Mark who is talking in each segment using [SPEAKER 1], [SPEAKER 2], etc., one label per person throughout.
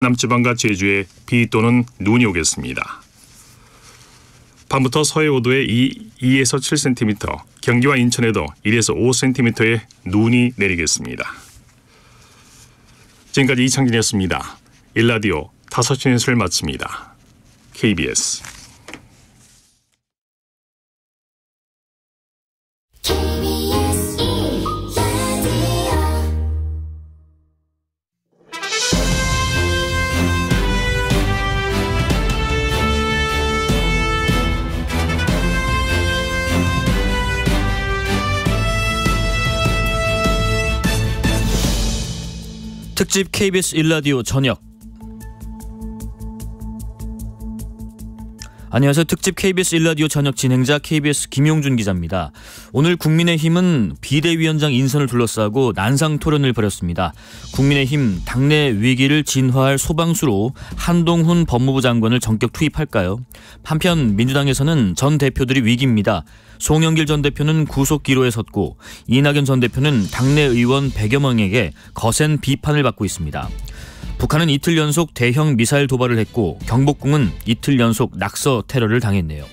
[SPEAKER 1] 남지방과 제주에 비 또는 눈이 오겠습니다. 밤부터 서해 5도에 2에서 7cm, 경기와 인천에도 1에서 5cm의 눈이 내리겠습니다. 지금까지 이창진이었습니다. 일라디오 5시 뉴스를 마칩니다. KBS
[SPEAKER 2] 특집 KBS 일라디오 저녁. 안녕하세요. 특집 KBS 일라디오 저녁 진행자 KBS 김용준 기자입니다. 오늘 국민의힘은 비대위원장 인선을 둘러싸고 난상 토론을 벌였습니다. 국민의힘 당내 위기를 진화할 소방수로 한동훈 법무부 장관을 전격 투입할까요? 한편 민주당에서는 전 대표들이 위기입니다. 송영길 전 대표는 구속 기로에 섰고 이낙연 전 대표는 당내 의원 100여 명에게 거센 비판을 받고 있습니다. 북한은 이틀 연속 대형 미사일 도발을 했고 경복궁은 이틀 연속 낙서 테러를 당했네요.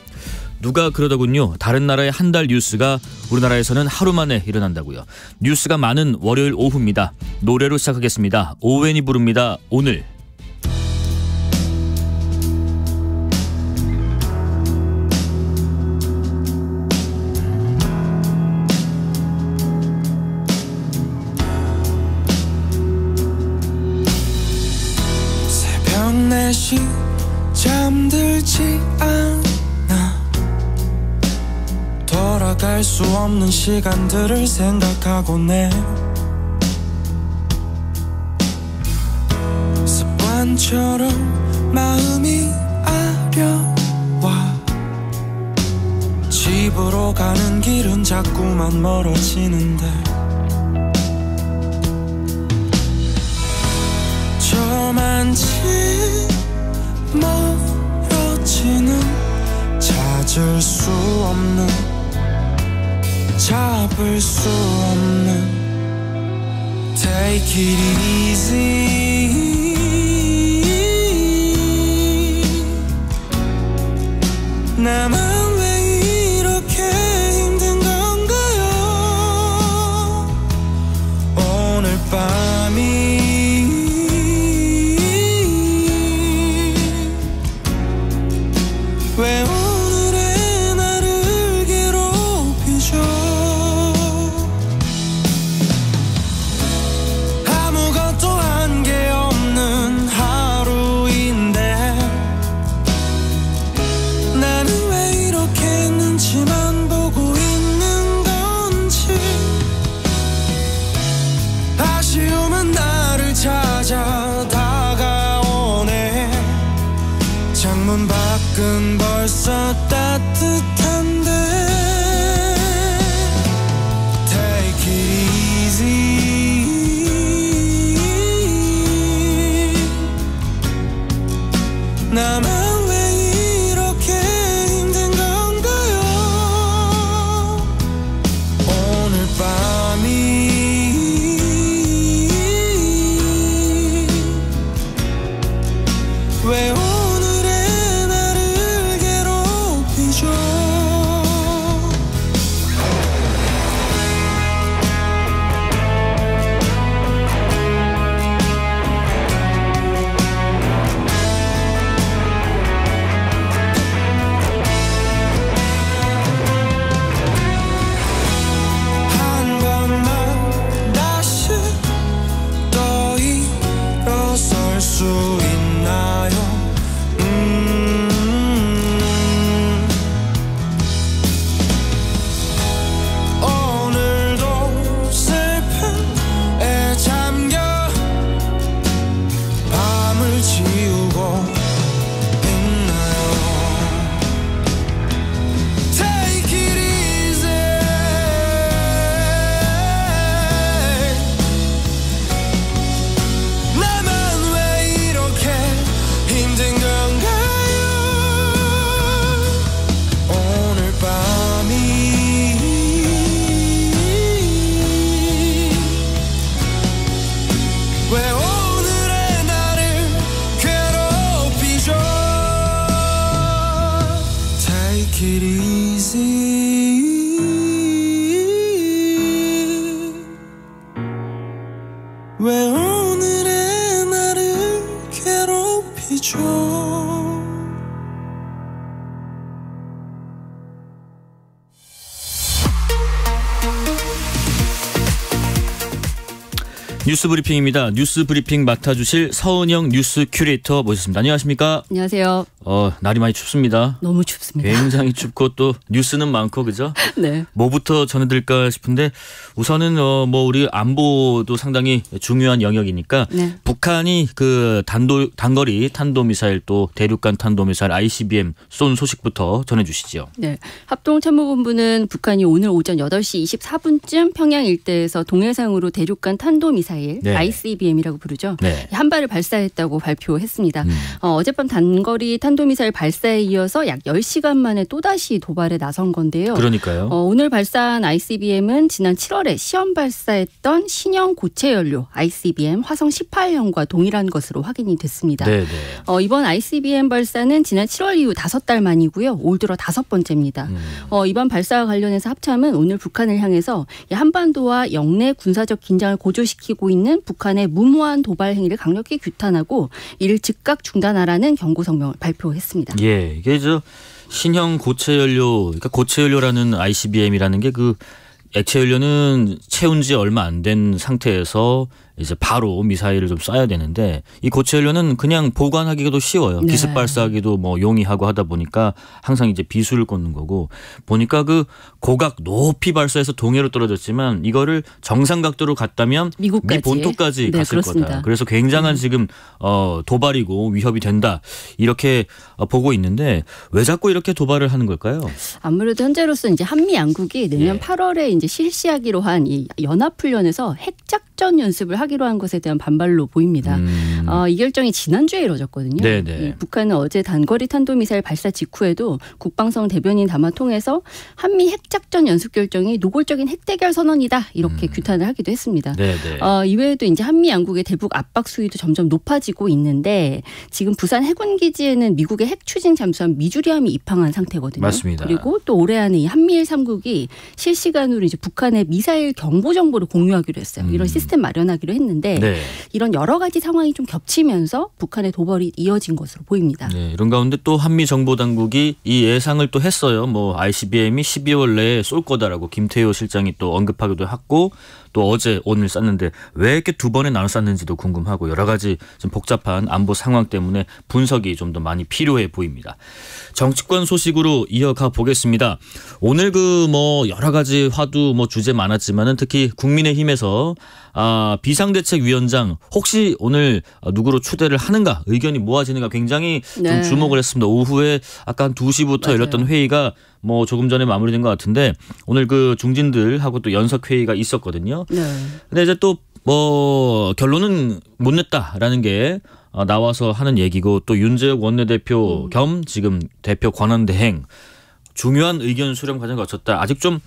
[SPEAKER 2] 누가 그러더군요. 다른 나라의 한 달 뉴스가 우리나라에서는 하루 만에 일어난다고요. 뉴스가 많은 월요일 오후입니다. 노래로 시작하겠습니다. 오웬이 부릅니다. 오늘.
[SPEAKER 3] 내시 잠들지 않아 돌아갈 수 없는 시간들을 생각하고 내 습관처럼 마음이 아려와 집으로 가는 길은 자꾸만 멀어지는데 저만치 멀어지는 찾을 수 없는 잡을 수 없는 Take it easy 나만 왜 이렇게 힘든 건가요 오늘 밤이 왜 오늘의 나를 괴롭히죠 아무것도 한 게 없는 하루인데 나는 왜 이렇게 눈치만 보고 있는 건지 아쉬움은 나를 찾아 다가오네 창문 밖은 벌써 따뜻한데 Take it easy 나만 왜 이렇게 힘든 건가요 오늘 밤이 왜 수 있나요? 오늘도 슬픔에 잠겨 밤을 지우고 있나요? Take it easy 나만 힘든 건가요? 오늘 밤이 왜 오늘의 나를 얘기죠.
[SPEAKER 2] 뉴스 브리핑입니다. 뉴스 브리핑 맡아주실 서은영 뉴스 큐레이터 모셨습니다. 안녕하십니까?
[SPEAKER 4] 안녕하세요.
[SPEAKER 2] 날이 많이 춥습니다.
[SPEAKER 4] 너무 춥습니다.
[SPEAKER 2] 굉장히 춥고 또 뉴스는 많고 그죠?
[SPEAKER 4] 네.
[SPEAKER 2] 뭐부터 전해드릴까 싶은데 우선은 우리 안보도 상당히 중요한 영역이니까
[SPEAKER 4] 네.
[SPEAKER 2] 북한이 그 단거리 탄도미사일 또 대륙간 탄도미사일 ICBM 쏜 소식부터 전해주시죠.
[SPEAKER 4] 네. 합동참모본부는 북한이 오늘 오전 8시 24분쯤 평양 일대에서 동해상으로 대륙간 탄도미사일
[SPEAKER 2] 네.
[SPEAKER 4] ICBM이라고 부르죠.
[SPEAKER 2] 네.
[SPEAKER 4] 한 발을 발사했다고 발표했습니다. 어젯밤 단거리 탄도미사일 발사에 이어서 약 10시간 만에 또다시 도발에 나선 건데요.
[SPEAKER 2] 그러니까요.
[SPEAKER 4] 오늘 발사한 ICBM은 지난 7월에 시험 발사했던 신형 고체 연료 ICBM 화성 18형과 동일한 것으로 확인이 됐습니다.
[SPEAKER 2] 네네.
[SPEAKER 4] 이번 ICBM 발사는 지난 7월 이후 5달 만이고요. 올 들어 5번째입니다. 이번 발사와 관련해서 합참은 오늘 북한을 향해서 한반도와 영내 군사적 긴장을 고조시키고 있는 북한의 무모한 도발 행위를 강력히 규탄하고 이를 즉각 중단하라는 경고 성명을 발표했습니다.
[SPEAKER 2] 예, 이게 신형 고체 연료, 그러니까 고체 연료라는 ICBM이라는 게 그 액체 연료는 채운 지 얼마 안 된 상태에서 이제 바로 미사일을 좀 쏴야 되는데 이 고체 연료는 그냥 보관하기도 쉬워요.
[SPEAKER 4] 네.
[SPEAKER 2] 기습 발사하기도 용이하고 하다 보니까 항상 이제 비수를 꽂는 거고 보니까 그 고각 높이 발사해서 동해로 떨어졌지만 이거를 정상 각도로 갔다면
[SPEAKER 4] 미국까지.
[SPEAKER 2] 미 본토까지
[SPEAKER 4] 네,
[SPEAKER 2] 갔을
[SPEAKER 4] 그렇습니다.
[SPEAKER 2] 거다. 그래서 굉장한 지금 도발이고 위협이 된다 이렇게 보고 있는데 왜 자꾸 이렇게 도발을 하는 걸까요?
[SPEAKER 4] 아무래도 현재로서 이제 한미 양국이 내년
[SPEAKER 2] 예.
[SPEAKER 4] 8월에 이제 실시하기로 한 이 연합훈련에서 핵작전 연습을 하기로 한 것에 대한 반발로 보입니다. 이 결정이 지난주에 이뤄졌거든요.
[SPEAKER 2] 네네.
[SPEAKER 4] 북한은 어제 단거리 탄도미사일 발사 직후에도 국방성 대변인 담화 통해서 한미 핵작전 연습 결정이 노골적인 핵대결 선언이다 이렇게 규탄을 하기도 했습니다.
[SPEAKER 2] 네네.
[SPEAKER 4] 이외에도 이제 한미 양국의 대북 압박 수위도 점점 높아지고 있는데 지금 부산 해군 기지에는 미국의 핵 추진 잠수함 미주리함이 입항한 상태거든요.
[SPEAKER 2] 맞습니다.
[SPEAKER 4] 그리고 또 올해 안에 이 한미일 3국이 실시간으로 이제 북한의 미사일 경보 정보를 공유하기로 했어요. 이런 시스템 마련하기로 했는데
[SPEAKER 2] 네.
[SPEAKER 4] 이런 여러 가지 상황이 좀 겹치면서 북한의 도발이 이어진 것으로 보입니다.
[SPEAKER 2] 네, 이런 가운데 또 한미 정보 당국이 이 예상을 또 했어요. ICBM이 12월 내에 쏠 거다라고 김태효 실장이 또 언급하기도 했고 또 어제 오늘 쐈는데 왜 이렇게 두 번에 나눠 쐈는지도 궁금하고 여러 가지 좀 복잡한 안보 상황 때문에 분석이 좀 더 많이 필요해 보입니다. 정치권 소식으로 이어가 보겠습니다. 오늘 여러 가지 화두 주제 많았지만은 특히 국민의힘에서 비상대책위원장 혹시 오늘 누구로 추대를 하는가 의견이 모아지는가 굉장히
[SPEAKER 4] 네.
[SPEAKER 2] 좀 주목을 했습니다. 오후에 아까 한 2시부터
[SPEAKER 4] 맞아요.
[SPEAKER 2] 열렸던 회의가 조금 전에 마무리된 것 같은데 오늘 그 중진들하고 또 연석 회의가 있었거든요.
[SPEAKER 4] 네.
[SPEAKER 2] 근데 이제 또 결론은 못 냈다라는 게 나와서 하는 얘기고 또 윤재욱 원내대표 겸 지금 대표 권한대행 중요한 의견 수렴 과정을 거쳤다. 아직 좀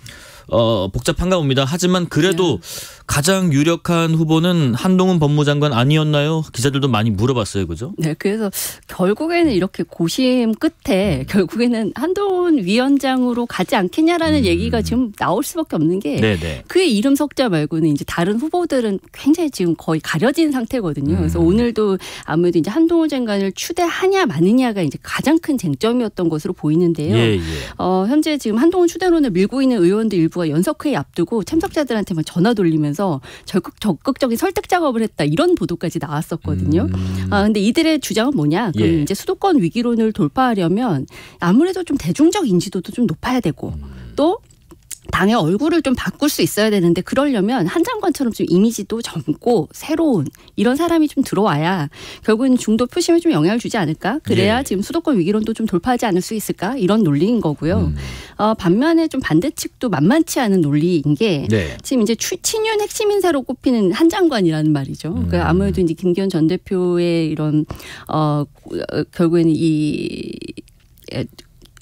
[SPEAKER 2] 복잡한가 봅니다. 하지만 그래도 가장 유력한 후보는 한동훈 법무장관 아니었나요? 기자들도 많이 물어봤어요. 그죠?
[SPEAKER 4] 네, 그래서 결국에는 이렇게 고심 끝에 결국에는 한동훈 위원장으로 가지 않겠냐라는 얘기가 지금 나올 수밖에 없는 게
[SPEAKER 2] 네네.
[SPEAKER 4] 그의 이름 석자 말고는 이제 다른 후보들은 굉장히 지금 거의 가려진 상태거든요. 그래서 오늘도 아무래도 이제 한동훈 장관을 추대하냐 마느냐가 이제 가장 큰 쟁점이었던 것으로 보이는데요.
[SPEAKER 2] 예.
[SPEAKER 4] 현재 지금 한동훈 추대론을 밀고 있는 의원들 일부가 연석회의 앞두고 참석자들한테만 전화 돌리면서 적극적인 설득 작업을 했다 이런 보도까지 나왔었거든요. 근데 이들의 주장은 뭐냐? 그럼
[SPEAKER 2] 예.
[SPEAKER 4] 이제 수도권 위기론을 돌파하려면 아무래도 좀 대중적 인지도도 좀 높아야 되고 또 당의 얼굴을 좀 바꿀 수 있어야 되는데 그러려면 한 장관처럼 좀 이미지도 젊고 새로운 이런 사람이 좀 들어와야 결국은 중도 표심에 좀 영향을 주지 않을까? 그래야
[SPEAKER 2] 네.
[SPEAKER 4] 지금 수도권 위기론도 좀 돌파하지 않을 수 있을까? 이런 논리인 거고요. 반면에 좀 반대 측도 만만치 않은 논리인 게
[SPEAKER 2] 네.
[SPEAKER 4] 지금 이제 친윤 핵심 인사로 꼽히는 한 장관이라는 말이죠. 그러니까 아무래도 이제 김기현 전 대표의 이런 결국에는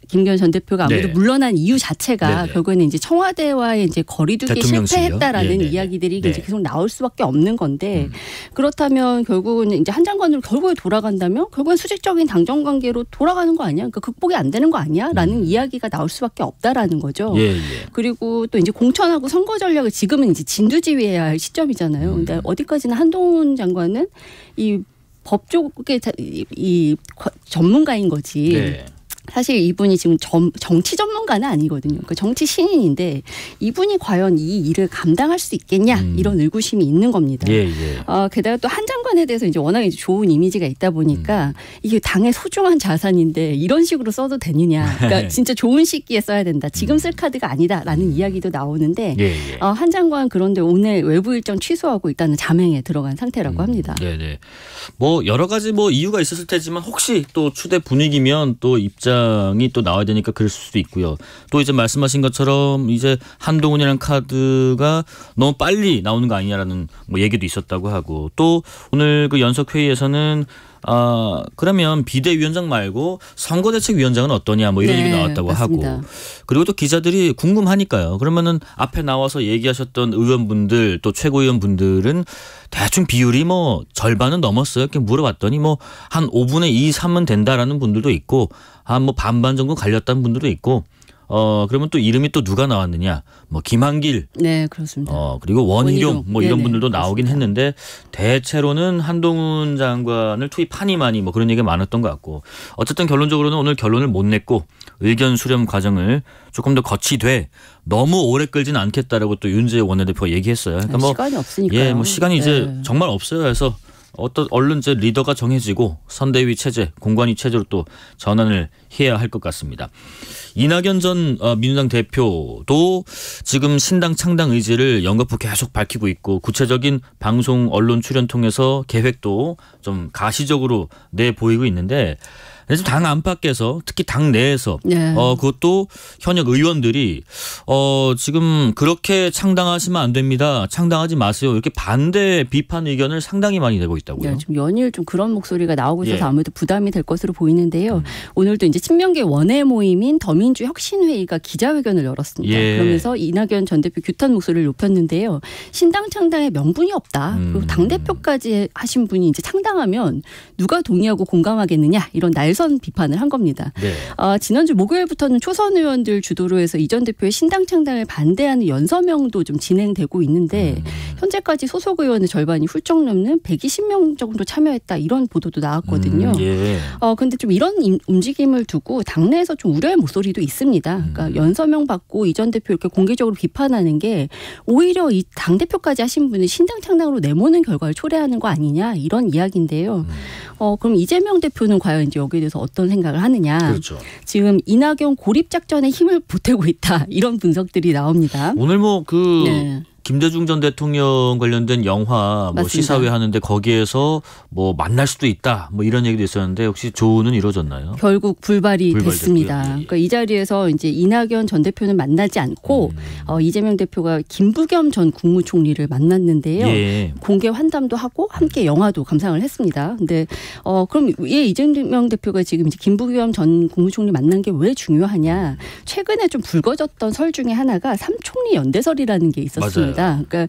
[SPEAKER 4] 김기현 전 대표가 아무래도
[SPEAKER 2] 네.
[SPEAKER 4] 물러난 이유 자체가
[SPEAKER 2] 네네.
[SPEAKER 4] 결국에는 이제 청와대와의 이제 거리두기에
[SPEAKER 2] 대통령실이요?
[SPEAKER 4] 실패했다라는
[SPEAKER 2] 네네네.
[SPEAKER 4] 이야기들이
[SPEAKER 2] 네.
[SPEAKER 4] 이제 계속 나올 수밖에 없는 건데 그렇다면 결국은 이제 한 장관으로 결국에 돌아간다면 결국엔 수직적인 당정 관계로 돌아가는 거 아니야? 그러니까 극복이 안 되는 거 아니야?라는 이야기가 나올 수밖에 없다라는 거죠.
[SPEAKER 2] 예.
[SPEAKER 4] 그리고 또 이제 공천하고 선거 전략을 지금은 이제 진두지휘해야 할 시점이잖아요. 근데 어디까지나 한동훈 장관은 이 법 쪽의 이 전문가인 거지.
[SPEAKER 2] 네.
[SPEAKER 4] 사실 이분이 지금 정치 전문가는 아니거든요. 그러니까 정치 신인인데 이분이 과연 이 일을 감당할 수 있겠냐 이런 의구심이 있는 겁니다.
[SPEAKER 2] 예.
[SPEAKER 4] 게다가 또 한 장관에 대해서 이제 워낙 이제 좋은 이미지가 있다 보니까 이게 당의 소중한 자산인데 이런 식으로 써도 되느냐. 그러니까 진짜 좋은 시기에 써야 된다. 지금 쓸 카드가 아니다라는 이야기도 나오는데 한 장관 그런데 오늘 외부 일정 취소하고 일단은 잠행에 들어간 상태라고 합니다.
[SPEAKER 2] 네네. 뭐 여러 가지 뭐 이유가 있었을 테지만 혹시 또 추대 분위기면 또 입장이 또 나와야 되니까 그럴 수도 있고요. 또 이제 말씀하신 것처럼 이제 한동훈이라는 카드가 너무 빨리 나오는 거 아니냐라는 뭐 얘기도 있었다고 하고 또 오늘 그 연석 회의에서는 그러면 비대위원장 말고 선거대책위원장은 어떠냐 뭐 이런 얘기 나왔다고
[SPEAKER 4] 맞습니다.
[SPEAKER 2] 하고 그리고 또 기자들이 궁금하니까요. 그러면은 앞에 나와서 얘기하셨던 의원분들 또 최고위원분들은 대충 비율이 뭐 절반은 넘었어요. 이렇게 물어봤더니 뭐 한 5분의 2, 3은 된다라는 분들도 있고 한 뭐 반반 정도 갈렸다는 분들도 있고 그러면 또 이름이 또 누가 나왔느냐? 뭐 김한길,
[SPEAKER 4] 네, 그렇습니다.
[SPEAKER 2] 그리고 원희룡 뭐 이런
[SPEAKER 4] 네네,
[SPEAKER 2] 분들도 나오긴
[SPEAKER 4] 그렇습니다.
[SPEAKER 2] 했는데 대체로는 한동훈 장관을 투입하니마니 뭐 그런 얘기가 많았던 것 같고 어쨌든 결론적으로는 오늘 결론을 못 냈고 의견 수렴 과정을 조금 더 거치되 너무 오래 끌지는 않겠다라고 또 윤재욱 원내대표가 얘기했어요. 그러니까 뭐
[SPEAKER 4] 시간이 없으니까요.
[SPEAKER 2] 예, 뭐 시간이 이제
[SPEAKER 4] 네.
[SPEAKER 2] 정말 없어요. 그래서 얼른 이제 리더가 정해지고 선대위 체제, 공관위 체제로 또 전환을 해야 할 것 같습니다. 이낙연 전 민주당 대표도 지금 신당 창당 의지를 연거푸 계속 밝히고 있고 구체적인 방송 언론 출연 통해서 계획도 좀 가시적으로 내보이고 있는데 그래서 당 안팎에서 특히 당 내에서
[SPEAKER 4] 네.
[SPEAKER 2] 그것도 현역 의원들이 지금 그렇게 창당하시면 안 됩니다. 창당하지 마세요. 이렇게 반대 비판 의견을 상당히 많이 내고 있다고요.
[SPEAKER 4] 네, 지금 연일 좀 그런 목소리가 나오고 있어서
[SPEAKER 2] 예.
[SPEAKER 4] 아무래도 부담이 될 것으로 보이는데요. 오늘도 이제 친명계 원외 모임인 더민주혁신회의가 기자회견을 열었습니다.
[SPEAKER 2] 예.
[SPEAKER 4] 그러면서 이낙연 전 대표 규탄 목소리를 높였는데요. 신당 창당에 명분이 없다. 그리고 당 대표까지 하신 분이 이제 창당하면 누가 동의하고 공감하겠느냐 이런 날선 비판을 한 겁니다.
[SPEAKER 2] 네.
[SPEAKER 4] 지난주 목요일부터는 초선 의원들 주도로 해서 이 전 대표의 신당 창당을 반대하는 연서명도 좀 진행되고 있는데 현재까지 소속 의원의 절반이 훌쩍 넘는 120명 정도 참여했다 이런 보도도 나왔거든요.
[SPEAKER 2] 예.
[SPEAKER 4] 근데 좀 이런 움직임을 두고 당내에서 좀 우려의 목소리도 있습니다. 그러니까 연서명 받고 이 전 대표 이렇게 공개적으로 비판하는 게 오히려 이 당 대표까지 하신 분을 신당 창당으로 내모는 결과를 초래하는 거 아니냐 이런 이야기인데요. 그럼 이재명 대표는 과연 이제 여기에 대해서 어떤 생각을 하느냐.
[SPEAKER 2] 그렇죠.
[SPEAKER 4] 지금 이낙연 고립 작전에 힘을 보태고 있다 이런 분석들이 나옵니다.
[SPEAKER 2] 오늘 뭐
[SPEAKER 4] 네.
[SPEAKER 2] 김대중 전 대통령 관련된 영화 뭐
[SPEAKER 4] 맞습니다.
[SPEAKER 2] 시사회 하는데 거기에서 뭐 만날 수도 있다 뭐 이런 얘기도 있었는데 혹시 조언은 이루어졌나요?
[SPEAKER 4] 결국 불발이
[SPEAKER 2] 불발됐고요.
[SPEAKER 4] 됐습니다.
[SPEAKER 2] 예.
[SPEAKER 4] 그러니까 이 자리에서 이제 이낙연 전 대표는 만나지 않고 이재명 대표가 김부겸 전 국무총리를 만났는데요.
[SPEAKER 2] 예.
[SPEAKER 4] 공개 환담도 하고 함께 영화도 감상을 했습니다. 근데 그럼 왜 이재명 대표가 지금 이제 김부겸 전 국무총리 만난 게 왜 중요하냐? 최근에 좀 불거졌던 설 중에 하나가 삼총리 연대설이라는 게 있었습니다. 그러니까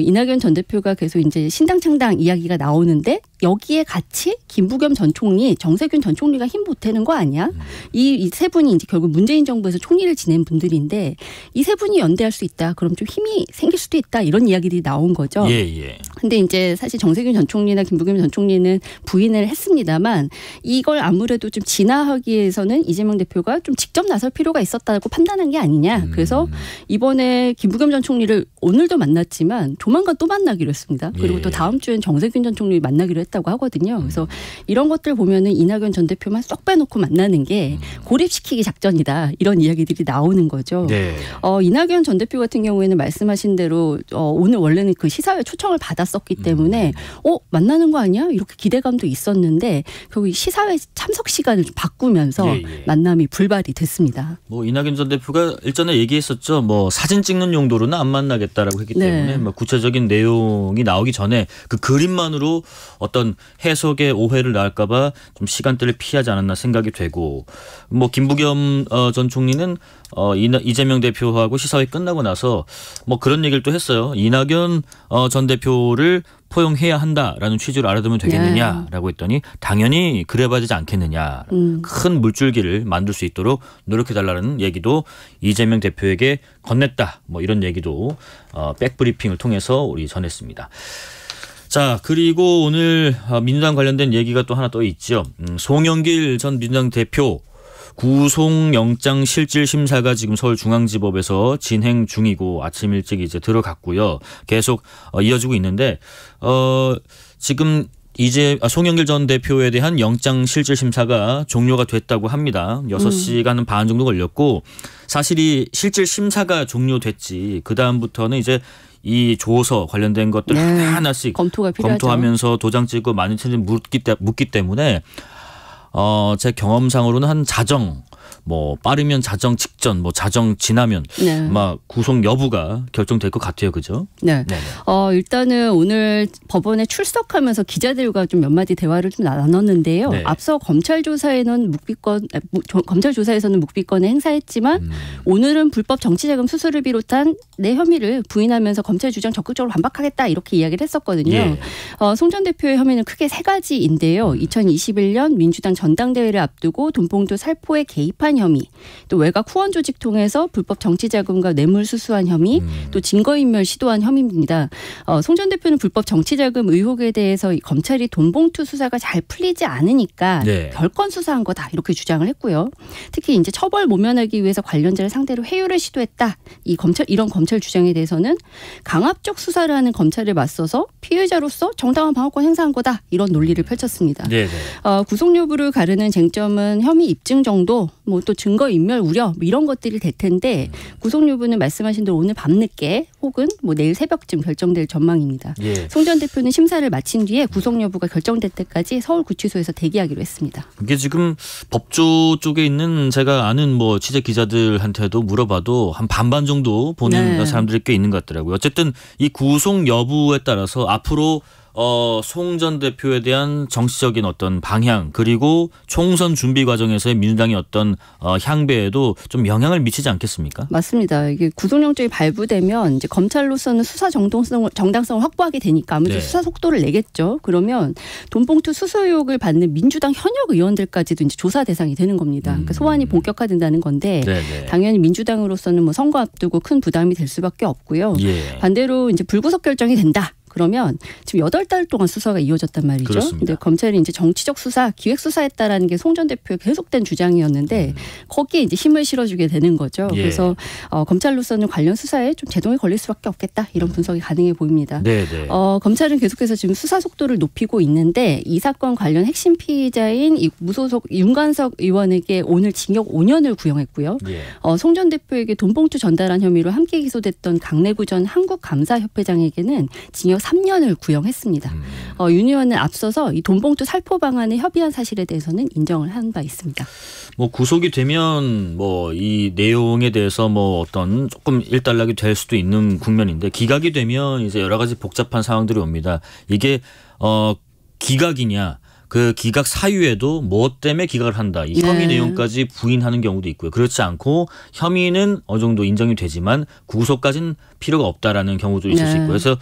[SPEAKER 4] 이낙연 전 대표가 계속 이제 신당 창당 이야기가 나오는데 여기에 같이 김부겸 전 총리, 정세균 전 총리가 힘 보태는 거 아니야? 이 세 분이 이제 결국 문재인 정부에서 총리를 지낸 분들인데 이 세 분이 연대할 수 있다. 그럼 좀 힘이 생길 수도 있다. 이런 이야기들이 나온 거죠.
[SPEAKER 2] 예.
[SPEAKER 4] 근데 이제 사실 정세균 전 총리나 김부겸 전 총리는 부인을 했습니다만 이걸 아무래도 좀 진화하기 위해서는 이재명 대표가 좀 직접 나설 필요가 있었다고 판단한 게 아니냐. 그래서 이번에 김부겸 전 총리를 오늘도 만났지만 조만간 또 만나기로 했습니다. 그리고
[SPEAKER 2] 예.
[SPEAKER 4] 또 다음 주엔 정세균 전 총리 만나기로 했다고 하거든요. 그래서 이런 것들 보면은 이낙연 전 대표만 쏙 빼놓고 만나는 게 고립시키기 작전이다. 이런 이야기들이 나오는 거죠.
[SPEAKER 2] 네.
[SPEAKER 4] 이낙연 전 대표 같은 경우에는 말씀하신 대로 오늘 원래는 그 시사회 초청을 받았었기 때문에 만나는 거 아니야? 이렇게 기대감도 있었는데 결국 시사회 참석 시간을 좀 바꾸면서 만남이 불발이 됐습니다.
[SPEAKER 2] 뭐 이낙연 전 대표가 일전에 얘기했었죠. 뭐 사진 찍는 용도로는 안 만나겠다라고 했기 때문에 뭐 구체적인 내용이 나오기 전에 그 그림만으로 어떤 해석의 오해를 낳을까봐 좀 시간대를 피하지 않았나 생각이 되고 뭐 김부겸 전 총리는 이재명 대표하고 시사회 끝나고 나서 뭐 그런 얘기를 또 했어요. 이낙연 전 대표를 포용해야 한다라는 취지로 알아두면 되겠느냐라고 했더니 당연히 그래봐야 되지 않겠느냐. 큰 물줄기를 만들 수 있도록 노력해달라는 얘기도 이재명 대표에게 건넸다. 뭐 이런 얘기도 백브리핑을 통해서 우리 전했습니다. 자, 그리고 오늘 민주당 관련된 얘기가 또 하나 또 있죠. 송영길 전 민주당 대표 구속영장 실질 심사가 지금 서울중앙지법에서 진행 중이고 아침 일찍 이제 들어갔고요. 계속 이어지고 있는데 지금 이제 송영길 전 대표에 대한 영장 실질 심사가 종료가 됐다고 합니다. 6시간 반 정도 걸렸고 사실 이 실질 심사가 종료됐지 그다음부터는 이제 이 조서 관련된 것들 하나씩
[SPEAKER 4] 검토가 필요하죠.
[SPEAKER 2] 검토하면서 도장 찍고 많이 묻기 때문에 제 경험상으로는 한 자정 뭐 빠르면 자정 직전 뭐 자정 지나면 막 구속 여부가 결정될 것 같아요. 그죠?
[SPEAKER 4] 네. 일단은 오늘 법원에 출석하면서 기자들과 좀 몇 마디 대화를 좀 나눴는데요.
[SPEAKER 2] 네.
[SPEAKER 4] 앞서 검찰 조사에서는 묵비권을 행사했지만 오늘은 불법 정치자금 수수를 비롯한 내 혐의를 부인하면서 검찰 주장 적극적으로 반박하겠다 이렇게 이야기를 했었거든요.
[SPEAKER 2] 예.
[SPEAKER 4] 송 전 대표의 혐의는 크게 세 가지인데요. 2021년 민주당 전당대회를 앞두고 돈봉투 살포에 개입한 혐의, 또 외곽 후원 조직 통해서 불법 정치자금과 뇌물 수수한 혐의, 또 증거인멸 시도한 혐의입니다. 송 전 대표는 불법 정치자금 의혹에 대해서 이 검찰이 돈봉투 수사가 잘 풀리지 않으니까 별건 수사한 거다 이렇게 주장을 했고요. 특히 이제 처벌 모면하기 위해서 관련자를 상대로 회유를 시도했다. 이런 검찰 주장에 대해서는 강압적 수사를 하는 검찰에 맞서서 피해자로서 정당한 방어권 행사한 거다 이런 논리를 펼쳤습니다. 구속 여부를 가르는 쟁점은 혐의 입증 정도, 뭐 또 증거 인멸 우려 뭐 이런 것들이 될 텐데 구속 여부는 말씀하신 대로 오늘 밤늦게 혹은 뭐 내일 새벽쯤 결정될 전망입니다. 송 전 대표는 심사를 마친 뒤에 구속 여부가 결정될 때까지 서울구치소에서 대기하기로 했습니다.
[SPEAKER 2] 이게 지금 법조 쪽에 있는 제가 아는 뭐 취재 기자들한테도 물어봐도 한 반반 정도 보는 사람들이 꽤 있는 것 같더라고요. 어쨌든 이 구속 여부에 따라서 앞으로 송 전 대표에 대한 정치적인 어떤 방향 그리고 총선 준비 과정에서의 민주당의 어떤 향배에도 좀 영향을 미치지 않겠습니까?
[SPEAKER 4] 맞습니다. 이게 구속영장이 발부되면 이제 검찰로서는 수사 정당성을 확보하게 되니까 아무래도 수사 속도를 내겠죠. 그러면 돈봉투 수수 의혹을 받는 민주당 현역 의원들까지도 이제 조사 대상이 되는 겁니다. 그러니까 소환이 본격화된다는 건데 당연히 민주당으로서는 뭐 선거 앞두고 큰 부담이 될 수밖에 없고요. 반대로 이제 불구속 결정이 된다. 그러면 지금 8달 동안 수사가 이어졌단 말이죠. 그런데 검찰이 이제 정치적 수사, 기획 수사했다라는 게 송 전 대표의 계속된 주장이었는데 거기에 이제 힘을 실어주게 되는 거죠. 그래서 검찰로서는 관련 수사에 좀 제동이 걸릴 수밖에 없겠다 이런 분석이 가능해 보입니다. 검찰은 계속해서 지금 수사 속도를 높이고 있는데 이 사건 관련 핵심 피의자인 이 무소속 윤관석 의원에게 오늘 징역 5년을 구형했고요. 송 전 대표에게 돈봉투 전달한 혐의로 함께 기소됐던 강내구 전 한국감사협회장에게는 징역 3년을 구형했습니다. 윤 의원은 앞서서 이 돈봉투 살포 방안에 협의한 사실에 대해서는 인정을 한 바 있습니다.
[SPEAKER 2] 뭐 구속이 되면 뭐 이 내용에 대해서 뭐 어떤 조금 일단락이 될 수도 있는 국면인데 기각이 되면 이제 여러 가지 복잡한 상황들이 옵니다. 이게 기각이냐? 그 기각 사유에도 뭐 때문에 기각을 한다. 이 혐의 내용까지 부인하는 경우도 있고요. 그렇지 않고 혐의는 어느 정도 인정이 되지만 구속까지는 필요가 없다라는 경우도 있을 수 있고요. 그래서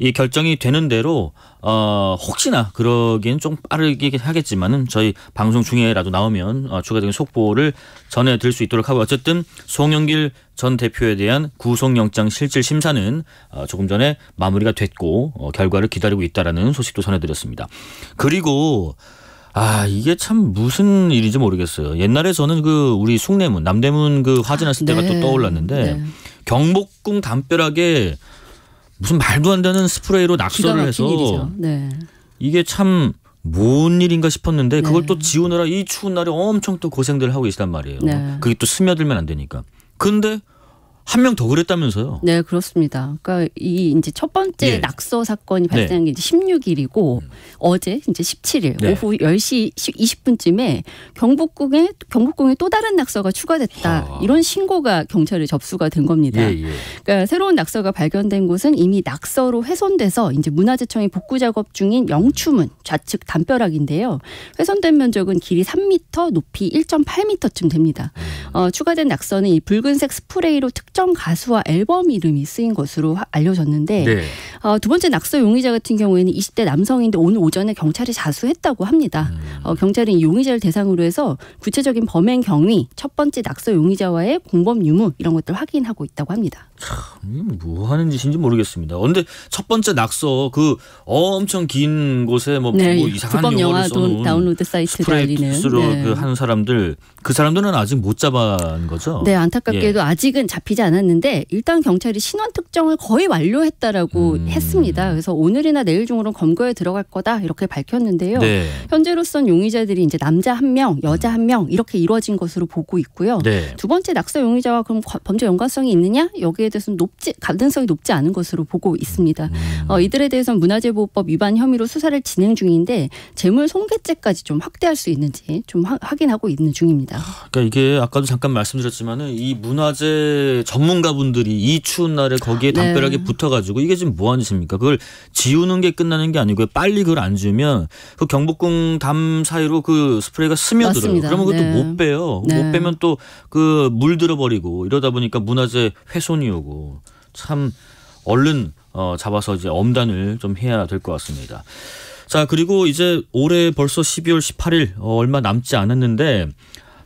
[SPEAKER 2] 이 결정이 되는 대로 혹시나 그러기엔 좀 빠르게 하겠지만은 저희 방송 중에라도 나오면 추가적인 속보를 전해드릴 수 있도록 하고 어쨌든 송영길 전 대표에 대한 구속영장 실질 심사는 조금 전에 마무리가 됐고 결과를 기다리고 있다라는 소식도 전해드렸습니다. 그리고 이게 참 무슨 일인지 모르겠어요. 옛날에 저는 그 우리 숭례문 남대문 그 화재 났을 때가 또 떠올랐는데 경복궁 담벼락에 무슨 말도 안 되는 스프레이로 낙서를 해서 이게 참 뭔 일인가 싶었는데 그걸 또 지우느라 이 추운 날에 엄청 또 고생들 하고 계시단 말이에요. 그게 또 스며들면 안 되니까. 근데 한 명 더 그랬다면서요?
[SPEAKER 4] 네, 그렇습니다. 그러니까 이 이제 첫 번째 낙서 사건이 발생한 게 이제 16일이고 어제 이제 17일 오후 10시 20분쯤에 경복궁에 또 다른 낙서가 추가됐다. 이런 신고가 경찰에 접수가 된 겁니다. 그러니까 새로운 낙서가 발견된 곳은 이미 낙서로 훼손돼서 이제 문화재청이 복구 작업 중인 영추문 좌측 담벼락인데요. 훼손된 면적은 길이 3m, 높이 1.8m쯤 됩니다. 추가된 낙서는 이 붉은색 스프레이로 특정 특정 가수와 앨범 이름이 쓰인 것으로 알려졌는데
[SPEAKER 2] 네.
[SPEAKER 4] 두 번째 낙서 용의자 같은 경우에는 20대 남성인데 오늘 오전에 경찰이 자수했다고 합니다. 경찰은 이 용의자를 대상으로 해서 구체적인 범행 경위, 첫 번째 낙서 용의자와의 공범 유무 이런 것들 확인하고 있다고 합니다.
[SPEAKER 2] 뭐 하는 짓인지 모르겠습니다. 근데 첫 번째 낙서 그 엄청 긴 곳에 뭐 이상한
[SPEAKER 4] 불법 영화
[SPEAKER 2] 영화를 써놓은
[SPEAKER 4] 다운로드 사이트를 알리는
[SPEAKER 2] 스프레이로 그 하는 사람들 그 사람들은 아직 못 잡은 거죠?
[SPEAKER 4] 네, 안타깝게도 아직은 잡히지 않았는데 일단 경찰이 신원 특정을 거의 완료했다라고 했습니다. 그래서 오늘이나 내일 중으로 검거에 들어갈 거다 이렇게 밝혔는데요.
[SPEAKER 2] 네.
[SPEAKER 4] 현재로선 용의자들이 이제 남자 1명, 여자 1명 이렇게 이루어진 것으로 보고 있고요.
[SPEAKER 2] 네.
[SPEAKER 4] 두 번째 낙서 용의자와 그럼 범죄 연관성이 있느냐? 여기에 대해서는 가능성이 높지 않은 것으로 보고 있습니다. 이들에 대해서는 문화재보호법 위반 혐의로 수사를 진행 중인데 재물 손괴죄까지 좀 확대할 수 있는지 좀 확인하고 있는 중입니다.
[SPEAKER 2] 그러니까 이게 아까도 잠깐 말씀드렸지만은 이 문화재 전문가분들이 이 추운 날에 거기에 담벼락에 붙어가지고 이게 지금 뭐 하는 짓입니까? 그걸 지우는 게 끝나는 게 아니고요. 빨리 그걸 안 지우면 그 경복궁 담 사이로 그 스프레이가 스며들어요.
[SPEAKER 4] 맞습니다.
[SPEAKER 2] 그러면 그것도 못 빼요. 못 빼면 또 그 물들어 버리고 이러다 보니까 문화재 훼손이 오고 참 얼른 잡아서 이제 엄단을 좀 해야 될 것 같습니다. 자, 그리고 이제 올해 벌써 12월 18일 얼마 남지 않았는데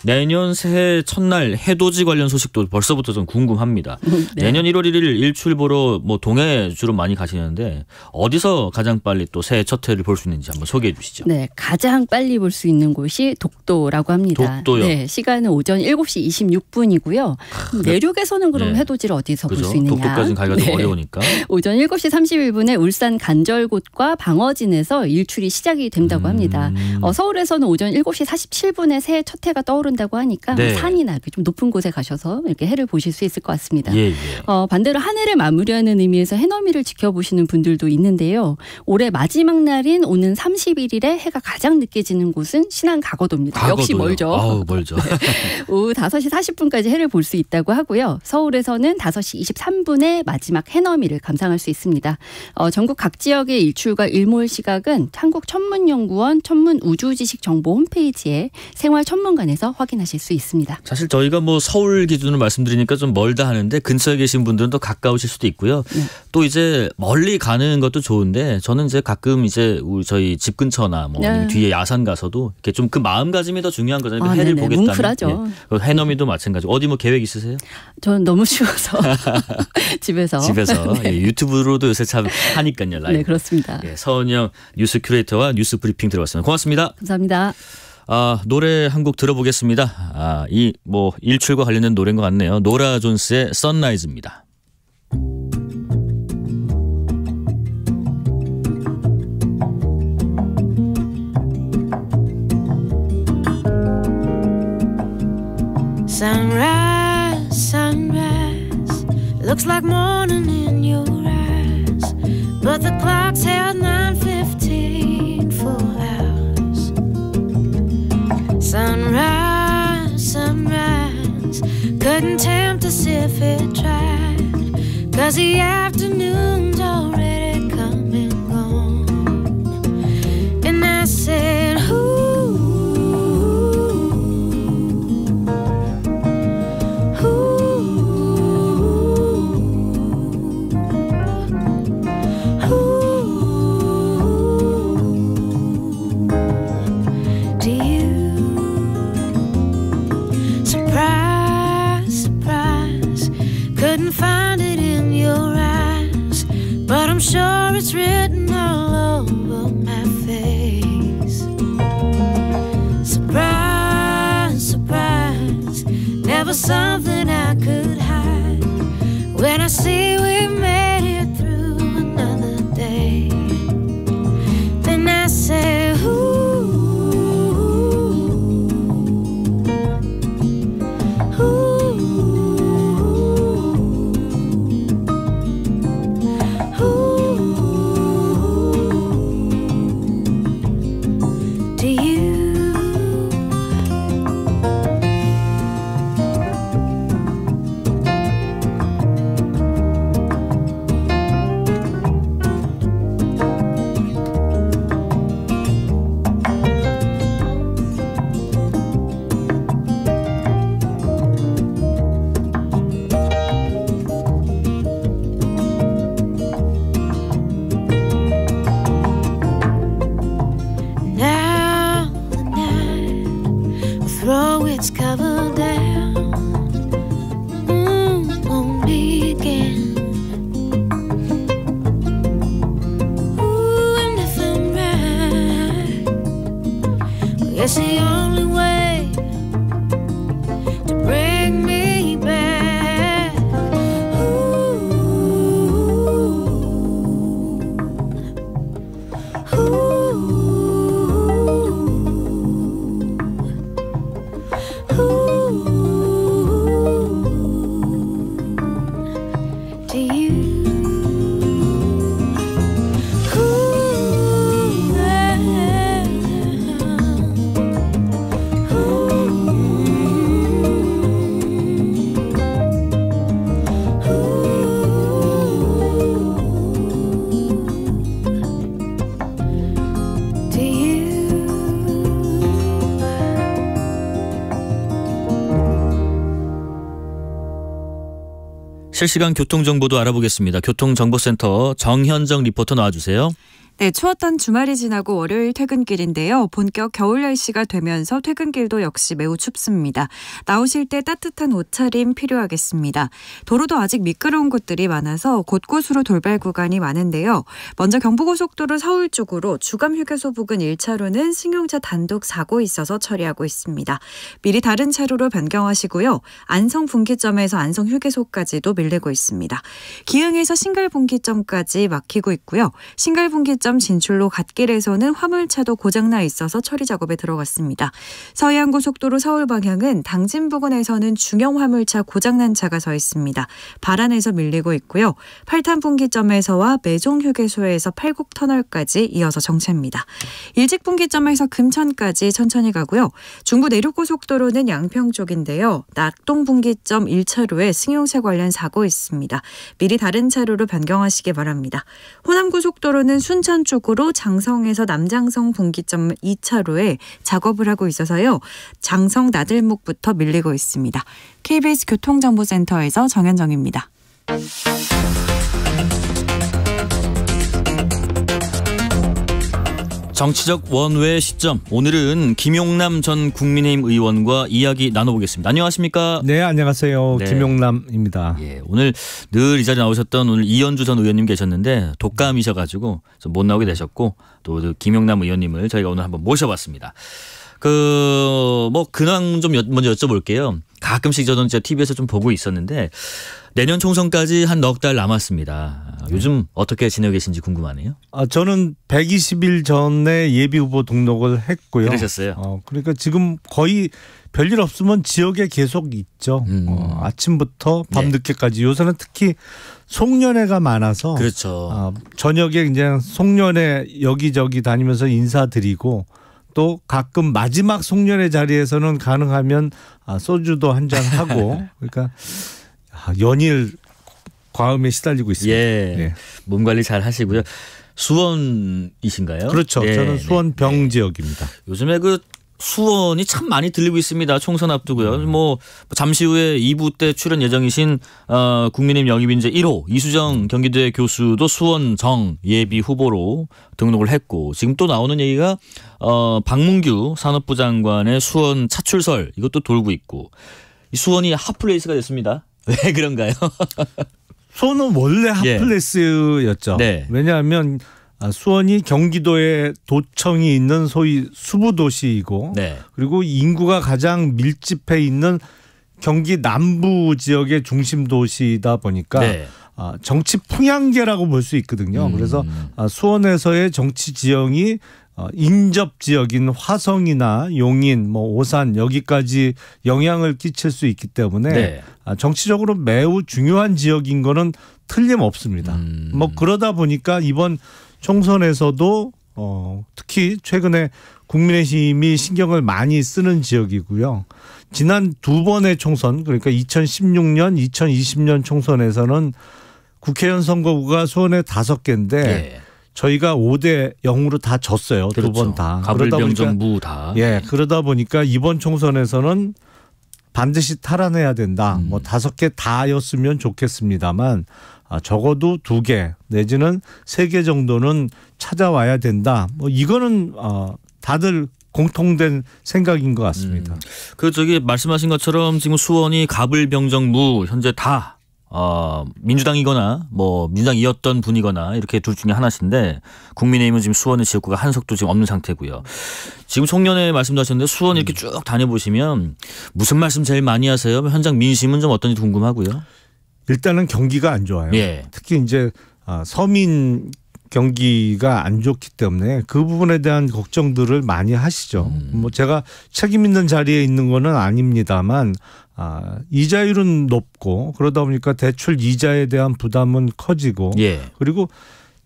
[SPEAKER 2] 내년 새해 첫날 해돋이 관련 소식도 벌써부터 좀 궁금합니다.
[SPEAKER 4] 네.
[SPEAKER 2] 내년 1월 1일 일출 보러 뭐 동해 주로 많이 가시는데 어디서 가장 빨리 또 새해 첫 해를 볼 수 있는지 한번 소개해 주시죠.
[SPEAKER 4] 네, 가장 빨리 볼 수 있는 곳이 독도라고 합니다.
[SPEAKER 2] 독도요?
[SPEAKER 4] 네, 시간은 오전 7시 26분이고요. 내륙에서는 그럼 해돋이를 어디서 볼 수 있느냐?
[SPEAKER 2] 독도까지는 가기가 좀 어려우니까.
[SPEAKER 4] 오전 7시 31분에 울산 간절곶과 방어진에서 일출이 시작이 된다고 합니다. 서울에서는 오전 7시 47분에 새해 첫 해가 떠오른다고 하니까 산이나 좀 높은 곳에 가셔서 이렇게 해를 보실 수 있을 것 같습니다. 반대로 한 해를 마무리하는 의미에서 해넘이를 지켜보시는 분들도 있는데요. 올해 마지막 날인 오는 31일에 해가 가장 늦게 지는 곳은 신안 가거도입니다. 역시 멀죠.
[SPEAKER 2] 아우, 멀죠.
[SPEAKER 4] 네. 오후 5시 40분까지 해를 볼 수 있다고 하고요. 서울에서는 5시 23분에 마지막 해넘이를 감상할 수 있습니다. 전국 각 지역의 일출과 일몰 시각은 한국천문연구원 천문우주지식정보 홈페이지에 생활천문관에서 확인하실 수 있습니다.
[SPEAKER 2] 사실 저희가 뭐 서울 기준으로 말씀드리니까 좀 멀다 하는데 근처에 계신 분들은 또 가까우실 수도 있고요. 또 이제 멀리 가는 것도 좋은데 저는 이제 가끔 이제 저희 집 근처나 뭐 아니면 뒤에 야산 가서도 이렇게 좀 그 마음가짐이 더 중요한 거잖아요. 해를 보겠다는.
[SPEAKER 4] 뭉클하죠.
[SPEAKER 2] 해넘이도 마찬가지고 어디 뭐 계획 있으세요?
[SPEAKER 4] 저는 너무 추워서 집에서
[SPEAKER 2] 유튜브로도 요새 참 하니까요. 라이브.
[SPEAKER 4] 네, 그렇습니다.
[SPEAKER 2] 서은영 뉴스 큐레이터와 뉴스 브리핑 들어봤습니다. 고맙습니다.
[SPEAKER 4] 감사합니다.
[SPEAKER 2] 노래 한 곡 들어보겠습니다. 이 뭐 일출과 관련된 노래인 것 같네요. 노라 존스의 선라이즈입니다.
[SPEAKER 5] Sunrise, sunrise, looks like morning in your eyes, but the clock's held 9:15 for hours. Sunrise, sunrise, couldn't tempt us if it tried, 'cause the afternoon's already come and gone. And I said, I'm sure it's written all over my face. Surprise, surprise, never something I could hide. When I see we made it through another day, then I say, throw its cover down on me again. Ooh, and if I'm right, well, it's the only way to bring me back. Ooh, ooh.
[SPEAKER 2] 실시간 교통정보도 알아보겠습니다. 교통정보센터 정현정 리포터 나와주세요.
[SPEAKER 6] 네, 추웠던 주말이 지나고 월요일 퇴근길인데요. 본격 겨울 날씨가 되면서 퇴근길도 역시 매우 춥습니다. 나오실 때 따뜻한 옷차림 필요하겠습니다. 도로도 아직 미끄러운 곳들이 많아서 곳곳으로 돌발 구간이 많은데요. 먼저 경부고속도로 서울 쪽으로 주감휴게소 부근 1차로는 승용차 단독 사고 있어서 처리하고 있습니다. 미리 다른 차로로 변경하시고요. 안성 분기점에서 안성 휴게소까지도 밀리고 있습니다. 기흥에서 신갈 분기점까지 막히고 있고요. 신갈 분기점 진출로 갓길에서는 화물차도 고장나 있어서 처리 작업에 들어갔습니다. 서해안고속도로 서울 방향은 당진 부근에서는 중형 화물차 고장난 차가 서 있습니다. 발안에서 밀리고 있고요. 팔탄 분기점에서와 매종 휴게소에서 팔곡터널까지 이어서 정체입니다. 일직 분기점에서 금천까지 천천히 가고요. 중부 내륙고속도로는 양평 쪽인데요. 낙동 분기점 1차로에 승용차 관련 사고 있습니다. 미리 다른 차로로 변경하시기 바랍니다. 호남고속도로는 순천 쪽으로 장성에서 남장성 분기점 2차로에 작업을 하고 있어서요. 장성 나들목부터 밀리고 있습니다. KBS 교통정보센터에서 정현정입니다.
[SPEAKER 2] 정치적 원외 시점. 오늘은 김용남 전 국민의힘 의원과 이야기 나눠보겠습니다. 안녕하십니까?
[SPEAKER 7] 네, 안녕하세요.
[SPEAKER 2] 네.
[SPEAKER 7] 김용남입니다.
[SPEAKER 2] 예, 오늘 늘 이 자리에 나오셨던 오늘 이현주 전 의원님 계셨는데 독감이셔가지고 좀 못 나오게 되셨고 또 김용남 의원님을 저희가 오늘 한번 모셔봤습니다. 근황 좀 먼저 여쭤볼게요. 가끔씩 저는 진짜 TV에서 좀 보고 있었는데 내년 총선까지 한 넉 달 남았습니다. 요즘 어떻게 지내고 계신지 궁금하네요.
[SPEAKER 7] 저는 120일 전에 예비 후보 등록을 했고요.
[SPEAKER 2] 그러셨어요?
[SPEAKER 7] 그러니까 지금 거의 별일 없으면 지역에 계속 있죠. 아침부터 밤늦게까지. 요새는 특히 송년회가 많아서
[SPEAKER 2] 그렇죠.
[SPEAKER 7] 저녁에 이제 송년회 여기저기 다니면서 인사드리고 또 가끔 마지막 송년회 자리에서는 가능하면 소주도 한잔 하고 그러니까 연일 과음에 시달리고 있습니다.
[SPEAKER 2] 예,
[SPEAKER 7] 네.
[SPEAKER 2] 몸 관리 잘 하시고요. 수원이신가요?
[SPEAKER 7] 그렇죠.
[SPEAKER 2] 네,
[SPEAKER 7] 저는 수원 병
[SPEAKER 2] 네.
[SPEAKER 7] 지역입니다.
[SPEAKER 2] 요즘에 그 수원이 참 많이 들리고 있습니다. 총선 앞두고요. 뭐 잠시 후에 2부 때 출연 예정이신 국민의힘 영입인재 1호 이수정 경기도의 교수도 수원 정 예비 후보로 등록을 했고 지금 또 나오는 얘기가 박문규 산업부 장관의 수원 차출설 이것도 돌고 있고 이 수원이 핫플레이스가 됐습니다. 왜 그런가요?
[SPEAKER 7] 수원은 원래 핫플레이스였죠.
[SPEAKER 2] 네.
[SPEAKER 7] 왜냐하면 수원이 경기도에 도청이 있는 소위 수부도시이고
[SPEAKER 2] 네.
[SPEAKER 7] 그리고 인구가 가장 밀집해 있는 경기 남부 지역의 중심 도시이다 보니까
[SPEAKER 2] 네.
[SPEAKER 7] 정치 풍향계라고 볼 수 있거든요. 그래서 수원에서의 정치 지형이 인접 지역인 화성이나 용인, 오산 여기까지 영향을 끼칠 수 있기 때문에
[SPEAKER 2] 네.
[SPEAKER 7] 정치적으로 매우 중요한 지역인 거는 틀림없습니다. 그러다 보니까 이번 총선에서도 특히 최근에 국민의힘이 신경을 많이 쓰는 지역이고요. 지난 두 번의 총선 그러니까 2016년, 2020년 총선에서는 국회의원 선거구가 수원에 5개인데
[SPEAKER 2] 네.
[SPEAKER 7] 저희가 5대 0으로 다 졌어요.
[SPEAKER 2] 그렇죠.
[SPEAKER 7] 두 번 다.
[SPEAKER 2] 가불병정부 다.
[SPEAKER 7] 예, 그러다 보니까 이번 총선에서는 반드시 탈환해야 된다. 5개 다였으면 좋겠습니다만 적어도 2개 내지는 3개 정도는 찾아와야 된다. 이거는 다들 공통된 생각인 것 같습니다.
[SPEAKER 2] 그 저기 말씀하신 것처럼 지금 수원이 가불병정무 현재 다 민주당이거나 뭐 민주당이었던 분이거나 이렇게 둘 중에 하나신데 국민의힘은 지금 수원의 지역구가 한석도 지금 없는 상태고요. 지금 송년회 말씀도 하셨는데 수원 이렇게 쭉 다녀보시면 무슨 말씀 제일 많이 하세요? 현장 민심은 좀 어떤지 궁금하고요.
[SPEAKER 7] 일단은 경기가 안 좋아요.
[SPEAKER 2] 예.
[SPEAKER 7] 특히 이제 서민 경기가 안 좋기 때문에 그 부분에 대한 걱정들을 많이 하시죠. 뭐 제가 책임 있는 자리에 있는 거는 아닙니다만 이자율은 높고 그러다 보니까 대출 이자에 대한 부담은 커지고
[SPEAKER 2] 예.
[SPEAKER 7] 그리고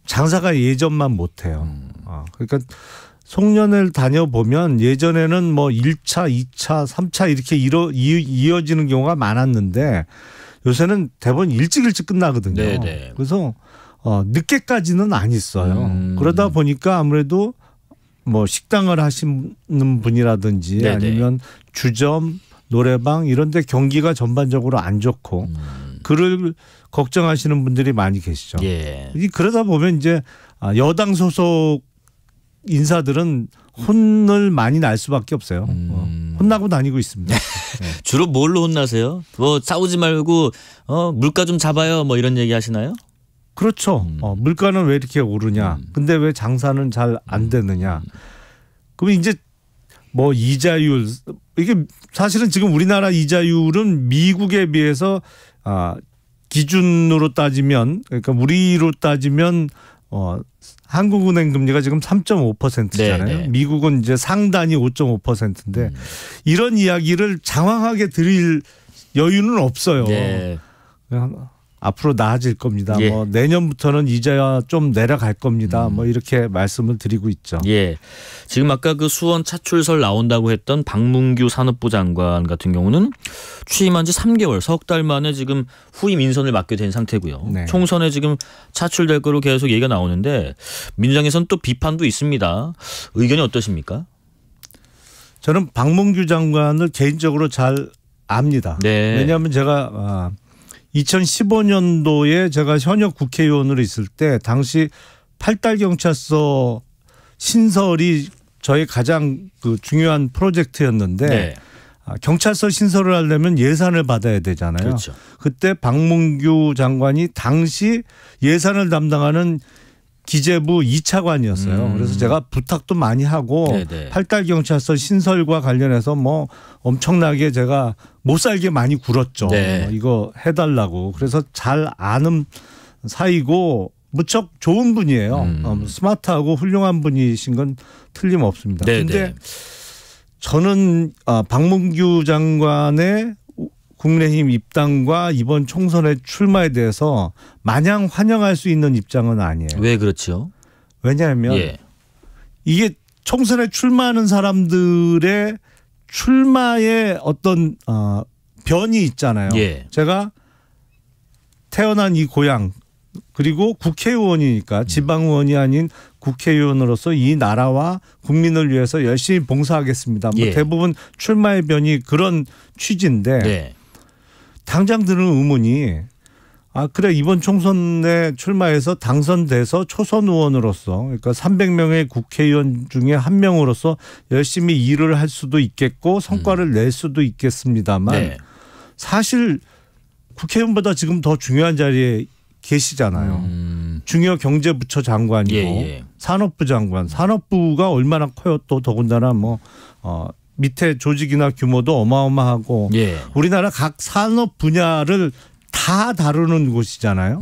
[SPEAKER 7] 장사가 예전만 못해요. 그러니까 송년회를 다녀보면 예전에는 뭐 1차, 2차, 3차 이렇게 이어지는 경우가 많았는데 요새는 대부분 일찍 끝나거든요.
[SPEAKER 2] 네네.
[SPEAKER 7] 그래서 늦게까지는 안 있어요. 그러다 보니까 아무래도 뭐 식당을 하시는 분이라든지
[SPEAKER 2] 네네.
[SPEAKER 7] 아니면 주점, 노래방 이런 데 경기가 전반적으로 안 좋고 그를 걱정하시는 분들이 많이 계시죠.
[SPEAKER 2] 예.
[SPEAKER 7] 그러다 보면 이제 여당 소속 인사들은 혼을 많이 날 수밖에 없어요. 혼나고 다니고 있습니다.
[SPEAKER 2] 주로 뭘로 혼나세요? 뭐 싸우지 말고 물가 좀 잡아요 뭐 이런 얘기 하시나요?
[SPEAKER 7] 그렇죠. 물가는 왜 이렇게 오르냐. 근데 왜 장사는 잘 안 되느냐. 그럼 이제 뭐 이자율 이게 사실은 지금 우리나라 이자율은 미국에 비해서 기준으로 따지면 그러니까 우리로 따지면 한국은행 금리가 지금 3.5%잖아요.
[SPEAKER 2] 네네.
[SPEAKER 7] 미국은 이제 상단이 5.5%인데 이런 이야기를 장황하게 드릴 여유는 없어요.
[SPEAKER 2] 네.
[SPEAKER 7] 그냥 앞으로 나아질 겁니다.
[SPEAKER 2] 예.
[SPEAKER 7] 뭐 내년부터는 이자야 좀 내려갈 겁니다. 뭐 이렇게 말씀을 드리고 있죠.
[SPEAKER 2] 예. 지금 아까 그 수원 차출설 나온다고 했던 박문규 산업부 장관 같은 경우는 취임한 지 3개월, 석 달 만에 지금 후임 인선을 맡게 된 상태고요.
[SPEAKER 7] 네.
[SPEAKER 2] 총선에 지금 차출될 거로 계속 얘기가 나오는데 민주당에서는 또 비판도 있습니다. 의견이 어떠십니까?
[SPEAKER 7] 저는 박문규 장관을 개인적으로 잘 압니다.
[SPEAKER 2] 네.
[SPEAKER 7] 왜냐하면 제가 2015년도에 제가 현역 국회의원으로 있을 때 당시 8달 경찰서 신설이 저의 가장 그 중요한 프로젝트였는데
[SPEAKER 2] 네.
[SPEAKER 7] 경찰서 신설을 하려면 예산을 받아야 되잖아요.
[SPEAKER 2] 그렇죠.
[SPEAKER 7] 그때 박문규 장관이 당시 예산을 담당하는 기재부 2차관이었어요. 그래서 제가 부탁도 많이 하고
[SPEAKER 2] 네네.
[SPEAKER 7] 8달 경찰서 신설과 관련해서 뭐 엄청나게 제가 못 살게 많이 굴었죠.
[SPEAKER 2] 네.
[SPEAKER 7] 이거 해달라고. 그래서 잘 아는 사이고 무척 좋은 분이에요. 스마트하고 훌륭한 분이신 건 틀림없습니다. 그런데 저는 박문규 장관의 국민의힘 입당과 이번 총선의 출마에 대해서 마냥 환영할 수 있는 입장은 아니에요.
[SPEAKER 2] 왜 그렇죠?
[SPEAKER 7] 왜냐하면
[SPEAKER 2] 예.
[SPEAKER 7] 이게 총선에 출마하는 사람들의 출마의 어떤 변이 있잖아요.
[SPEAKER 2] 예.
[SPEAKER 7] 제가 태어난 이 고향 그리고 국회의원이니까 지방의원이 아닌 국회의원으로서 이 나라와 국민을 위해서 열심히 봉사하겠습니다. 뭐
[SPEAKER 2] 예.
[SPEAKER 7] 대부분 출마의 변이 그런 취지인데
[SPEAKER 2] 네.
[SPEAKER 7] 당장 드는 의문이 그래 이번 총선에 출마해서 당선돼서 초선 의원으로서 그러니까 300명의 국회의원 중에 한 명으로서 열심히 일을 할 수도 있겠고 성과를 낼 수도 있겠습니다만
[SPEAKER 2] 네.
[SPEAKER 7] 사실 국회의원보다 지금 더 중요한 자리에 계시잖아요. 중요경제부처 장관이고
[SPEAKER 2] 예.
[SPEAKER 7] 산업부 장관. 산업부가 얼마나 커요. 또 더군다나 뭐 밑에 조직이나 규모도 어마어마하고
[SPEAKER 2] 예.
[SPEAKER 7] 우리나라 각 산업 분야를 다 다루는 곳이잖아요.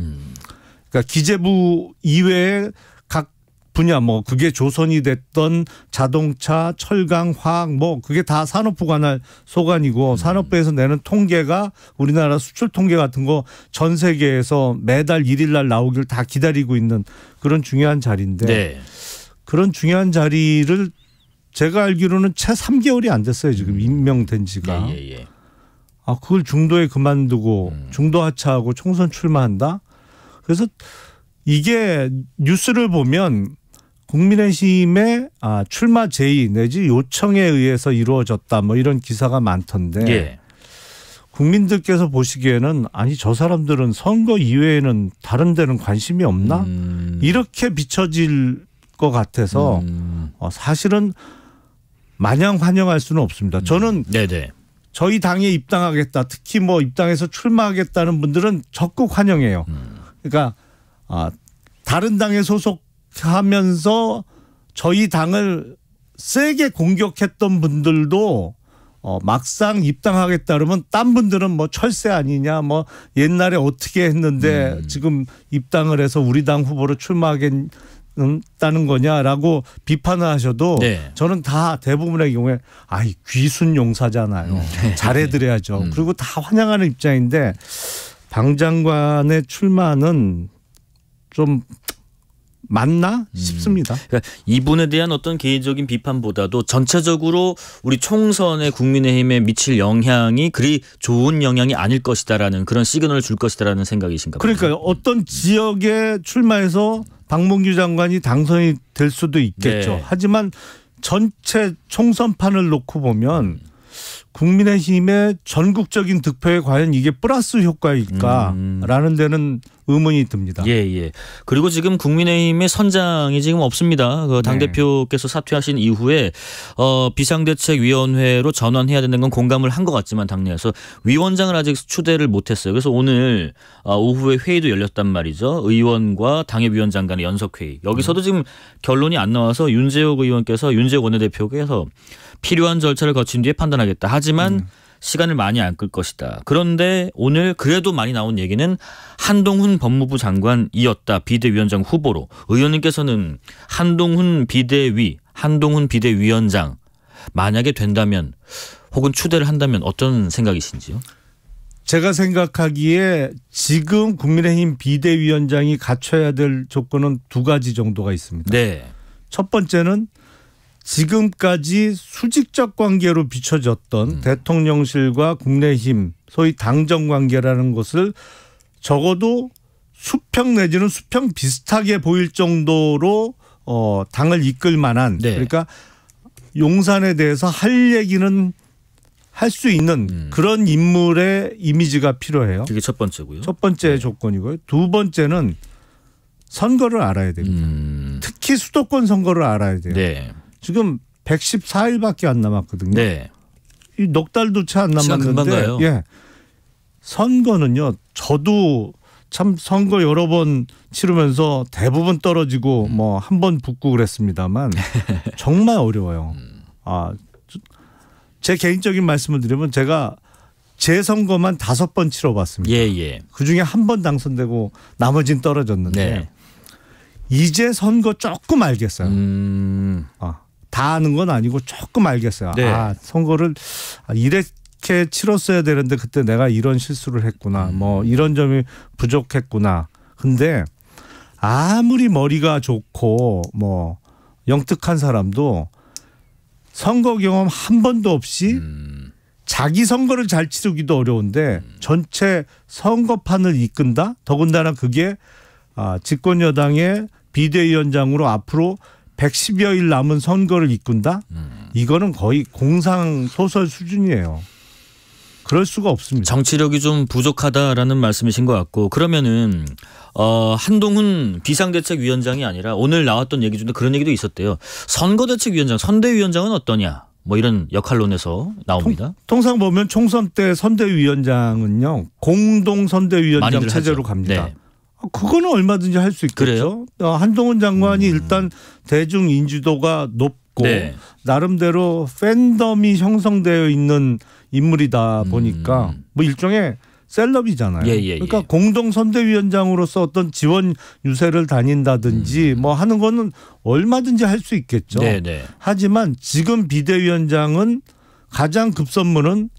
[SPEAKER 7] 그러니까 기재부 이외에 각 분야 뭐 그게 조선이 됐던 자동차, 철강, 화학 뭐 그게 다 산업부 관할 소관이고 산업부에서 내는 통계가 우리나라 수출 통계 같은 거 전 세계에서 매달 1일 날 나오기를 다 기다리고 있는 그런 중요한 자리인데
[SPEAKER 2] 네.
[SPEAKER 7] 그런 중요한 자리를 제가 알기로는 채 3개월이 안 됐어요. 지금 임명된 지가.
[SPEAKER 2] 예.
[SPEAKER 7] 그걸 중도에 그만두고 중도 하차하고 총선 출마한다. 그래서 이게 뉴스를 보면 국민의힘의 출마 제의 내지 요청에 의해서 이루어졌다 뭐 이런 기사가 많던데
[SPEAKER 2] 예.
[SPEAKER 7] 국민들께서 보시기에는 아니 저 사람들은 선거 이외에는 다른 데는 관심이 없나? 이렇게 비춰질 것 같아서 사실은 마냥 환영할 수는 없습니다. 저는
[SPEAKER 2] 네네.
[SPEAKER 7] 저희 당에 입당하겠다, 특히 뭐 입당해서 출마하겠다는 분들은 적극 환영해요. 그러니까 다른 당에 소속하면서 저희 당을 세게 공격했던 분들도 막상 입당하겠다 그러면 딴 분들은 뭐 철새 아니냐, 뭐 옛날에 어떻게 했는데 지금 입당을 해서 우리 당 후보로 출마하겠다는 거냐라고 비판을 하셔도
[SPEAKER 2] 네.
[SPEAKER 7] 저는 다 대부분의 경우에 귀순 용사잖아요. 잘해드려야죠. 그리고 다 환영하는 입장인데 방 장관의 출마는 좀 맞나 싶습니다.
[SPEAKER 2] 그러니까 이분에 대한 어떤 개인적인 비판보다도 전체적으로 우리 총선에 국민의힘에 미칠 영향이 그리 좋은 영향이 아닐 것이다라는 그런 시그널을 줄 것이다라는 생각이신가 봐요.
[SPEAKER 7] 그러니까 어떤 지역에 출마해서 박문규 장관이 당선이 될 수도 있겠죠.
[SPEAKER 2] 네.
[SPEAKER 7] 하지만 전체 총선판을 놓고 보면 국민의힘의 전국적인 득표에 과연 이게 플러스 효과일까라는 데는 의문이 듭니다.
[SPEAKER 2] 예. 그리고 지금 국민의힘의 선장이 지금 없습니다. 그 당대표께서 사퇴하신 이후에 비상대책위원회로 전환해야 되는 건 공감을 한 것 같지만 당내에서 위원장을 아직 추대를 못했어요. 그래서 오늘 오후에 회의도 열렸단 말이죠. 의원과 당협위원장 간의 연석회의. 여기서도 지금 결론이 안 나와서 윤재욱 원내대표께서 필요한 절차를 거친 뒤에 판단하겠다. 하지만 시간을 많이 안 끌 것이다. 그런데 오늘 그래도 많이 나온 얘기는 한동훈 법무부 장관이었다. 비대위원장 후보로. 의원님께서는 한동훈 비대위원장 만약에 된다면 혹은 추대를 한다면 어떤 생각이신지요?
[SPEAKER 7] 제가 생각하기에 지금 국민의힘 비대위원장이 갖춰야 될 조건은 두 가지 정도가 있습니다.
[SPEAKER 2] 네.
[SPEAKER 7] 첫 번째는 지금까지 수직적 관계로 비춰졌던 대통령실과 국민의힘 소위 당정 관계라는 것을 적어도 수평 내지는 수평 비슷하게 보일 정도로 당을 이끌 만한 그러니까 용산에 대해서 할 얘기는 할 수 있는 그런 인물의 이미지가 필요해요.
[SPEAKER 2] 그게 첫 번째고요.
[SPEAKER 7] 첫 번째 조건이고요. 두 번째는 선거를 알아야 됩니다. 특히 수도권 선거를 알아야 돼요.
[SPEAKER 2] 네.
[SPEAKER 7] 지금 114일밖에 안 남았거든요.
[SPEAKER 2] 네.
[SPEAKER 7] 이 넉 달도 채 안
[SPEAKER 2] 시간 금방 가요.
[SPEAKER 7] 남았는데 예. 선거는요. 저도 참 선거 여러 번 치르면서 대부분 떨어지고 뭐 한 번 붙고 그랬습니다만 정말 어려워요. 제 개인적인 말씀을 드리면 제가 재선거만 5번 치러봤습니다.
[SPEAKER 2] 예.
[SPEAKER 7] 그중에 한 번 당선되고 나머지는 떨어졌는데
[SPEAKER 2] 네.
[SPEAKER 7] 이제 선거 조금 알겠어요. 다 아는 건 아니고 조금 알겠어요.
[SPEAKER 2] 네.
[SPEAKER 7] 선거를 이렇게 치렀어야 되는데 그때 내가 이런 실수를 했구나. 뭐 이런 점이 부족했구나. 근데 아무리 머리가 좋고 뭐 영특한 사람도 선거 경험 한 번도 없이 자기 선거를 잘 치르기도 어려운데 전체 선거판을 이끈다? 더군다나 그게 집권 여당의 비대위원장으로 앞으로 110여일 남은 선거를 이끈다? 이거는 거의 공상소설 수준이에요. 그럴 수가 없습니다.
[SPEAKER 2] 정치력이 좀 부족하다라는 말씀이신 것 같고 그러면은 한동훈 비상대책위원장이 아니라 오늘 나왔던 얘기 중에 그런 얘기도 있었대요. 선거대책위원장, 선대위원장은 어떠냐? 뭐 이런 역할론에서 나옵니다.
[SPEAKER 7] 통상 보면 총선 때 선대위원장은요. 공동선대위원장 체제로
[SPEAKER 2] 하죠.
[SPEAKER 7] 갑니다.
[SPEAKER 2] 네.
[SPEAKER 7] 그거는 얼마든지 할 수 있겠죠. 한동훈 장관이 일단 대중 인지도가 높고 나름대로 팬덤이 형성되어 있는 인물이다 보니까 뭐 일종의 셀럽이잖아요. 그러니까 공동선대위원장으로서 어떤 지원 유세를 다닌다든지 뭐 하는 거는 얼마든지 할 수 있겠죠. 하지만 지금 비대위원장은 가장 급선무는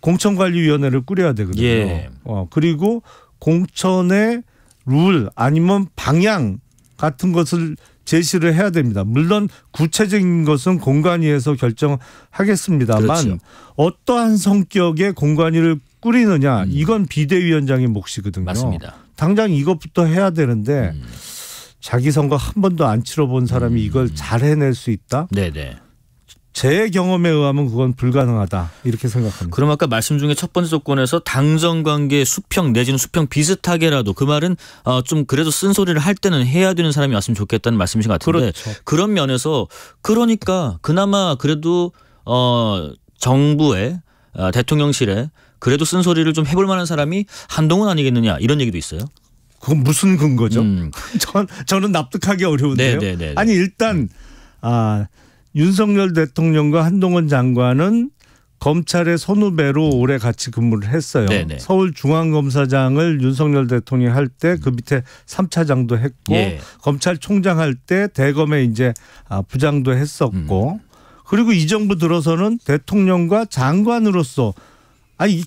[SPEAKER 7] 공천관리위원회를 꾸려야 되거든요. 그리고 공천의 룰 아니면 방향 같은 것을 제시를 해야 됩니다. 물론 구체적인 것은 공관위에서 결정하겠습니다만 어떠한 성격의 공관위를 꾸리느냐 이건 비대위원장의 몫이거든요.
[SPEAKER 2] 맞습니다.
[SPEAKER 7] 당장 이것부터 해야 되는데 자기 선거 한 번도 안 치러본 사람이 이걸 잘 해낼 수 있다? 제 경험에 의하면 그건 불가능하다 이렇게 생각합니다.
[SPEAKER 2] 그럼 아까 말씀 중에 첫 번째 조건에서 당정 관계 수평 내지는 수평 비슷하게라도 그 말은 좀 그래도 쓴소리를 할 때는 해야 되는 사람이 왔으면 좋겠다는 말씀이신 것 같은데
[SPEAKER 7] 그렇죠.
[SPEAKER 2] 그런 면에서 그러니까 그나마 그래도 정부의 대통령실에 그래도 쓴소리를 좀 해볼 만한 사람이 한동훈 아니겠느냐 이런 얘기도 있어요.
[SPEAKER 7] 그건 무슨 근거죠? 저는 납득하기 어려운데요.
[SPEAKER 2] 네네네.
[SPEAKER 7] 아니 일단 윤석열 대통령과 한동훈 장관은 검찰의 선후배로 오래 같이 근무를 했어요.
[SPEAKER 2] 네네.
[SPEAKER 7] 서울중앙검사장을 윤석열 대통령이 할 때 그 밑에 3차장도 했고
[SPEAKER 2] 예.
[SPEAKER 7] 검찰총장 할 때 대검에 이제 부장도 했었고 그리고 이 정부 들어서는 대통령과 장관으로서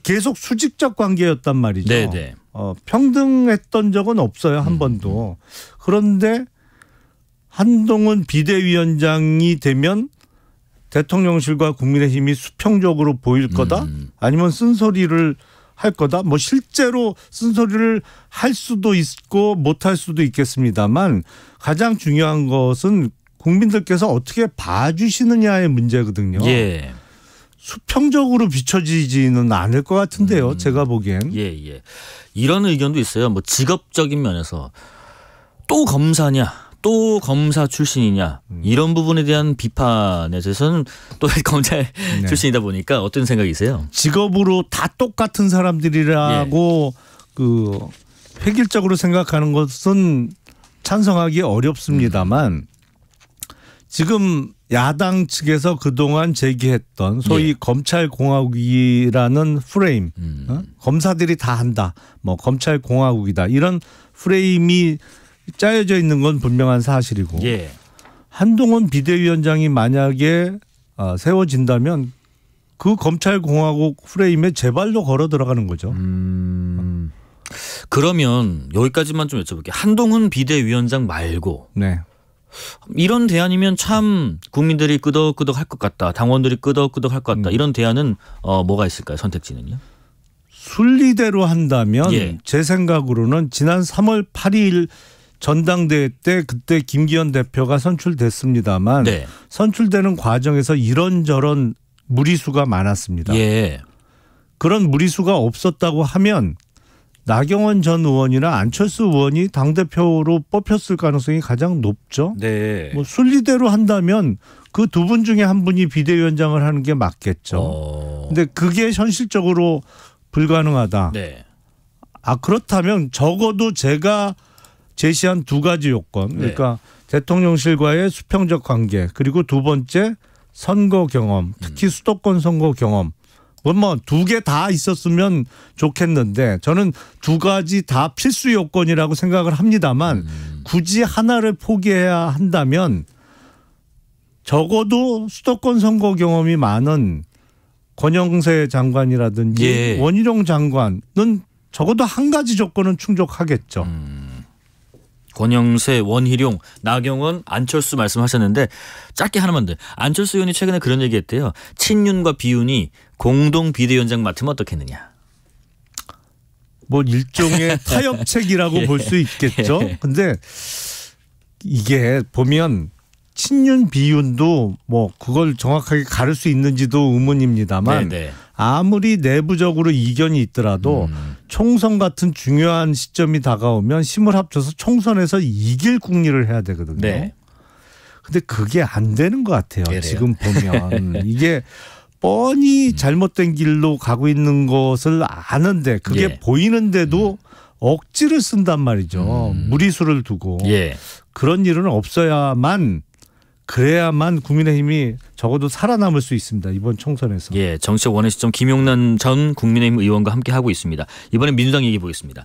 [SPEAKER 7] 계속 수직적 관계였단 말이죠.
[SPEAKER 2] 네네.
[SPEAKER 7] 평등했던 적은 없어요. 한 번도. 그런데 한동훈 비대위원장이 되면 대통령실과 국민의힘이 수평적으로 보일 거다? 아니면 쓴소리를 할 거다? 뭐 실제로 쓴소리를 할 수도 있고 못할 수도 있겠습니다만 가장 중요한 것은 국민들께서 어떻게 봐주시느냐의 문제거든요.
[SPEAKER 2] 예.
[SPEAKER 7] 수평적으로 비춰지지는 않을 것 같은데요. 제가 보기엔.
[SPEAKER 2] 예. 이런 의견도 있어요. 뭐 직업적인 면에서 또 검사냐, 또 검사 출신이냐 이런 부분에 대한 비판에 대해서는 또 검찰
[SPEAKER 7] 네.
[SPEAKER 2] 출신이다 보니까 어떤 생각이세요?
[SPEAKER 7] 직업으로 다 똑같은 사람들이라고 그 획일적으로 생각하는 것은 찬성하기 어렵습니다만 지금 야당 측에서 그동안 제기했던 소위 검찰공화국이라는 프레임 검사들이 다 한다 뭐 검찰공화국이다 이런 프레임이 짜여져 있는 건 분명한 사실이고 한동훈 비대위원장이 만약에 세워진다면 그 검찰공화국 프레임에 제발로 걸어 들어가는 거죠.
[SPEAKER 2] 그러면 여기까지만 좀 여쭤볼게요. 한동훈 비대위원장 말고
[SPEAKER 7] 네.
[SPEAKER 2] 이런 대안이면 참 국민들이 끄덕끄덕 할 것 같다. 당원들이 끄덕끄덕 할 것 같다. 이런 대안은 뭐가 있을까요? 선택지는요?
[SPEAKER 7] 순리대로 한다면
[SPEAKER 2] 예.
[SPEAKER 7] 제 생각으로는 지난 3월 8일 전당대회 때 그때 김기현 대표가 선출됐습니다만
[SPEAKER 2] 네.
[SPEAKER 7] 선출되는 과정에서 이런저런 무리수가 많았습니다.
[SPEAKER 2] 예.
[SPEAKER 7] 그런 무리수가 없었다고 하면 나경원 전 의원이나 안철수 의원이 당대표로 뽑혔을 가능성이 가장 높죠.
[SPEAKER 2] 네.
[SPEAKER 7] 뭐 순리대로 한다면 그 두 분 중에 한 분이 비대위원장을 하는 게 맞겠죠. 근데 그게 현실적으로 불가능하다.
[SPEAKER 2] 네.
[SPEAKER 7] 그렇다면 적어도 제가 제시한 두 가지 요건 그러니까 대통령실과의 수평적 관계 그리고 두 번째 선거 경험 특히 수도권 선거 경험 뭐 두 개 다 있었으면 좋겠는데 저는 두 가지 다 필수 요건이라고 생각을 합니다만 굳이 하나를 포기해야 한다면 적어도 수도권 선거 경험이 많은 권영세 장관이라든지 원희룡 장관은 적어도 한 가지 조건은 충족하겠죠.
[SPEAKER 2] 권영세, 원희룡, 나경원, 안철수 말씀하셨는데 짧게 하나만 더. 안철수 의원이 최근에 그런 얘기했대요. 친윤과 비윤이 공동 비대위원장 맡으면 어떻겠느냐.
[SPEAKER 7] 뭐 일종의 타협책이라고 볼 수 있겠죠. 근데 이게 보면 친윤 비윤도 뭐 그걸 정확하게 가를 수 있는지도 의문입니다만 아무리 내부적으로 이견이 있더라도 총선 같은 중요한 시점이 다가오면 힘을 합쳐서 총선에서 이길 국리를 해야 되거든요. 근데 그게 안 되는 것 같아요. 지금 보면 이게 뻔히 잘못된 길로 가고 있는 것을 아는데 그게 보이는데도 억지를 쓴단 말이죠. 무리수를 두고. 그런 일은 없어야만 그래야만 국민의힘이 적어도 살아남을 수 있습니다. 이번 총선에서.
[SPEAKER 2] 정치적 원의 시점 김용남 전 국민의힘 의원과 함께 하고 있습니다. 이번엔 민주당 얘기 보겠습니다.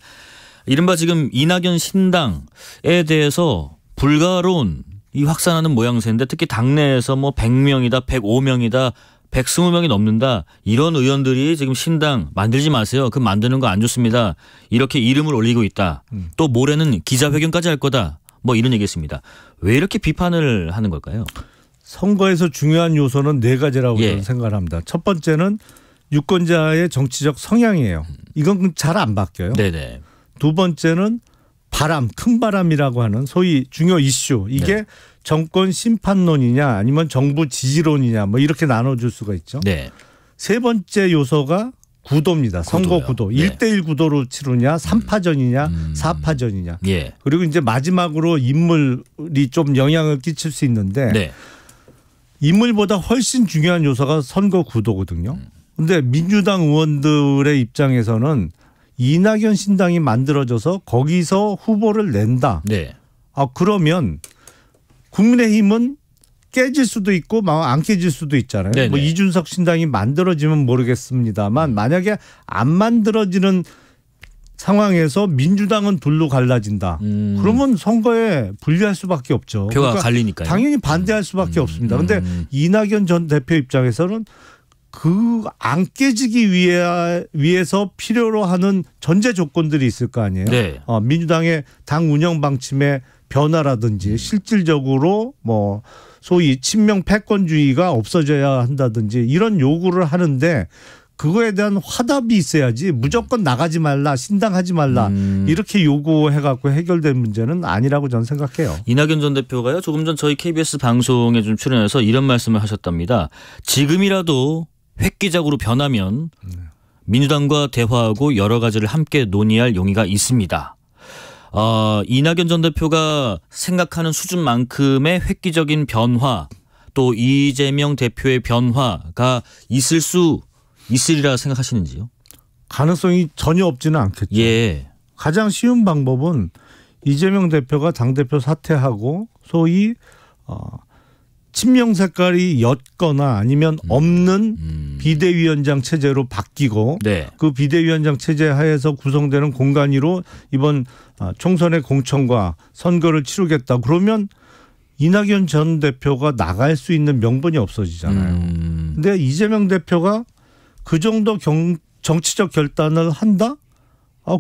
[SPEAKER 2] 이른바 지금 이낙연 신당에 대해서 불가론이 확산하는 모양새인데 특히 당내에서 뭐 100명이다 105명이다 120명이 넘는다 이런 의원들이 지금 신당 만들지 마세요. 그 만드는 거 안 좋습니다. 이렇게 이름을 올리고 있다. 또 모레는 기자회견까지 할 거다. 뭐 이런 얘기했습니다. 왜 이렇게 비판을 하는 걸까요?
[SPEAKER 7] 선거에서 중요한 요소는 네 가지라고 저는 생각을 합니다. 첫 번째는 유권자의 정치적 성향이에요. 이건 잘 안 바뀌어요. 두 번째는 바람, 큰 바람이라고 하는 소위 중요 이슈. 이게 정권 심판론이냐 아니면 정부 지지론이냐 뭐 이렇게 나눠줄 수가 있죠.
[SPEAKER 2] 네.
[SPEAKER 7] 세 번째 요소가 구도입니다. 선거
[SPEAKER 2] 구도요.
[SPEAKER 7] 구도.
[SPEAKER 2] 네.
[SPEAKER 7] 1대1 구도로 치르냐 3파전이냐 4파전이냐.
[SPEAKER 2] 예.
[SPEAKER 7] 그리고 이제 마지막으로 인물이 좀 영향을 끼칠 수 있는데
[SPEAKER 2] 네.
[SPEAKER 7] 인물보다 훨씬 중요한 요소가 선거 구도거든요. 근데 민주당 의원들의 입장에서는 이낙연 신당이 만들어져서 거기서 후보를 낸다.
[SPEAKER 2] 네.
[SPEAKER 7] 그러면 국민의힘은 깨질 수도 있고 안 깨질 수도 있잖아요.
[SPEAKER 2] 네네.
[SPEAKER 7] 뭐 이준석 신당이 만들어지면 모르겠습니다만 만약에 안 만들어지는 상황에서 민주당은 둘로 갈라진다. 그러면 선거에 불리할 수밖에 없죠.
[SPEAKER 2] 표가
[SPEAKER 7] 그러니까
[SPEAKER 2] 갈리니까요.
[SPEAKER 7] 당연히 반대할 수밖에 없습니다. 그런데 이낙연 전 대표 입장에서는 그 안 깨지기 위해서 필요로 하는 전제 조건들이 있을 거 아니에요.
[SPEAKER 2] 네.
[SPEAKER 7] 민주당의 당 운영 방침의 변화라든지 실질적으로 뭐 소위 친명 패권주의가 없어져야 한다든지 이런 요구를 하는데 그거에 대한 화답이 있어야지 무조건 나가지 말라 신당하지 말라 이렇게 요구해갖고 해결된 문제는 아니라고 저는 생각해요.
[SPEAKER 2] 이낙연 전 대표가요. 조금 전 저희 KBS 방송에 좀 출연해서 이런 말씀을 하셨답니다. 지금이라도 획기적으로 변하면 민주당과 대화하고 여러 가지를 함께 논의할 용의가 있습니다. 이낙연 전 대표가 생각하는 수준만큼의 획기적인 변화 또 이재명 대표의 변화가 있으리라 생각하시는지요?
[SPEAKER 7] 가능성이 전혀 없지는 않겠죠.
[SPEAKER 2] 예.
[SPEAKER 7] 가장 쉬운 방법은 이재명 대표가 당대표 사퇴하고 소위 친명 색깔이 옅거나 아니면 없는 비대위원장 체제로 바뀌고
[SPEAKER 2] 네.
[SPEAKER 7] 그 비대위원장 체제 하에서 구성되는 공간위로 이번 총선의 공천과 선거를 치르겠다. 그러면 이낙연 전 대표가 나갈 수 있는 명분이 없어지잖아요. 근데 이재명 대표가 그 정도 정치적 결단을 한다?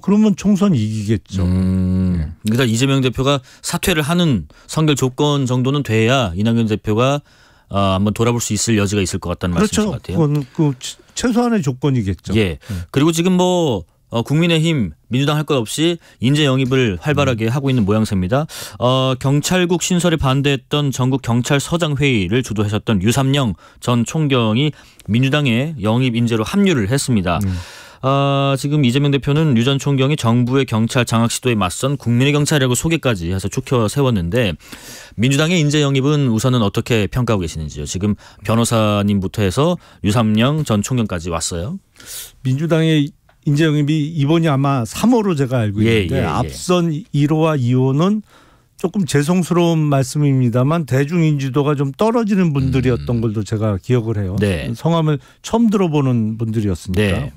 [SPEAKER 7] 그러면 총선 이기겠죠.
[SPEAKER 2] 그러니까 이재명 대표가 사퇴를 하는 선결 조건 정도는 돼야 이낙연 대표가 한번 돌아볼 수 있을 여지가 있을 것 같다는 말씀이신 것 같아요.
[SPEAKER 7] 그건 그 최소한의 조건이겠죠.
[SPEAKER 2] 예. 그리고 지금 뭐 국민의힘 민주당 할 것 없이 인재 영입을 활발하게 하고 있는 모양새입니다. 경찰국 신설에 반대했던 전국 경찰서장 회의를 주도하셨던 유삼영 전 총경이 민주당의 영입 인재로 합류를 했습니다. 지금 이재명 대표는 유 전 총경이 정부의 경찰 장악 시도에 맞선 국민의 경찰이라고 소개까지 해서 추켜 세웠는데 민주당의 인재 영입은 우선은 어떻게 평가하고 계시는지요? 지금 변호사님부터 해서 유삼영 전 총경까지 왔어요.
[SPEAKER 7] 민주당의 인재 영입이 이번이 아마 3호로 제가 알고 있는데 앞선 1호와 2호는 조금 죄송스러운 말씀입니다만 대중인지도가 좀 떨어지는 분들이었던 걸도 제가 기억을 해요.
[SPEAKER 2] 네.
[SPEAKER 7] 성함을 처음 들어보는 분들이었으니까.
[SPEAKER 2] 네.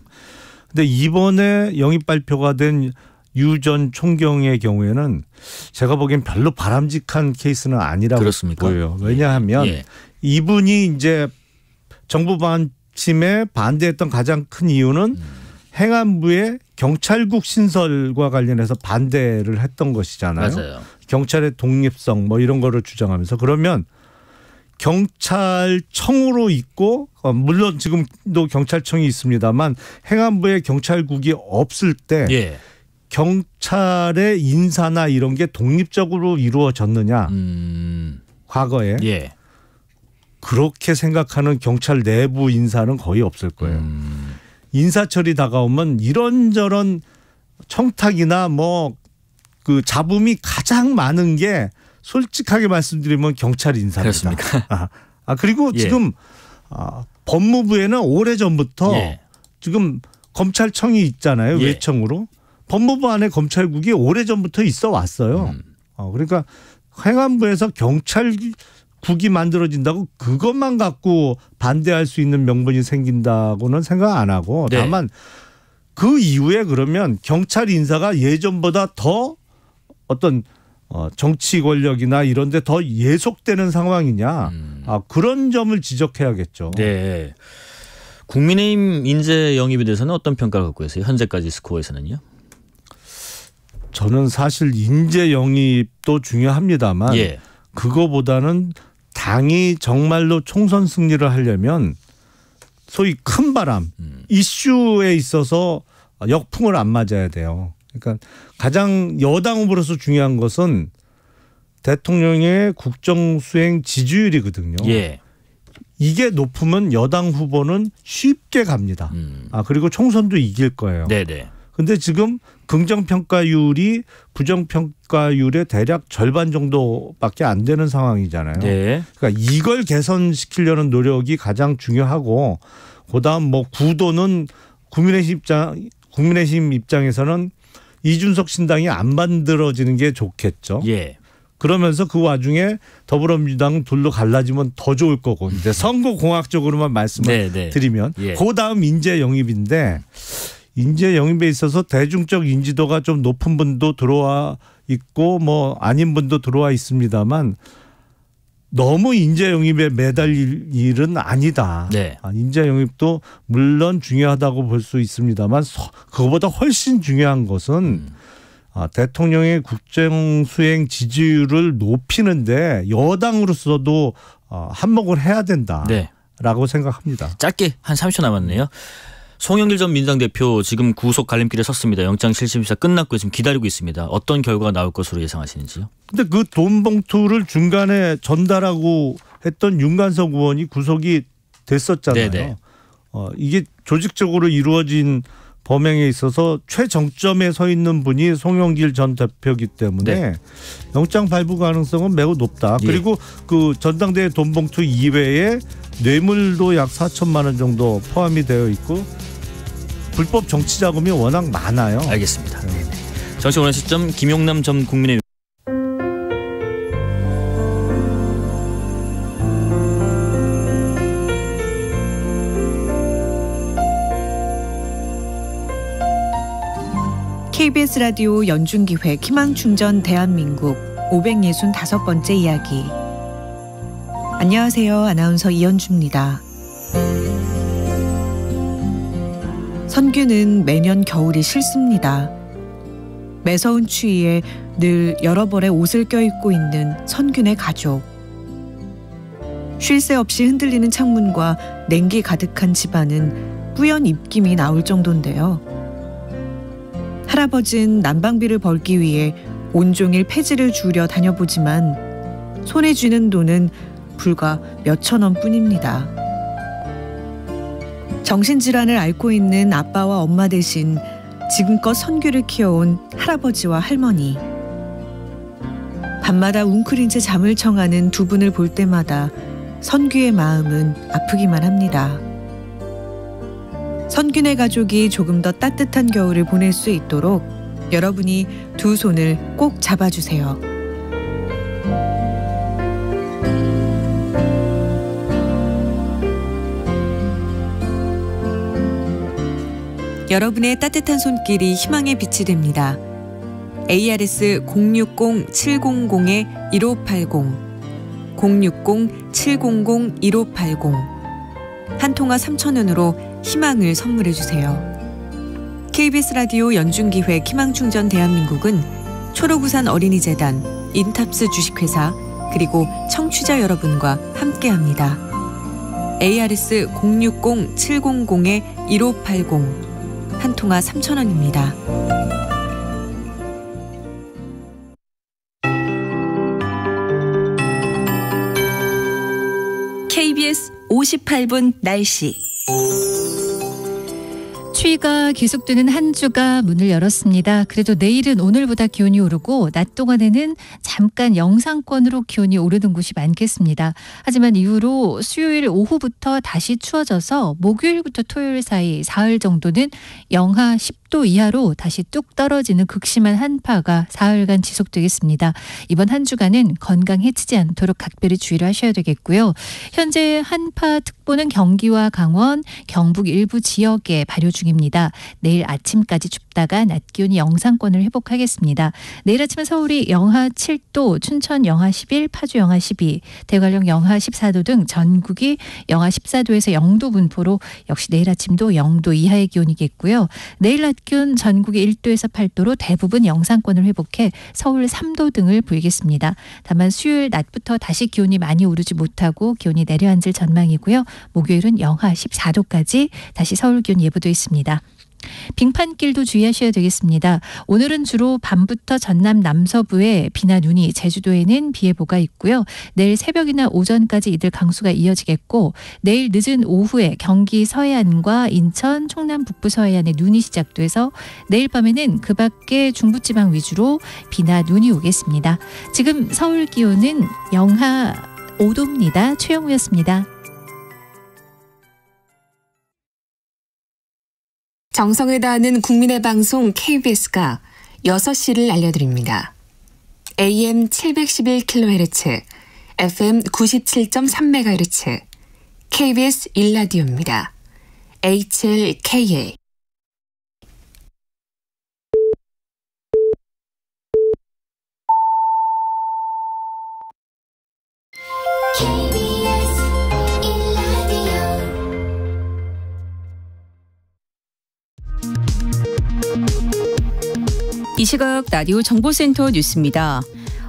[SPEAKER 7] 근데 이번에 영입 발표가 된 유 전 총경의 경우에는 제가 보기엔 별로 바람직한 케이스는 아니라고
[SPEAKER 2] 그렇습니까?
[SPEAKER 7] 보여요. 왜냐하면 이분이 이제 정부 방침에 반대했던 가장 큰 이유는 행안부의 경찰국 신설과 관련해서 반대를 했던 것이잖아요.
[SPEAKER 2] 맞아요.
[SPEAKER 7] 경찰의 독립성 뭐 이런 거를 주장하면서 그러면 경찰청으로 있고 물론 지금도 경찰청이 있습니다만 행안부에 경찰국이 없을 때 경찰의 인사나 이런 게 독립적으로 이루어졌느냐 과거에 그렇게 생각하는 경찰 내부 인사는 거의 없을 거예요. 인사철이 다가오면 이런저런 청탁이나 뭐 그 잡음이 가장 많은 게 솔직하게 말씀드리면 경찰 인사입니다.
[SPEAKER 2] 그렇습니까?
[SPEAKER 7] 그리고 지금 법무부에는 오래전부터 지금 검찰청이 있잖아요. 외청으로. 법무부 안에 검찰국이 오래전부터 있어 왔어요. 그러니까 행안부에서 경찰국이 만들어진다고 그것만 갖고 반대할 수 있는 명분이 생긴다고는 생각 안 하고 다만 그 이후에 그러면 경찰 인사가 예전보다 더 어떤 정치 권력이나 이런 데 더 예속되는 상황이냐. 그런 점을 지적해야겠죠.
[SPEAKER 2] 네. 국민의힘 인재 영입에 대해서는 어떤 평가를 갖고 계세요? 현재까지 스코어에서는요?
[SPEAKER 7] 저는 사실 인재 영입도 중요합니다만 그거보다는 당이 정말로 총선 승리를 하려면 소위 큰 바람, 이슈에 있어서 역풍을 안 맞아야 돼요. 그러니까 가장 여당 후보로서 중요한 것은 대통령의 국정수행 지지율이거든요.
[SPEAKER 2] 예.
[SPEAKER 7] 이게 높으면 여당 후보는 쉽게 갑니다. 그리고 총선도 이길 거예요.
[SPEAKER 2] 네네.
[SPEAKER 7] 근데 지금 긍정평가율이 부정평가율의 대략 절반 정도밖에 안 되는 상황이잖아요.
[SPEAKER 2] 네.
[SPEAKER 7] 그러니까 이걸 개선시키려는 노력이 가장 중요하고 그다음 뭐 구도는 국민의힘 입장에서는 이준석 신당이 안 만들어지는 게 좋겠죠.
[SPEAKER 2] 예.
[SPEAKER 7] 그러면서 그 와중에 더불어민주당 둘로 갈라지면 더 좋을 거고 이제 선거공학적으로만 말씀을 드리면
[SPEAKER 2] 예.
[SPEAKER 7] 그다음 인재 영입인데 인재 영입에 있어서 대중적 인지도가 좀 높은 분도 들어와 있고 뭐 아닌 분도 들어와 있습니다만 너무 인재 영입에 매달릴 일은 아니다.
[SPEAKER 2] 네.
[SPEAKER 7] 인재 영입도 물론 중요하다고 볼 수 있습니다만 그거보다 훨씬 중요한 것은 대통령의 국정수행 지지율을 높이는데 여당으로서도 한몫을 해야 된다라고 생각합니다.
[SPEAKER 2] 짧게 한 30초 남았네요. 송영길 전 민주당 대표 지금 구속 갈림길에 섰습니다. 영장실질심사 끝났고 지금 기다리고 있습니다. 어떤 결과가 나올 것으로 예상하시는지요?
[SPEAKER 7] 근데 그 돈 봉투를 중간에 전달하고 했던 윤관석 의원이 구속이 됐었잖아요.
[SPEAKER 2] 네네.
[SPEAKER 7] 이게 조직적으로 이루어진 범행에 있어서 최정점에 서 있는 분이 송영길 전 대표이기 때문에 영장 발부 가능성은 매우 높다.
[SPEAKER 2] 예.
[SPEAKER 7] 그리고 그 전당대회 돈 봉투 이외에 뇌물도 약 4천만 원 정도 포함이 되어 있고 불법 정치 자금이 워낙 많아요.
[SPEAKER 2] 알겠습니다. 정치 오늘 시점 김용남 전 국민의힘
[SPEAKER 8] KBS 라디오 연중기획 희망충전 대한민국 565번째 이야기. 안녕하세요. 아나운서 이현주입니다. 선규는 매년 겨울이 싫습니다. 매서운 추위에 늘 여러 벌의 옷을 껴입고 있는 선균의 가족. 쉴 새 없이 흔들리는 창문과 냉기 가득한 집안은 뿌연 입김이 나올 정도인데요. 할아버지는 난방비를 벌기 위해 온종일 폐지를 주우려 다녀보지만 손에 쥐는 돈은 불과 몇천 원뿐입니다. 정신질환을 앓고 있는 아빠와 엄마 대신 지금껏 선규를 키워온 할아버지와 할머니. 밤마다 웅크린 채 잠을 청하는 두 분을 볼 때마다 선규의 마음은 아프기만 합니다. 선균의 가족이 조금 더 따뜻한 겨울을 보낼 수 있도록 여러분이 두 손을 꼭 잡아주세요. 여러분의 따뜻한 손길이 희망의 빛이 됩니다. ARS 060-700-1580 060-700-1580 한 통화 3,000원으로 희망을 선물해 주세요. KBS 라디오 연중기획 희망충전 대한민국은 초록우산 어린이재단, 인탑스 주식회사 그리고 청취자 여러분과 함께합니다. ARS 060-700-1580 한 통화 3,000원입니다.
[SPEAKER 9] KBS 58분 날씨.
[SPEAKER 10] 추위가 계속되는 한 주가 문을 열었습니다. 그래도 내일은 오늘보다 기온이 오르고 낮 동안에는 잠깐 영상권으로 기온이 오르는 곳이 많겠습니다. 하지만 이후로 수요일 오후부터 다시 추워져서 목요일부터 토요일 사이 사흘 정도는 영하 10도 이하로 다시 뚝 떨어지는 극심한 한파가 사흘간 지속되겠습니다. 이번 한 주간은 건강 해치지 않도록 각별히 주의를 하셔야 되겠고요. 현재 한파특보는 경기와 강원, 경북 일부 지역에 발효 중입니다. 내일 아침까지 춥다가 낮 기온이 영상권을 회복하겠습니다. 내일 아침은 서울이 영하 7도, 춘천 영하 11, 파주 영하 12, 대관령 영하 14도 등 전국이 영하 14도에서 0도 분포로 역시 내일 아침도 0도 이하의 기온이겠고요. 내일 낮 기온 전국이 1도에서 8도로 대부분 영상권을 회복해 서울 3도 등을 보이겠습니다. 다만 수요일 낮부터 다시 기온이 많이 오르지 못하고 기온이 내려앉을 전망이고요. 목요일은 영하 14도까지 다시 서울 기온 예보돼 있습니다. 빙판길도 주의하셔야 되겠습니다. 오늘은 주로 밤부터 전남 남서부에 비나 눈이, 제주도에는 비 예보가 있고요. 내일 새벽이나 오전까지 이들 강수가 이어지겠고 내일 늦은 오후에 경기 서해안과 인천, 충남 북부 서해안에 눈이 시작돼서 내일 밤에는 그 밖에 중부지방 위주로 비나 눈이 오겠습니다. 지금 서울 기온은 영하 5도입니다. 최영우였습니다.
[SPEAKER 11] 정성을 다하는 국민의 방송 KBS가 6시를 알려드립니다. AM 711kHz, FM 97.3MHz, KBS 1라디오입니다. HLKA.
[SPEAKER 12] 이 시각 라디오 정보센터 뉴스입니다.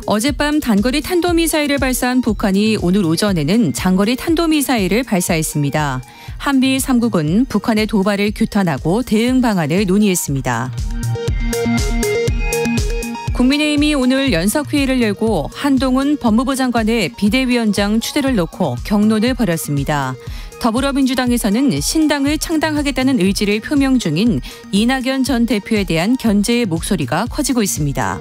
[SPEAKER 12] 어젯밤 단거리 탄도미사일을 발사한 북한이 오늘 오전에는 장거리 탄도미사일을 발사했습니다. 한미 3국은 북한의 도발을 규탄하고 대응 방안을 논의했습니다. 국민의힘이 오늘 연석회의를 열고 한동훈 법무부 장관의 비대위원장 추대를 놓고 격론을 벌였습니다. 더불어민주당에서는 신당을 창당하겠다는 의지를 표명 중인 이낙연 전 대표에 대한 견제의 목소리가 커지고 있습니다.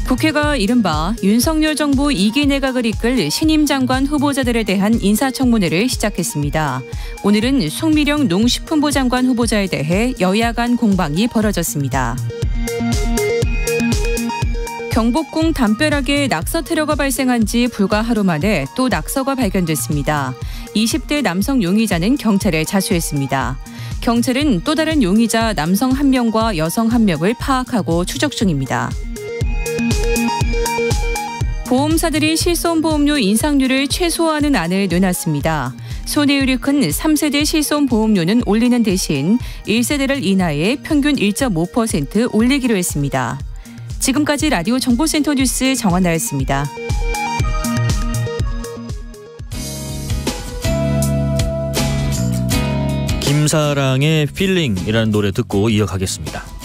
[SPEAKER 12] 국회가 이른바 윤석열 정부 2기 내각을 이끌 신임 장관 후보자들에 대한 인사청문회를 시작했습니다. 오늘은 송미령 농식품부 장관 후보자에 대해 여야 간 공방이 벌어졌습니다. 경복궁 담벼락에 낙서 테러가 발생한 지 불과 하루 만에 또 낙서가 발견됐습니다. 20대 남성 용의자는 경찰에 자수했습니다. 경찰은 또 다른 용의자 남성 1명과 여성 1명을 파악하고 추적 중입니다. 보험사들이 실손보험료 인상률을 최소화하는 안을 내놨습니다. 손해율이 큰 3세대 실손보험료는 올리는 대신 1세대를 인하해 평균 1.5% 올리기로 했습니다. 지금까지 라디오 정보센터 뉴스 정한나였습니다.
[SPEAKER 2] 김사랑의 필링이라는 노래 듣고 이어가겠습니다.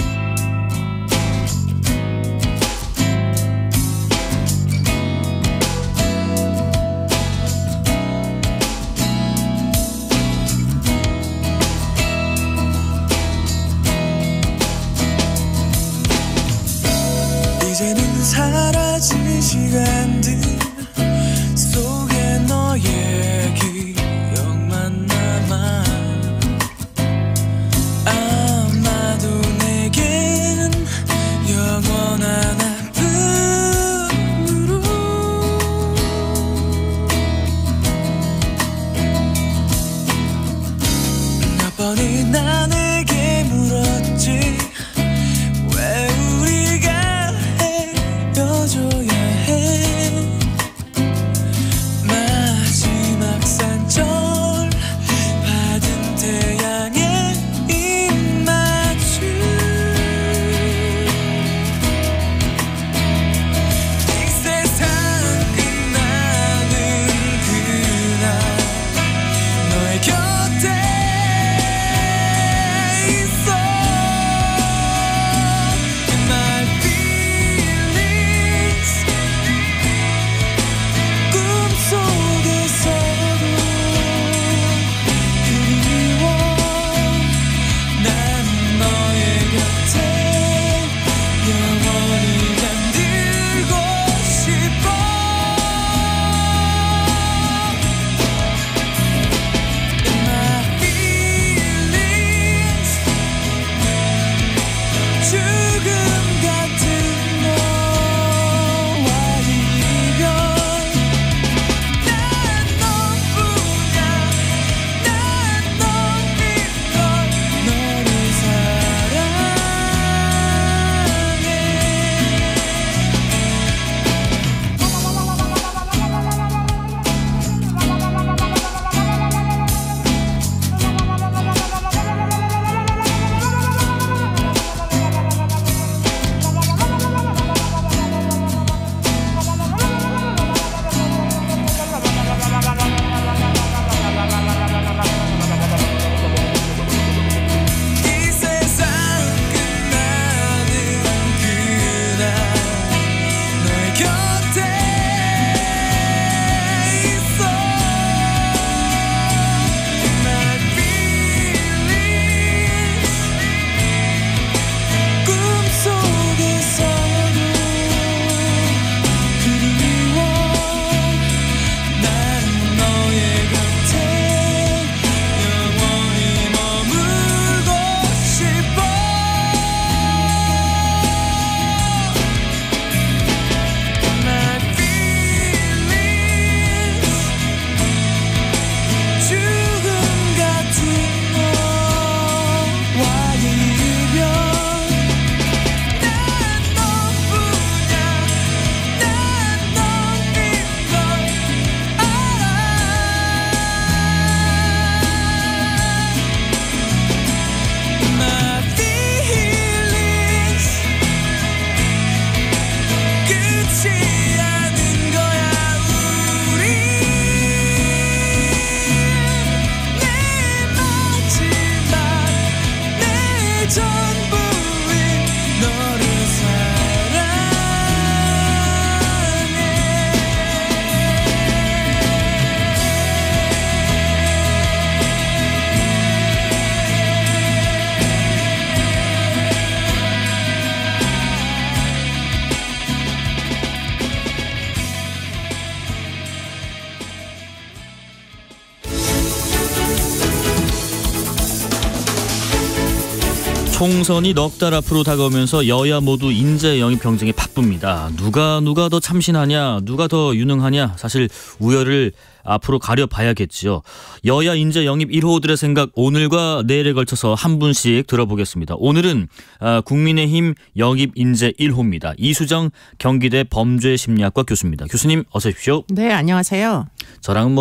[SPEAKER 3] 이제는 사라진 시간들 속에 너의 기억만 남아 아마도 내겐 영원한 아픔으로 몇 번이 나 내게 물었지 왜 우리가 헤어져야 해 마지막 산절 받은 태양의 입맞춤 이 세상 끝나는 그날 너의 곁에
[SPEAKER 2] 총선이 넉 달 앞으로 다가오면서 여야 모두 인재 영입 경쟁에 바쁩니다. 누가 더 참신하냐, 누가 더 유능하냐, 사실 우열을 앞으로 가려봐야겠지요. 여야 인재 영입 1호들의 생각 오늘과 내일에 걸쳐서 한 분씩 들어보겠습니다. 오늘은 국민의힘 영입 인재 1호입니다. 이수정 경기대 범죄심리학과 교수입니다. 교수님 어서 오십시오.
[SPEAKER 13] 네, 안녕하세요.
[SPEAKER 2] 저랑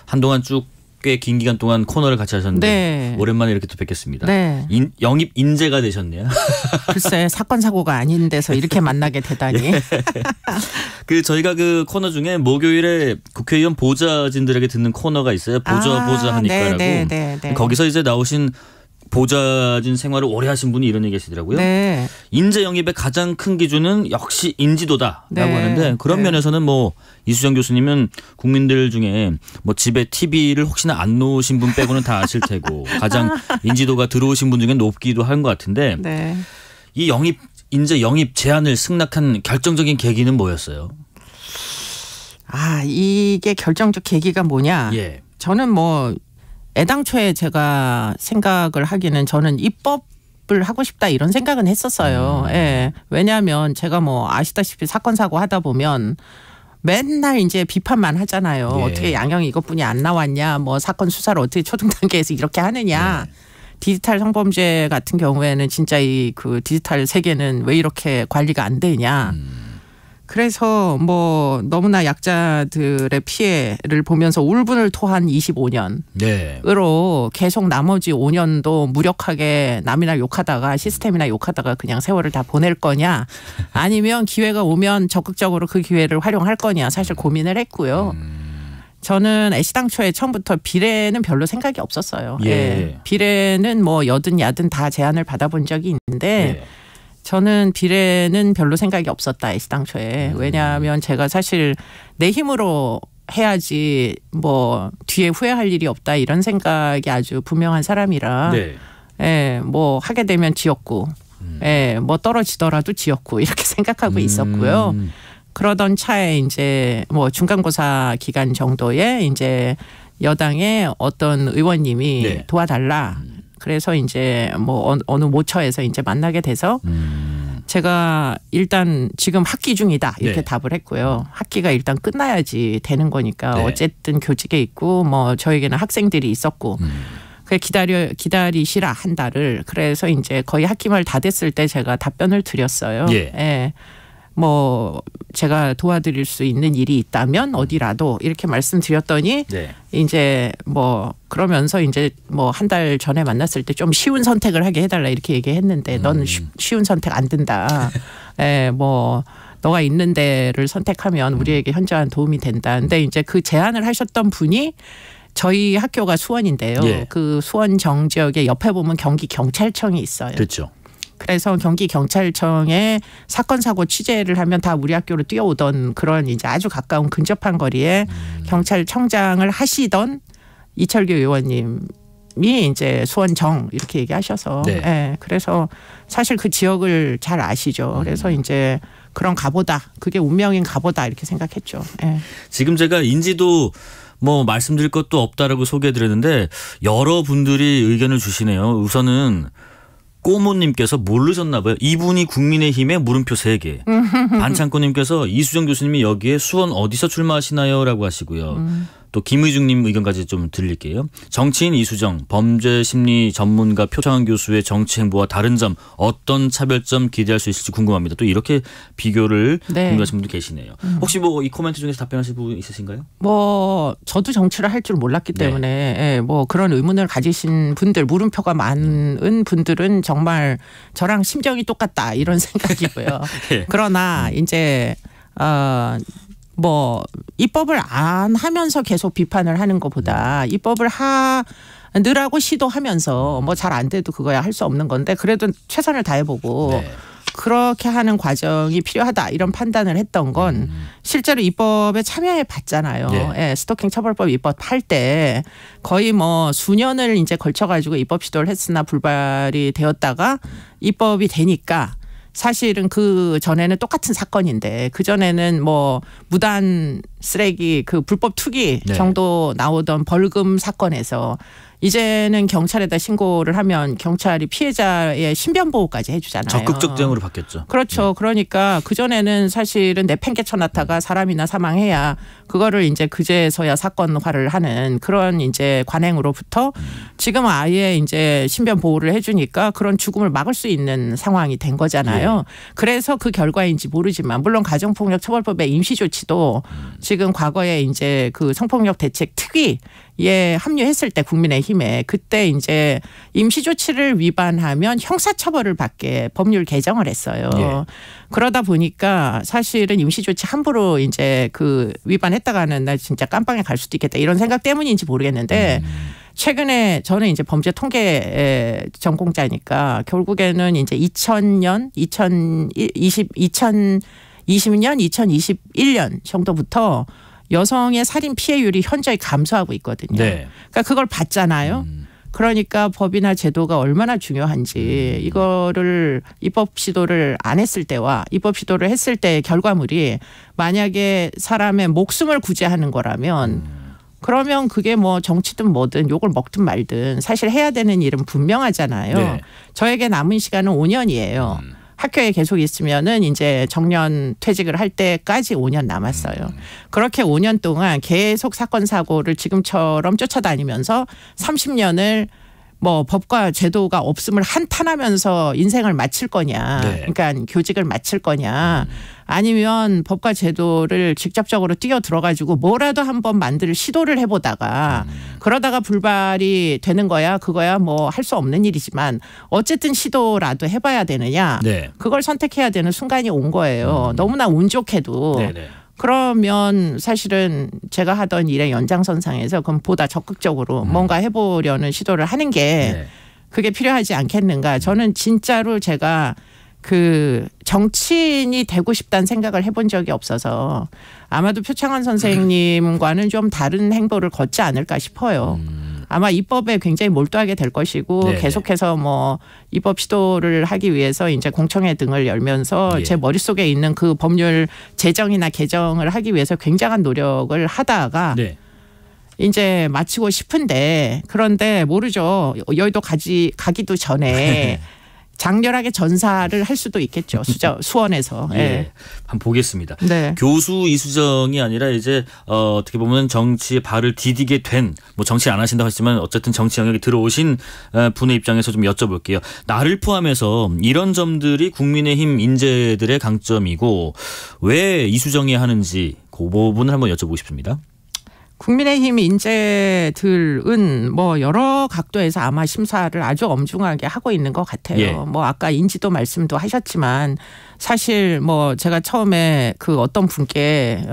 [SPEAKER 2] 한동안 쭉 꽤 긴 기간 동안 코너를 같이 하셨는데
[SPEAKER 13] 네.
[SPEAKER 2] 오랜만에 이렇게 또 뵙겠습니다.
[SPEAKER 13] 네.
[SPEAKER 2] 영입 인재가 되셨네요.
[SPEAKER 13] 글쎄 사건 사고가 아닌 데서 이렇게 만나게 되다니.
[SPEAKER 2] 네. 저희가 그 코너 중에 목요일에 국회의원 보좌진들에게 듣는 코너가 있어요. 보좌 하니까라고.
[SPEAKER 13] 네.
[SPEAKER 2] 거기서 이제 나오신 보좌진 생활을 오래 하신 분이 이런 얘기 하시더라고요.
[SPEAKER 13] 네.
[SPEAKER 2] 인재 영입의 가장 큰 기준은 역시 인지도다라고 하는데 그런 면에서는 이수정 교수님은 국민들 중에 집에 TV를 혹시나 안 놓으신 분 빼고는 다 아실 테고 가장 인지도가 들어오신 분 중에 높기도 한 것 같은데
[SPEAKER 13] 네.
[SPEAKER 2] 이 인재 영입 제안을 승낙한 결정적인 계기는 뭐였어요?
[SPEAKER 13] 이게 결정적 계기가 뭐냐?
[SPEAKER 2] 예.
[SPEAKER 13] 저는 애당초에 제가 생각을 하기는 저는 입법을 하고 싶다 이런 생각은 했었어요. 예. 왜냐하면 제가 아시다시피 사건 사고 하다 보면 맨날 이제 비판만 하잖아요.
[SPEAKER 2] 예.
[SPEAKER 13] 어떻게 양형이 이것뿐이 안 나왔냐? 사건 수사를 어떻게 초등 단계에서 이렇게 하느냐?
[SPEAKER 2] 예.
[SPEAKER 13] 디지털 성범죄 같은 경우에는 진짜 그 디지털 세계는 왜 이렇게 관리가 안 되냐? 그래서 너무나 약자들의 피해를 보면서 울분을 토한 25년으로
[SPEAKER 2] 네.
[SPEAKER 13] 계속 나머지 5년도 무력하게 남이나 욕하다가 시스템이나 욕하다가 그냥 세월을 다 보낼 거냐 아니면 기회가 오면 적극적으로 그 기회를 활용할 거냐 사실 고민을 했고요. 저는 애시당초에 처음부터 비례는 별로 생각이 없었어요.
[SPEAKER 2] 예.
[SPEAKER 13] 예. 비례는 여든 야든 다 제안을 받아본 적이 있는데
[SPEAKER 2] 예.
[SPEAKER 13] 저는 비례는 별로 생각이 없었다 애시당초에. 왜냐하면 제가 사실 내 힘으로 해야지 뒤에 후회할 일이 없다 이런 생각이 아주 분명한 사람이라
[SPEAKER 2] 네.
[SPEAKER 13] 예, 하게 되면 지었고 예, 떨어지더라도 지었고 이렇게 생각하고 있었고요. 그러던 차에 이제 중간고사 기간 정도에 이제 여당의 어떤 의원님이
[SPEAKER 2] 네.
[SPEAKER 13] 도와달라. 그래서 이제 어느 모처에서 이제 만나게 돼서 제가 일단 지금 학기 중이다 이렇게
[SPEAKER 2] 네.
[SPEAKER 13] 답을 했고요. 학기가 일단 끝나야지 되는 거니까
[SPEAKER 2] 네.
[SPEAKER 13] 어쨌든 교직에 있고 저에게는 학생들이 있었고 그래 기다리시라 한 달을. 그래서 이제 거의 학기 말 다 됐을 때 제가 답변을 드렸어요.
[SPEAKER 2] 예.
[SPEAKER 13] 예. 제가 도와드릴 수 있는 일이 있다면 어디라도 이렇게 말씀드렸더니
[SPEAKER 2] 네.
[SPEAKER 13] 이제 그러면서 이제 한 달 전에 만났을 때 좀 쉬운 선택을 하게 해달라 이렇게 얘기했는데 너는 쉬운 선택 안 된다. 예, 너가 있는 데를 선택하면 우리에게 현저한 도움이 된다. 근데 이제 그 제안을 하셨던 분이 저희 학교가 수원인데요.
[SPEAKER 2] 예.
[SPEAKER 13] 그 수원정 지역에 옆에 보면 경기경찰청이 있어요.
[SPEAKER 2] 그렇죠.
[SPEAKER 13] 그래서 경기경찰청에 사건 사고 취재를 하면 다 우리 학교로 뛰어오던 그런 이제 아주 가까운 근접한 거리에 경찰청장을 하시던 이철규 의원님이 이제 수원정 이렇게 얘기하셔서
[SPEAKER 2] 네.
[SPEAKER 13] 예, 그래서 사실 그 지역을 잘 아시죠. 그래서 이제 그런 가보다 그게 운명인 가보다 이렇게 생각했죠. 예.
[SPEAKER 2] 지금 제가 인지도 말씀드릴 것도 없다라고 소개해드렸는데 여러 분들이 의견을 주시네요. 우선은 꼬모님께서 모르셨나 봐요. 이분이 국민의힘의 물음표 3개. 반창고님께서 이수정 교수님이 여기에 수원 어디서 출마하시나요? 라고 하시고요. 또 김의중님 의견까지 좀 드릴게요. 정치인 이수정, 범죄심리 전문가 표창원 교수의 정치 행보와 다른 점 어떤 차별점 기대할 수 있을지 궁금합니다. 또 이렇게 비교를
[SPEAKER 13] 네.
[SPEAKER 2] 궁금하신 분도 계시네요. 혹시 이 코멘트 중에서 답변하실 부분 있으신가요?
[SPEAKER 13] 저도 정치를 할 줄 몰랐기 때문에 예, 그런 의문을 가지신 분들 물음표가 많은 분들은 정말 저랑 심정이 똑같다 이런 생각이고요.
[SPEAKER 2] 네.
[SPEAKER 13] 그러나 이제 입법을 안 하면서 계속 비판을 하는 것보다 입법을 하느라고 시도하면서 잘 안 돼도 그거야 할 수 없는 건데 그래도 최선을 다해보고
[SPEAKER 2] 네.
[SPEAKER 13] 그렇게 하는 과정이 필요하다 이런 판단을 했던 건 실제로 입법에 참여해 봤잖아요.
[SPEAKER 2] 네.
[SPEAKER 13] 예, 스토킹 처벌법 입법할 때 거의 수년을 이제 걸쳐가지고 입법 시도를 했으나 불발이 되었다가 입법이 되니까 사실은 그 전에는 똑같은 사건인데 그 전에는 무단 쓰레기 그 불법 투기
[SPEAKER 2] 네.
[SPEAKER 13] 정도 나오던 벌금 사건에서 이제는 경찰에다 신고를 하면 경찰이 피해자의 신변 보호까지 해주잖아요.
[SPEAKER 2] 적극적 대응으로 바뀌었죠.
[SPEAKER 13] 그렇죠. 그러니까 그전에는 사실은 내팽개쳐 놨다가 사람이나 사망해야 그거를 이제 그제서야 사건화를 하는 그런 이제 관행으로부터 지금 아예 이제 신변 보호를 해주니까 그런 죽음을 막을 수 있는 상황이 된 거잖아요. 그래서 그 결과인지 모르지만 물론 가정폭력처벌법의 임시조치도 지금 과거에 이제 그 성폭력 대책 특위에 합류했을 때 국민의힘에 그때 이제 임시조치를 위반하면 형사처벌을 받게 법률 개정을 했어요. 그러다 보니까 사실은 임시조치 함부로 이제 그 위반했다가는 나 진짜 깜빵에 갈 수도 있겠다 이런 생각 때문인지 모르겠는데 최근에 저는 이제 범죄 통계 전공자니까 결국에는 이제 2020년, 2021년 정도부터 여성의 살인 피해율이 현저히 감소하고 있거든요.
[SPEAKER 2] 네.
[SPEAKER 13] 그러니까 그걸 봤잖아요. 그러니까 법이나 제도가 얼마나 중요한지 이거를 입법 시도를 안 했을 때와 입법 시도를 했을 때의 결과물이 만약에 사람의 목숨을 구제하는 거라면 그러면 그게 뭐 정치든 뭐든 욕을 먹든 말든 사실 해야 되는 일은 분명하잖아요.
[SPEAKER 2] 네.
[SPEAKER 13] 저에게 남은 시간은 5년이에요. 학교에 계속 있으면은 이제 정년 퇴직을 할 때까지 5년 남았어요. 그렇게 5년 동안 계속 사건 사고를 지금처럼 쫓아다니면서 30년을 뭐 법과 제도가 없음을 한탄하면서 인생을 마칠 거냐.
[SPEAKER 2] 네.
[SPEAKER 13] 그러니까 교직을 마칠 거냐. 아니면 법과 제도를 직접적으로 뛰어 들어가지고 뭐라도 한번 만들 시도를 해보다가 그러다가 불발이 되는 거야 그거야 뭐 할 수 없는 일이지만 어쨌든 시도라도 해봐야 되느냐.
[SPEAKER 2] 네.
[SPEAKER 13] 그걸 선택해야 되는 순간이 온 거예요. 너무나 운 좋게도.
[SPEAKER 2] 네네.
[SPEAKER 13] 그러면 사실은 제가 하던 일의 연장선상에서 그럼 보다 적극적으로 뭔가 해보려는 시도를 하는 게 그게 필요하지 않겠는가. 저는 진짜로 제가 그 정치인이 되고 싶다는 생각을 해본 적이 없어서 아마도 표창원 선생님과는 좀 다른 행보를 걷지 않을까 싶어요. 아마 입법에 굉장히 몰두하게 될 것이고
[SPEAKER 2] 네네.
[SPEAKER 13] 계속해서 뭐 입법 시도를 하기 위해서 이제 공청회 등을 열면서 제 머릿속에 있는 그 법률 제정이나 개정을 하기 위해서 굉장한 노력을 하다가 이제 마치고 싶은데 그런데 모르죠. 여의도 가기도 전에 장렬하게 전사를 할 수도 있겠죠. 수원에서.
[SPEAKER 2] 예. 한번 보겠습니다.
[SPEAKER 13] 네.
[SPEAKER 2] 교수 이수정이 아니라 이제 어떻게 보면 정치에 발을 디디게 된 뭐 정치 안 하신다고 하지만 어쨌든 정치 영역에 들어오신 분의 입장에서 좀 여쭤볼게요. 나를 포함해서 이런 점들이 국민의힘 인재들의 강점이고 왜 이수정이 하는지 그 부분을 한번 여쭤보고 싶습니다.
[SPEAKER 13] 국민의힘 인재들은 뭐 여러 각도에서 아마 심사를 아주 엄중하게 하고 있는 것 같아요.
[SPEAKER 2] 예.
[SPEAKER 13] 뭐 아까 인지도 말씀도 하셨지만 사실 뭐 제가 처음에 그 어떤 분께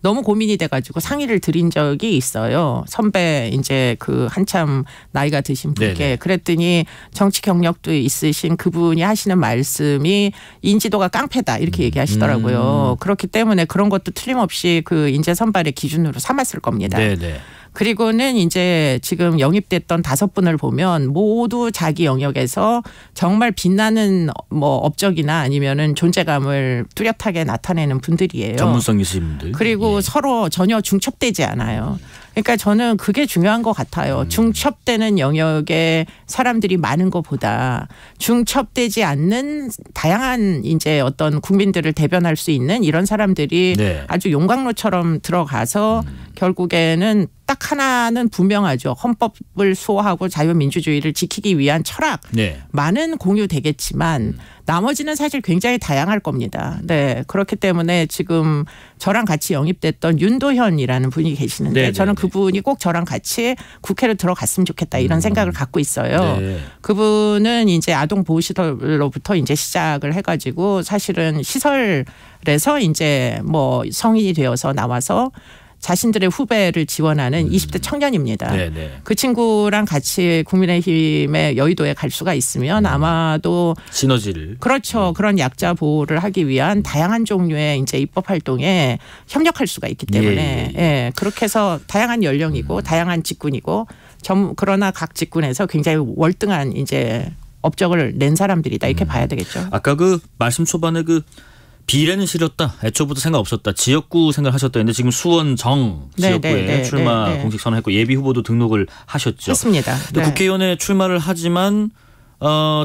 [SPEAKER 13] 너무 고민이 돼가지고 상의를 드린 적이 있어요. 선배 이제 그 한참 나이가 드신 분께.
[SPEAKER 2] 네네.
[SPEAKER 13] 그랬더니 정치 경력도 있으신 그분이 하시는 말씀이 인지도가 깡패다 이렇게 얘기하시더라고요. 그렇기 때문에 그런 것도 틀림없이 그 인재 선발의 기준으로 삼았을 겁니다.
[SPEAKER 2] 네네.
[SPEAKER 13] 그리고는 이제 지금 영입됐던 5분을 보면 모두 자기 영역에서 정말 빛나는 뭐 업적이나 아니면은 존재감을 뚜렷하게 나타내는 분들이에요.
[SPEAKER 2] 전문성 있으신 분들.
[SPEAKER 13] 그리고 서로 전혀 중첩되지 않아요. 그러니까 저는 그게 중요한 것 같아요. 중첩되는 영역에 사람들이 많은 것보다 중첩되지 않는 다양한 이제 어떤 국민들을 대변할 수 있는 이런 사람들이 아주 용광로처럼 들어가서 결국에는 딱 하나는 분명하죠. 헌법을 수호하고 자유민주주의를 지키기 위한 철학. 많은 공유되겠지만 나머지는 사실 굉장히 다양할 겁니다. 네. 그렇기 때문에 지금 저랑 같이 영입됐던 윤도현이라는 분이 계시는데 저는 그분이 꼭 저랑 같이 국회로 들어갔으면 좋겠다 이런 생각을 갖고 있어요. 그분은 이제 아동보호시설로부터 이제 시작을 해가지고 사실은 시설에서 이제 뭐 성인이 되어서 나와서 자신들의 후배를 지원하는 20대 청년입니다. 그 친구랑 같이 국민의힘의 여의도에 갈 수가 있으면 아마도
[SPEAKER 2] 시너지를
[SPEAKER 13] 그렇죠. 그런 약자 보호를 하기 위한 다양한 종류의 이제 입법 활동에 협력할 수가 있기 때문에 예, 그렇게 해서 다양한 연령이고 다양한 직군이고 그러나 각 직군에서 굉장히 월등한 이제 업적을 낸 사람들이다 이렇게 봐야 되겠죠.
[SPEAKER 2] 아까 그 말씀 초반에 그 비례는 싫었다. 애초부터 생각 없었다. 지역구 생각하셨다 했는데 지금 수원 정 지역구에 출마 공식 선언했고 예비 후보도 등록을 하셨죠.
[SPEAKER 13] 했습니다.
[SPEAKER 2] 근데 국회의원에 출마를 하지만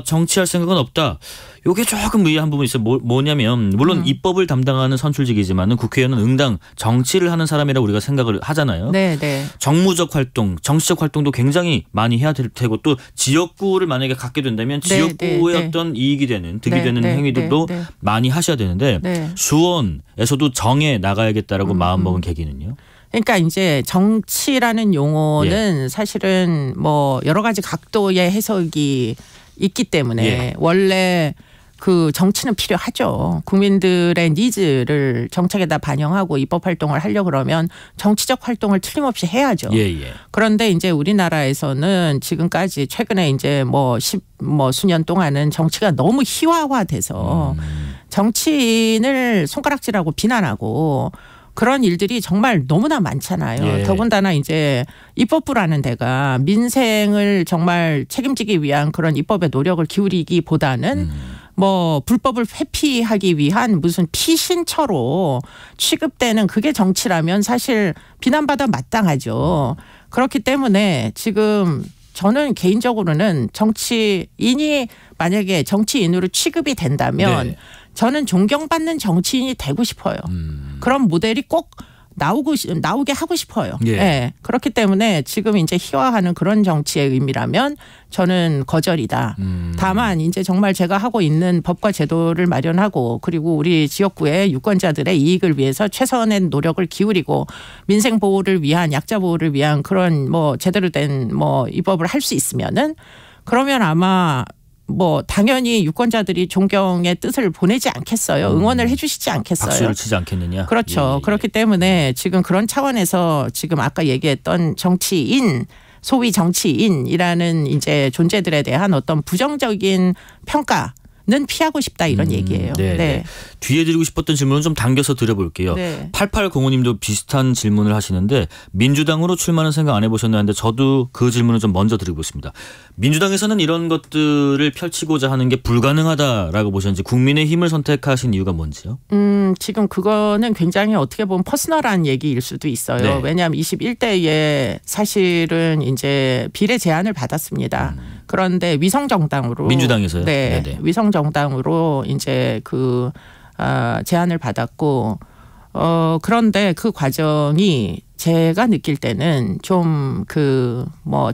[SPEAKER 2] 정치할 생각은 없다. 요게 조금 의아한 부분이 있어요. 뭐냐면 물론 입법을 담당하는 선출직이지만은 국회의원은 응당 정치를 하는 사람이라고 우리가 생각을 하잖아요.
[SPEAKER 13] 네.
[SPEAKER 2] 정무적 활동, 정치적 활동도 굉장히 많이 해야 될 테고 또 지역구를 만약에 갖게 된다면 지역구의 어떤 이익이 되는 득이 되는 행위들도 많이 하셔야 되는데 수원에서도 정에 나가야겠다라고 마음먹은 계기는요?
[SPEAKER 13] 그러니까 이제 정치라는 용어는 사실은 뭐 여러 가지 각도의 해석이 있기 때문에 원래 그 정치는 필요하죠. 국민들의 니즈를 정책에다 반영하고 입법 활동을 하려고 그러면 정치적 활동을 틀림없이 해야죠. 그런데 이제 우리나라에서는 지금까지 최근에 이제 수년 동안은 정치가 너무 희화화돼서 정치인을 손가락질하고 비난하고 그런 일들이 정말 너무나 많잖아요. 더군다나 이제 입법부라는 데가 민생을 정말 책임지기 위한 그런 입법의 노력을 기울이기보다는 불법을 회피하기 위한 무슨 피신처로 취급되는 그게 정치라면 사실 비난받아 마땅하죠. 그렇기 때문에 지금 저는 개인적으로는 정치인이 만약에 정치인으로 취급이 된다면 저는 존경받는 정치인이 되고 싶어요. 그런 모델이 꼭 나오게 하고 싶어요. 그렇기 때문에 지금 이제 희화하는 그런 정치의 의미라면 저는 거절이다. 다만 이제 정말 제가 하고 있는 법과 제도를 마련하고 그리고 우리 지역구의 유권자들의 이익을 위해서 최선의 노력을 기울이고 민생 보호를 위한 약자 보호를 위한 그런 제대로 된 입법을 할 수 있으면은 그러면 아마 당연히 유권자들이 존경의 뜻을 보내지 않겠어요. 응원을 해 주시지 않겠어요.
[SPEAKER 2] 박수를 치지 않겠느냐.
[SPEAKER 13] 그렇죠. 그렇기 때문에 지금 그런 차원에서 지금 아까 얘기했던 정치인, 소위 정치인이라는 이제 존재들에 대한 어떤 부정적인 평가는 피하고 싶다 이런 얘기예요.
[SPEAKER 2] 뒤에 드리고 싶었던 질문은 좀 당겨서 드려볼게요. 8805님도 비슷한 질문을 하시는데 민주당으로 출마는 생각 안 해보셨나는데 저도 그 질문을 좀 먼저 드리고 있습니다. 민주당에서는 이런 것들을 펼치고자 하는 게 불가능하다라고 보셨는지 국민의힘을 선택하신 이유가 뭔지요?
[SPEAKER 13] 지금 그거는 굉장히 어떻게 보면 퍼스널한 얘기일 수도 있어요. 왜냐하면 21대에 사실은 이제 비례 제안을 받았습니다. 그런데 위성정당으로
[SPEAKER 2] 민주당에서요?
[SPEAKER 13] 위성정당으로 이제 제안을 받았고 그런데 그 과정이 제가 느낄 때는 좀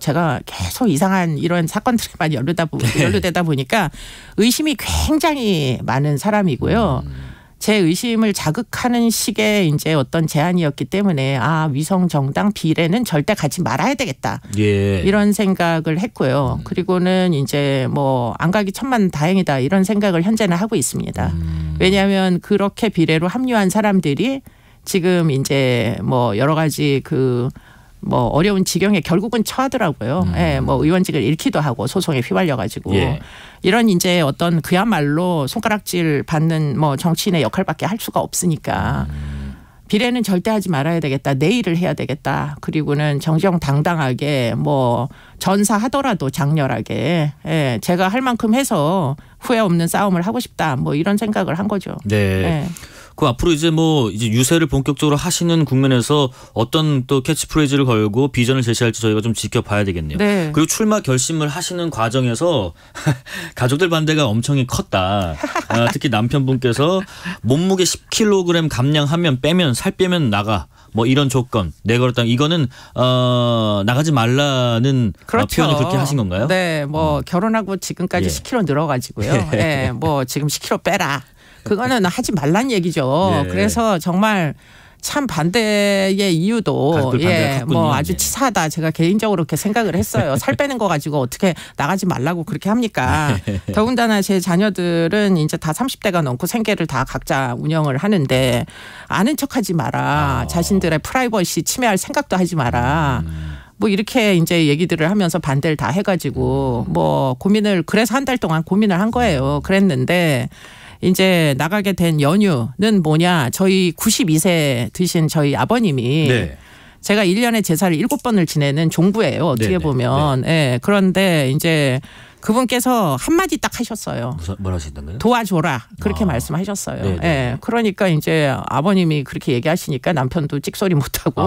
[SPEAKER 13] 제가 계속 이상한 이런 사건들에만 연루되다 보니까 의심이 굉장히 많은 사람이고요. 제 의심을 자극하는 식의 이제 어떤 제안이었기 때문에 위성 정당 비례는 절대 가지 말아야 되겠다. 이런 생각을 했고요. 그리고는 이제 안 가기 천만 다행이다 이런 생각을 현재는 하고 있습니다. 왜냐하면 그렇게 비례로 합류한 사람들이 지금 이제 여러 가지 어려운 지경에 결국은 처하더라고요. 의원직을 잃기도 하고 소송에 휘말려가지고 이런 이제 어떤 그야말로 손가락질 받는 정치인의 역할밖에 할 수가 없으니까 비례는 절대 하지 말아야 되겠다. 내일을 해야 되겠다. 그리고는 정정당당하게 전사하더라도 장렬하게 제가 할 만큼 해서 후회 없는 싸움을 하고 싶다. 이런 생각을 한 거죠.
[SPEAKER 2] 그 앞으로 이제 유세를 본격적으로 하시는 국면에서 어떤 또 캐치프레이즈를 걸고 비전을 제시할지 저희가 좀 지켜봐야 되겠네요. 그리고 출마 결심을 하시는 과정에서 가족들 반대가 엄청 컸다. 특히 남편분께서 몸무게 10kg 감량하면 살 빼면 나가. 이런 조건 내걸었다. 이거는 나가지 말라는 표현을 그렇게 하신 건가요?
[SPEAKER 13] 결혼하고 지금까지 10kg 늘어가지고요. 지금 10kg 빼라. 그거는 하지 말란 얘기죠. 그래서 정말 참 반대의 이유도 아주 치사하다. 제가 개인적으로 그렇게 생각을 했어요. 살 빼는 거 가지고 어떻게 나가지 말라고 그렇게 합니까? 더군다나 제 자녀들은 이제 다 30대가 넘고 생계를 다 각자 운영을 하는데 아는 척하지 마라. 자신들의 프라이버시 침해할 생각도 하지 마라. 이렇게 이제 얘기들을 하면서 반대를 다 해가지고 고민을 그래서 한 달 동안 고민을 한 거예요. 그랬는데 이제 나가게 된 연유는 뭐냐. 저희 92세 드신 저희 아버님이 제가 1년에 제사를 7번을 지내는 종부예요. 어떻게 보면. 그런데 이제 그분께서 한마디 딱 하셨어요.
[SPEAKER 2] 뭘 하시던가요?
[SPEAKER 13] 도와줘라 그렇게 말씀하셨어요.
[SPEAKER 2] 네네.
[SPEAKER 13] 예, 그러니까 이제 아버님이 그렇게 얘기하시니까 남편도 찍소리 못하고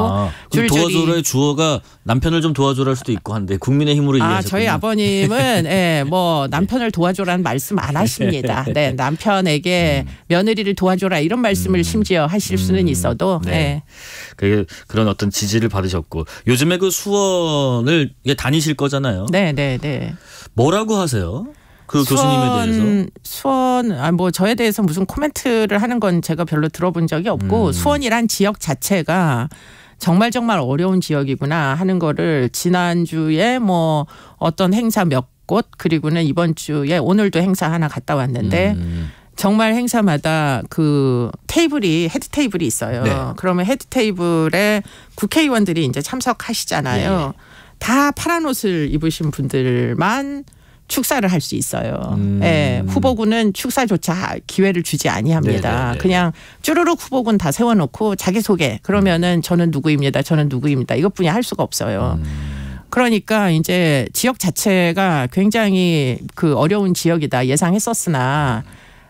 [SPEAKER 2] 도와줘라의 주어가 남편을 좀 도와줘라일 수도 있고 한데 국민의힘으로 이해하셨군요.
[SPEAKER 13] 저희 아버님은 예, 뭐 남편을 도와줘라는 말씀 안 하십니다. 네, 남편에게 며느리를 도와줘라 이런 말씀을 심지어 하실 수는 있어도
[SPEAKER 2] 네. 그런 어떤 지지를 받으셨고 요즘에 그 수원을 다니실 거잖아요.
[SPEAKER 13] 네.
[SPEAKER 2] 뭐라고 하세요? 그 교수님에 대해서?
[SPEAKER 13] 수원 뭐 저에 대해서 무슨 코멘트를 하는 건 제가 별로 들어본 적이 없고 수원이란 지역 자체가 정말 어려운 지역이구나 하는 거를 지난주에 뭐 어떤 행사 몇 곳 그리고는 이번 주에 오늘도 행사 하나 갔다 왔는데 정말 행사마다 그 헤드 테이블이 있어요.
[SPEAKER 2] 네.
[SPEAKER 13] 그러면 헤드 테이블에 국회의원들이 이제 참석하시잖아요. 다 파란 옷을 입으신 분들만 축사를 할 수 있어요. 예, 후보군은 축사조차 기회를 주지 아니합니다.
[SPEAKER 2] 네네네.
[SPEAKER 13] 그냥 쭈루룩 후보군 다 세워놓고 자기소개 그러면은 저는 누구입니다. 이것뿐이 할 수가 없어요. 그러니까 이제 지역 자체가 굉장히 그 어려운 지역이다 예상했었으나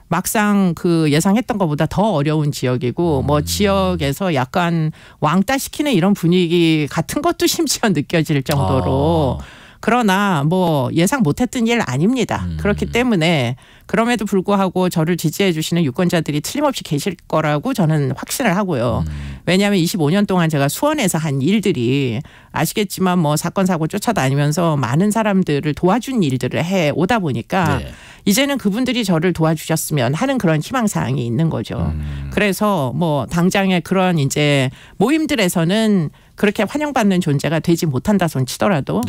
[SPEAKER 13] 막상 그 예상했던 것보다 더 어려운 지역이고 뭐 지역에서 약간 왕따 시키는 이런 분위기 같은 것도 심지어 느껴질 정도로 그러나 뭐 예상 못했던 일 아닙니다. 그렇기 때문에 그럼에도 불구하고 저를 지지해 주시는 유권자들이 틀림없이 계실 거라고 저는 확신을 하고요. 왜냐하면 25년 동안 제가 수원에서 한 일들이 아시겠지만 뭐 사건 사고 쫓아다니면서 많은 사람들을 도와준 일들을 해 오다 보니까 이제는 그분들이 저를 도와주셨으면 하는 그런 희망사항이 있는 거죠. 그래서 뭐 당장의 그런 이제 모임들에서는 그렇게 환영받는 존재가 되지 못한다 손 치더라도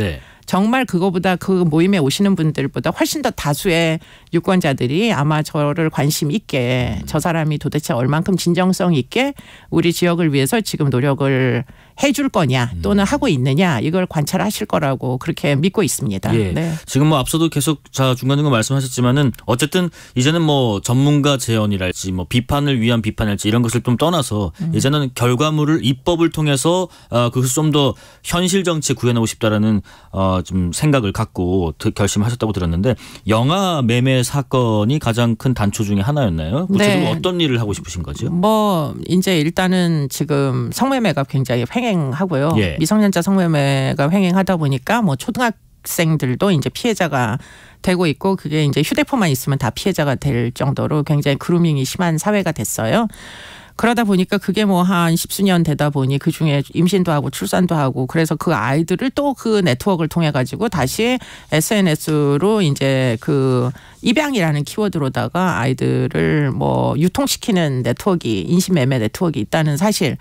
[SPEAKER 13] 정말 그거보다 그 모임에 오시는 분들보다 훨씬 더 다수의 유권자들이 아마 저를 관심 있게 저 사람이 도대체 얼만큼 진정성 있게 우리 지역을 위해서 지금 노력을 해줄 거냐 또는 하고 있느냐 이걸 관찰하실 거라고 그렇게 믿고 있습니다.
[SPEAKER 2] 네. 지금 뭐 앞서도 계속 중간중간 말씀하셨지만은 어쨌든 이제는 뭐 전문가 제언이랄지 뭐 비판을 위한 비판일지 이런 것을 좀 떠나서 이제는 결과물을 입법을 통해서 그것을 좀 더 현실 정치에 구현하고 싶다라는 좀 생각을 갖고 결심하셨다고 들었는데 영화 매매 사건이 가장 큰 단초 중에 하나였나요? 구체적으로 어떤 일을 하고 싶으신 거죠?
[SPEAKER 13] 뭐 이제 일단은 지금 성매매가 굉장히 횡행하고요. 미성년자 성매매가 횡행하다 보니까 뭐 초등학생들도 이제 피해자가 되고 있고 그게 이제 휴대폰만 있으면 다 피해자가 될 정도로 굉장히 그루밍이 심한 사회가 됐어요. 그러다 보니까 그게 뭐 한 10수년 되다 보니 그중에 임신도 하고 출산도 하고 그래서 그 아이들을 또 그 네트워크를 통해 가지고 다시 SNS로 이제 그 입양이라는 키워드로다가 아이들을 뭐 유통시키는 네트워크 인신매매 네트워크가 있다는 사실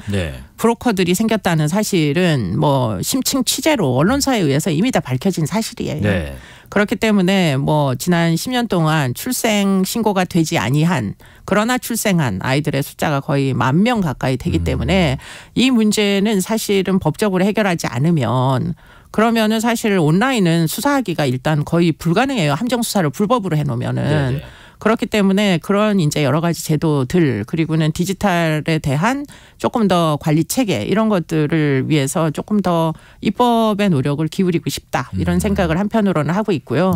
[SPEAKER 13] 브로커들이 생겼다는 사실은 뭐 심층 취재로 언론사에 의해서 이미 다 밝혀진 사실이에요. 그렇기 때문에 뭐 지난 10년 동안 출생 신고가 되지 아니한 그러나 출생한 아이들의 숫자가 거의 10,000명 가까이 되기 때문에 이 문제는 사실은 법적으로 해결하지 않으면 그러면은 사실 온라인은 수사하기가 일단 거의 불가능해요. 함정 수사를 불법으로 해놓으면은. 그렇기 때문에 그런 이제 여러 가지 제도들 그리고는 디지털에 대한 조금 더 관리 체계 이런 것들을 위해서 조금 더 입법의 노력을 기울이고 싶다 이런 생각을 한편으로는 하고 있고요.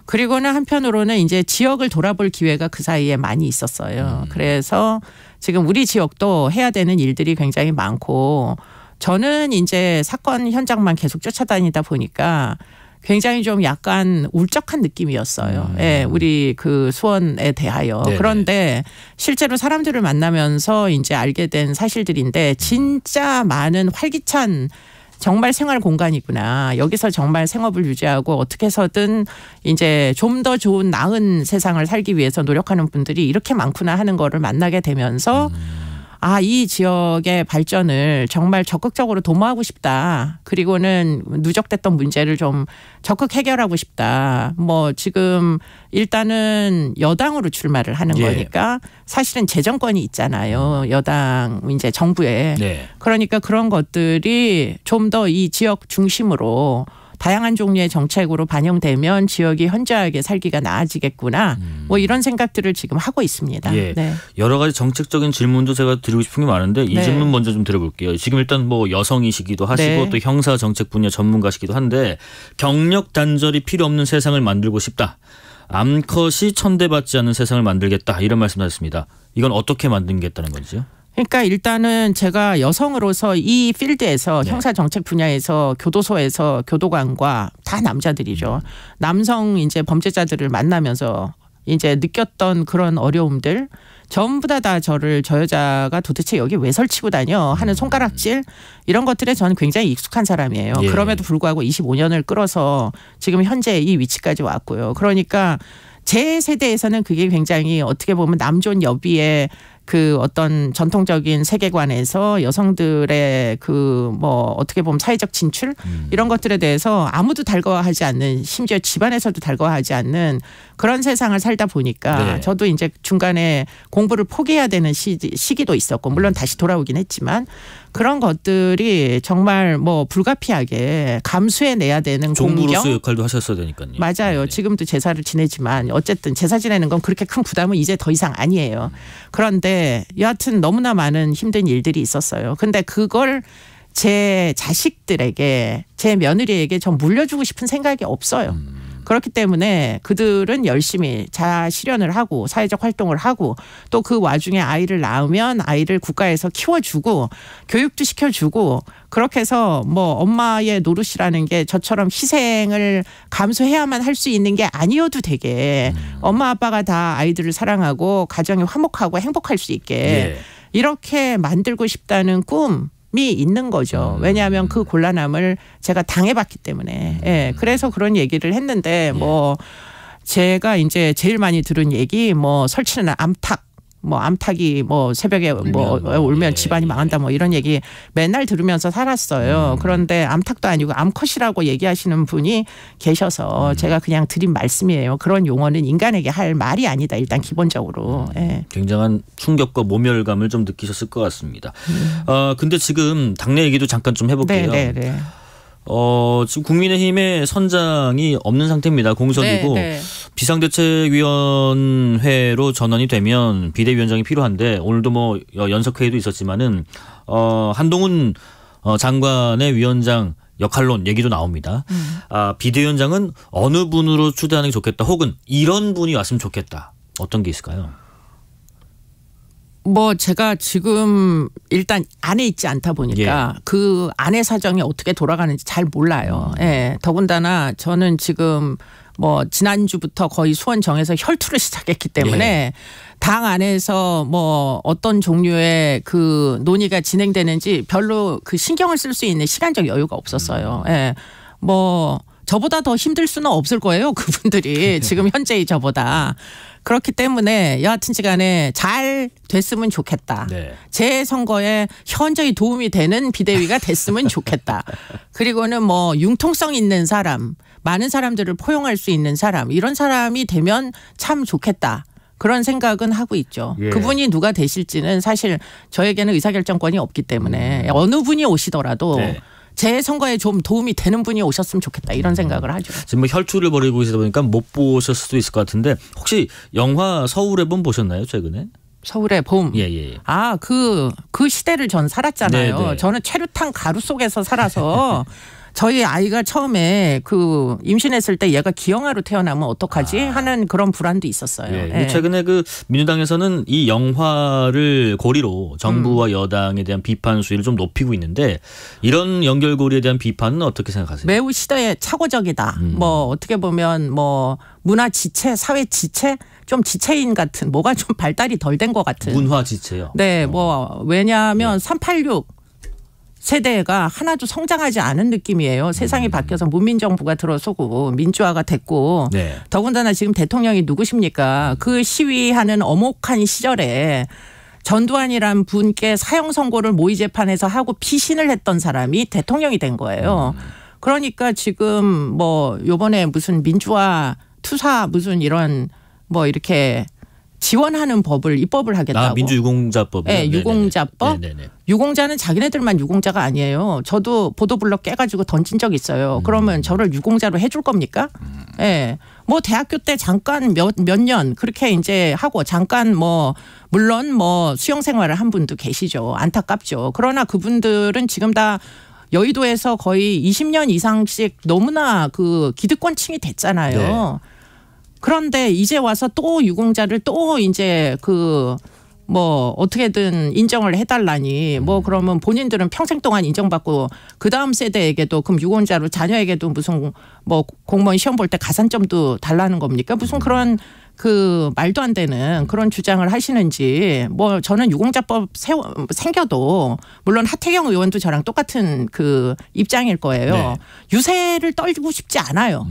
[SPEAKER 13] 그리고는 한편으로는 이제 지역을 돌아볼 기회가 그 사이에 많이 있었어요. 그래서 지금 우리 지역도 해야 되는 일들이 굉장히 많고 저는 이제 사건 현장만 계속 쫓아다니다 보니까 굉장히 좀 약간 울적한 느낌이었어요. 우리 그 수원에 대하여. 그런데 실제로 사람들을 만나면서 이제 알게 된 사실들인데 진짜 많은 활기찬 정말 생활 공간이구나. 여기서 정말 생업을 유지하고 어떻게 해서든 이제 좀 더 좋은 나은 세상을 살기 위해서 노력하는 분들이 이렇게 많구나 하는 거를 만나게 되면서 이 지역의 발전을 정말 적극적으로 도모하고 싶다. 그리고는 누적됐던 문제를 좀 적극 해결하고 싶다. 뭐 지금 일단은 여당으로 출마를 하는 거니까 사실은 재정권이 있잖아요. 여당 이제 정부에. 그러니까 그런 것들이 좀 더 이 지역 중심으로 다양한 종류의 정책으로 반영되면 지역이 현저하게 살기가 나아지겠구나. 뭐 이런 생각들을 지금 하고 있습니다.
[SPEAKER 2] 예.
[SPEAKER 13] 네.
[SPEAKER 2] 여러 가지 정책적인 질문도 제가 드리고 싶은 게 많은데 이
[SPEAKER 13] 네.
[SPEAKER 2] 질문 먼저 좀 드려볼게요. 지금 일단 뭐 여성이시기도 하시고
[SPEAKER 13] 네.
[SPEAKER 2] 또 형사 정책 분야 전문가시기도 한데 경력 단절이 필요 없는 세상을 만들고 싶다. 암컷이 천대받지 않는 세상을 만들겠다. 이런 말씀하셨습니다. 이건 어떻게 만들겠다는 건지요?
[SPEAKER 13] 그러니까 일단은 제가 여성으로서 이 필드에서
[SPEAKER 2] 네.
[SPEAKER 13] 형사 정책 분야에서 교도소에서 교도관과 다 남자들이죠. 남성 이제 범죄자들을 만나면서 이제 느꼈던 그런 어려움들 전부 다 저 여자가 도대체 여기 왜 설치고 다녀 하는 손가락질 이런 것들에 저는 굉장히 익숙한 사람이에요.
[SPEAKER 2] 예.
[SPEAKER 13] 그럼에도 불구하고 25년을 끌어서 지금 현재 이 위치까지 왔고요. 그러니까 제 세대에서는 그게 굉장히 어떻게 보면 남존 여비의 그 어떤 전통적인 세계관에서 여성들의 그 뭐 어떻게 보면 사회적 진출 이런 것들에 대해서 아무도 달가워하지 않는 심지어 집안에서도 달가워하지 않는 그런 세상을 살다 보니까
[SPEAKER 2] 네.
[SPEAKER 13] 저도 이제 중간에 공부를 포기해야 되는 시기도 있었고 물론 다시 돌아오긴 했지만 그런 것들이 정말 뭐 불가피하게 감수해내야 되는
[SPEAKER 2] 종부로서
[SPEAKER 13] 공경.
[SPEAKER 2] 역할도 하셨어야 되니까요.
[SPEAKER 13] 맞아요. 지금도 제사를 지내지만 어쨌든 제사 지내는 건 그렇게 큰 부담은 이제 더 이상 아니에요. 그런데 여하튼 너무나 많은 힘든 일들이 있었어요. 근데 그걸 제 자식들에게 제 며느리에게 전 물려주고 싶은 생각이 없어요. 그렇기 때문에 그들은 열심히 자아실현을 하고 사회적 활동을 하고 또 그 와중에 아이를 낳으면 아이를 국가에서 키워주고 교육도 시켜주고 그렇게 해서 뭐 엄마의 노릇이라는 게 저처럼 희생을 감수해야만 할 수 있는 게 아니어도 되게 엄마 아빠가 다 아이들을 사랑하고 가정이 화목하고 행복할 수 있게
[SPEAKER 2] 예.
[SPEAKER 13] 이렇게 만들고 싶다는 꿈 이 있는 거죠. 왜냐하면 그 곤란함을 제가 당해봤기 때문에. 예. 그래서 그런 얘기를 했는데 뭐 제가 이제 제일 많이 들은 얘기 뭐 설치는 암탉 뭐 암탉이 뭐 새벽에 울면 집안이 망한다 뭐 이런 얘기 맨날 들으면서 살았어요. 그런데 암탉도 아니고 암컷이라고 얘기하시는 분이 계셔서 제가 그냥 드린 말씀이에요. 그런 용어는 인간에게 할 말이 아니다. 일단 기본적으로. 예.
[SPEAKER 2] 굉장한 충격과 모멸감을 좀 느끼셨을 것 같습니다. 근데 지금 당내 얘기도 잠깐 좀 해볼게요.
[SPEAKER 13] 네.
[SPEAKER 2] 지금 국민의힘의 선장이 없는 상태입니다. 공석이고
[SPEAKER 13] 네.
[SPEAKER 2] 비상대책위원회로 전환이 되면 비대위원장이 필요한데 오늘도 뭐 연석회의도 있었지만은 한동훈 장관의 위원장 역할론 얘기도 나옵니다. 비대위원장은 어느 분으로 추대하는 게 좋겠다. 혹은 이런 분이 왔으면 좋겠다. 어떤 게 있을까요?
[SPEAKER 13] 뭐 제가 지금 일단 안에 있지 않다 보니까 그 안의 사정이 어떻게 돌아가는지 잘 몰라요. 예. 더군다나 저는 지금 뭐 지난주부터 거의 수원 정에서 혈투를 시작했기 때문에 당 안에서 뭐 어떤 종류의 그 논의가 진행되는지 별로 그 신경을 쓸 수 있는 시간적 여유가 없었어요. 예. 뭐 저보다 더 힘들 수는 없을 거예요. 그분들이 지금 현재의 저보다. 그렇기 때문에 여하튼간에 잘 됐으면 좋겠다.
[SPEAKER 2] 네.
[SPEAKER 13] 제 선거에 현저히 도움이 되는 비대위가 됐으면 좋겠다. 그리고는 뭐 융통성 있는 사람, 많은 사람들을 포용할 수 있는 사람 이런 사람이 되면 참 좋겠다. 그런 생각은 하고 있죠.
[SPEAKER 2] 예.
[SPEAKER 13] 그분이 누가 되실지는 사실 저에게는 의사결정권이 없기 때문에 어느 분이 오시더라도
[SPEAKER 2] 네.
[SPEAKER 13] 제 선거에 좀 도움이 되는 분이 오셨으면 좋겠다 이런 생각을 하죠.
[SPEAKER 2] 지금 뭐 혈투를 벌이고 계시다 보니까 못 보셨을 수도 있을 것 같은데 혹시 영화 서울의 봄 보셨나요 최근에?
[SPEAKER 13] 서울의 봄.
[SPEAKER 2] 예.
[SPEAKER 13] 그 시대를 전 살았잖아요.
[SPEAKER 2] 네네.
[SPEAKER 13] 저는 최루탄 가루 속에서 살아서 저희 아이가 처음에 그 임신했을 때 얘가 기형아로 태어나면 어떡하지 하는 그런 불안도 있었어요.
[SPEAKER 2] 예.
[SPEAKER 13] 예.
[SPEAKER 2] 최근에 그 민주당에서는 이 영화를 고리로 정부와 여당에 대한 비판 수위를 좀 높이고 있는데 이런 연결고리에 대한 비판은 어떻게 생각하세요?
[SPEAKER 13] 매우 시대에 착오적이다. 뭐 어떻게 보면 뭐 문화 지체, 사회 지체, 좀 지체인 같은 뭐가 좀 발달이 덜 된 것 같은.
[SPEAKER 2] 문화 지체요.
[SPEAKER 13] 네, 뭐 왜냐하면 386 세대가 하나도 성장하지 않은 느낌이에요. 세상이 바뀌어서 문민정부가 들어서고 민주화가 됐고
[SPEAKER 2] 네.
[SPEAKER 13] 더군다나 지금 대통령이 누구십니까? 그 시위하는 엄혹한 시절에 전두환이란 분께 사형 선고를 모의 재판에서 하고 피신을 했던 사람이 대통령이 된 거예요. 그러니까 지금 뭐 요번에 무슨 민주화 투사 무슨 이런 뭐 이렇게 지원하는 법을 입법을 하겠다고.
[SPEAKER 2] 민주유공자법.
[SPEAKER 13] 네, 유공자법. 네네네. 유공자는 자기네들만 유공자가 아니에요. 저도 보도블럭 깨가지고 던진 적 있어요. 그러면 저를 유공자로 해줄 겁니까? 예. 네. 뭐 대학교 때 잠깐 몇 년 그렇게 이제 하고 잠깐 뭐 물론 뭐 수영 생활을 한 분도 계시죠. 안타깝죠. 그러나 그분들은 지금 다 여의도에서 거의 20년 이상씩 너무나 그 기득권층이 됐잖아요. 네. 그런데 이제 와서 또 유공자를 또 이제 그 뭐 어떻게든 인정을 해달라니 뭐 그러면 본인들은 평생 동안 인정받고 그 다음 세대에게도 그럼 유공자로 자녀에게도 무슨 뭐 공무원 시험 볼 때 가산점도 달라는 겁니까? 무슨 그런 그 말도 안 되는 그런 주장을 하시는지 뭐 저는 유공자법 생겨도 물론 하태경 의원도 저랑 똑같은 그 입장일 거예요. 네. 유세를 떨고 싶지 않아요.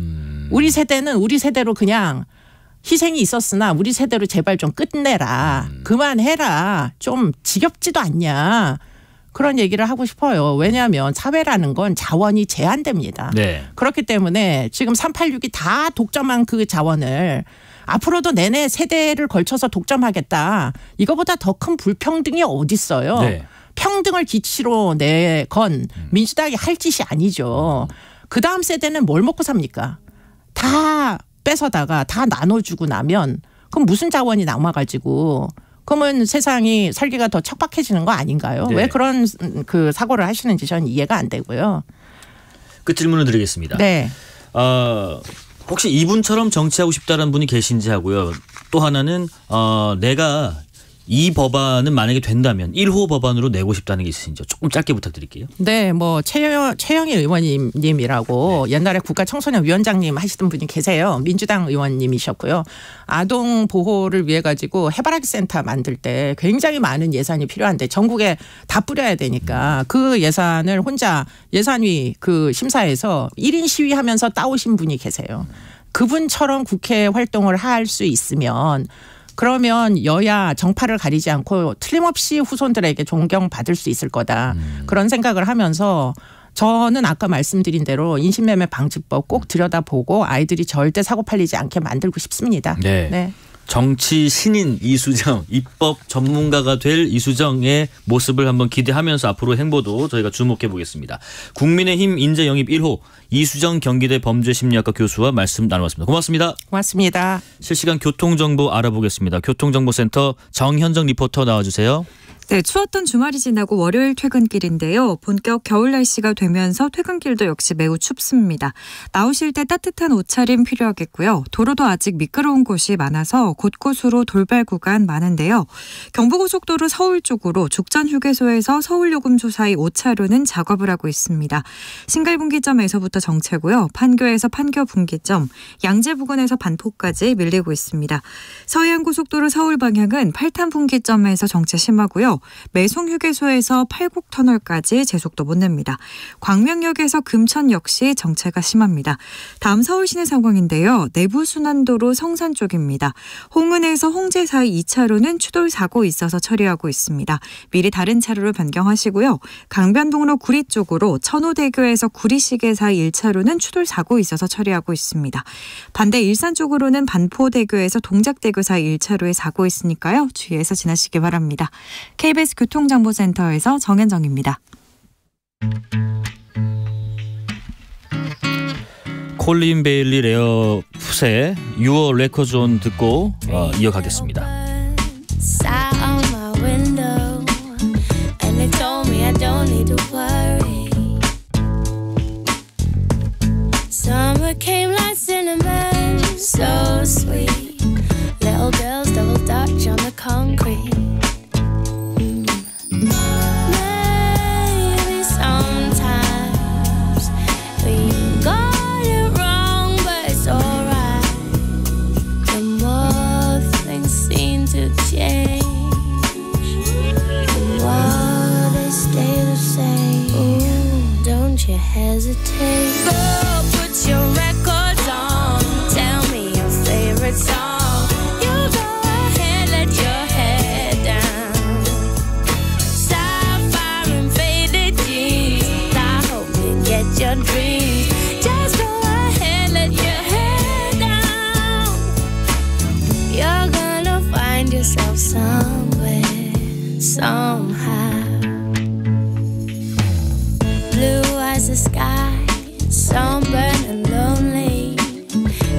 [SPEAKER 13] 우리 세대는 우리 세대로 그냥 희생이 있었으나 우리 세대로 제발 좀 끝내라. 그만해라. 좀 지겹지도 않냐. 그런 얘기를 하고 싶어요. 왜냐하면 사회라는 건 자원이 제한됩니다. 네. 그렇기 때문에 지금 386이 다 독점한 그 자원을 앞으로도 내내 세대를 걸쳐서 독점하겠다. 이거보다 더 큰 불평등이 어디 있어요. 네. 평등을 기치로 내건 민주당이 할 짓이 아니죠. 그다음 세대는 뭘 먹고 삽니까? 다 뺏어다가 다 나눠주고 나면 그럼 무슨 자원이 남아가지고 그러면 세상이 살기가 더 척박해지는 거 아닌가요? 네. 왜 그런 그 사고를 하시는지 저는 이해가 안 되고요.
[SPEAKER 2] 끝 질문을 드리겠습니다.
[SPEAKER 13] 네.
[SPEAKER 2] 혹시 이분처럼 정치하고 싶다는 분이 계신지 하고요. 또 하나는 내가 이 법안은 만약에 된다면 1호 법안으로 내고 싶다는 게 있으신지 조금 짧게 부탁드릴게요.
[SPEAKER 13] 네, 뭐 최영일 의원님이라고 네. 옛날에 국가청소년위원장님 하시던 분이 계세요. 민주당 의원님이셨고요. 아동 보호를 위해 가지고 해바라기 센터 만들 때 굉장히 많은 예산이 필요한데 전국에 다 뿌려야 되니까 그 예산을 혼자 예산위 그 심사에서 1인 시위하면서 따오신 분이 계세요. 그분처럼 국회 활동을 할 수 있으면 그러면 여야 정파를 가리지 않고 틀림없이 후손들에게 존경받을 수 있을 거다. 그런 생각을 하면서 저는 아까 말씀드린 대로 인신매매 방지법 꼭 들여다보고 아이들이 절대 사고 팔리지 않게 만들고 싶습니다.
[SPEAKER 2] 네. 네. 정치 신인 이수정, 입법 전문가가 될 이수정의 모습을 한번 기대하면서 앞으로 행보도 저희가 주목해 보겠습니다. 국민의힘 인재 영입 1호 이수정 경기대 범죄심리학과 교수와 말씀 나누었습니다. 고맙습니다.
[SPEAKER 13] 고맙습니다.
[SPEAKER 2] 실시간 교통정보 알아보겠습니다. 교통정보센터 정현정 리포터 나와주세요.
[SPEAKER 6] 네, 추웠던 주말이 지나고 월요일 퇴근길인데요. 본격 겨울 날씨가 되면서 퇴근길도 역시 매우 춥습니다. 나오실 때 따뜻한 옷차림 필요하겠고요. 도로도 아직 미끄러운 곳이 많아서 곳곳으로 돌발 구간 많은데요. 경부고속도로 서울 쪽으로 죽전휴게소에서 서울요금소 사이 5차로는 작업을 하고 있습니다. 신갈분기점에서부터 정체고요. 판교에서 판교분기점, 양재 부근에서 반포까지 밀리고 있습니다. 서해안고속도로 서울 방향은 팔탄분기점에서 정체 심하고요. 매송휴게소에서 팔곡터널까지 제속도 못 냅니다. 광명역에서 금천 역시 정체가 심합니다. 다음 서울 시내 상황인데요. 내부순환도로 성산 쪽입니다. 홍은에서 홍제 사이 2차로는 추돌 사고 있어서 처리하고 있습니다. 미리 다른 차로를 변경하시고요. 강변북로 구리 쪽으로 천호대교에서 구리시계 사이 1차로는 추돌 사고 있어서 처리하고 있습니다. 반대 일산 쪽으로는 반포대교에서 동작대교 사이 1차로에 사고 있으니까요. 주의해서 지나시기 바랍니다. KBS 교통정보센터에서 정현정입니다.
[SPEAKER 2] 콜린 베일리 레어 풋의 Your Record On 듣고 이어가겠습니다.
[SPEAKER 5] Summer came like cinnamon, so sweet. Little girls double dutch on the concrete. Maybe sometimes we got it wrong, but it's alright. The more things seem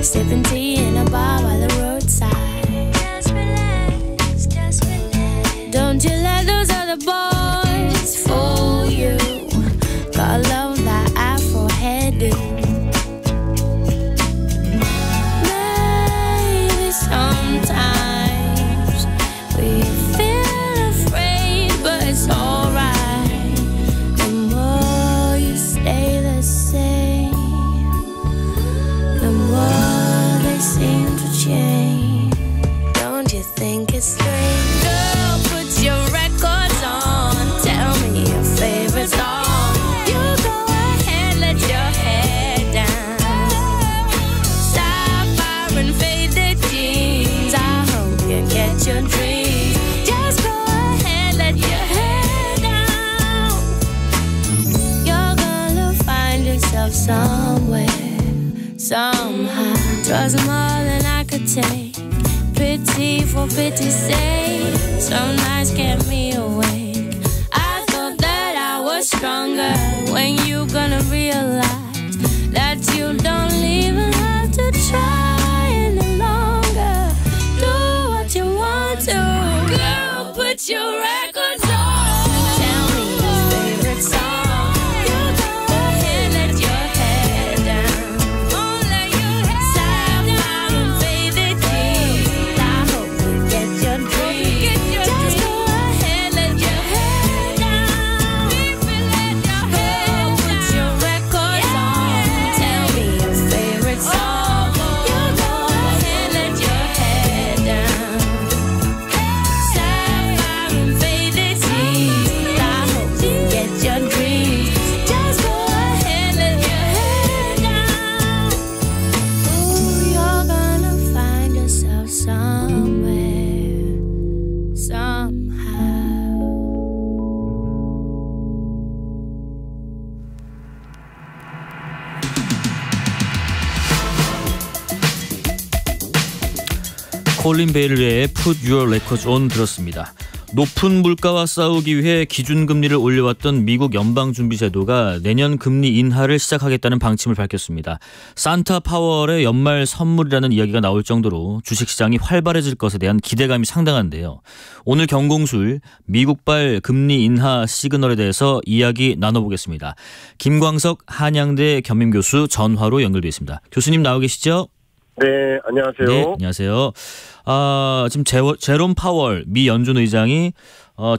[SPEAKER 5] sipping tea in a bar by the roadside. Just relax, just relax. Don't you let those other boys fool you. Gotta love that Afro hairdo. Maybe sometimes we feel afraid, but it's alright. The more you stay the same, the more they seem to change. Don't you think it's strange? Girl, put your records on. Tell me your favorite song. You go ahead, let your hair down. Sapphire and faded jeans. I hope you get your dreams. Just go ahead, let your hair down. You're gonna find yourself somewhere, somehow. Trust more than I could take. Pity for pity's sake. Some nights kept me awake. I thought that I was stronger. When you gonna realize that you don't even have to try any longer? Do what you want to. Girl, put your records on. Tell me your favorite song. You go ahead, let your hair down. Let your hair Sapphire and faded jeans. I hope you get your dreams. Just go ahead, let your hair down. Girl, put your records on. Tell me your favorite song. You go ahead, let your hair down. Sapphire and faded jeans. I hope you get your dreams. Just go ahead, let your hair down. Ooh, you're gonna find yourself somewhere, somehow.
[SPEAKER 2] 콜린 베일의 Put Your Records On 들었습니다. 높은 물가와 싸우기 위해 기준금리를 올려왔던 미국 연방준비제도가 내년 금리 인하를 시작하겠다는 방침을 밝혔습니다. 산타 파월의 연말 선물이라는 이야기가 나올 정도로 주식시장이 활발해질 것에 대한 기대감이 상당한데요. 오늘 경공술 미국발 금리 인하 시그널에 대해서 이야기 나눠보겠습니다. 김광석 한양대 겸임교수 전화로 연결되어 있습니다. 교수님 나오 계시죠?
[SPEAKER 14] 네, 안녕하세요.
[SPEAKER 2] 네, 안녕하세요. 지금 제롬 파월 미 연준 의장이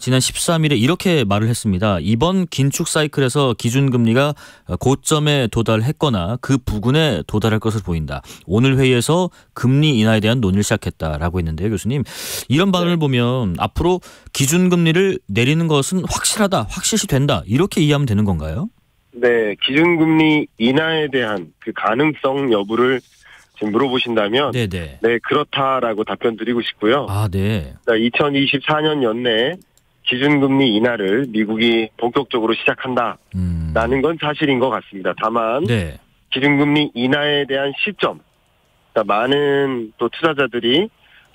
[SPEAKER 2] 지난 13일에 이렇게 말을 했습니다. 이번 긴축 사이클에서 기준금리가 고점에 도달했거나 그 부근에 도달할 것으로 보인다. 오늘 회의에서 금리 인하에 대한 논의를 시작했다라고 했는데요. 교수님, 이런 반응을 보면 앞으로 기준금리를 내리는 것은 확실하다, 확실시된다 이렇게 이해하면 되는 건가요?
[SPEAKER 14] 네, 기준금리 인하에 대한 그 가능성 여부를 지금 물어보신다면 네, 그렇다라고 답변 드리고 싶고요.
[SPEAKER 2] 아, 네.
[SPEAKER 14] 2024년 연내에 기준금리 인하를 미국이 본격적으로 시작한다라는 건 사실인 것 같습니다. 다만 기준금리 인하에 대한 시점, 그러니까 많은 또 투자자들이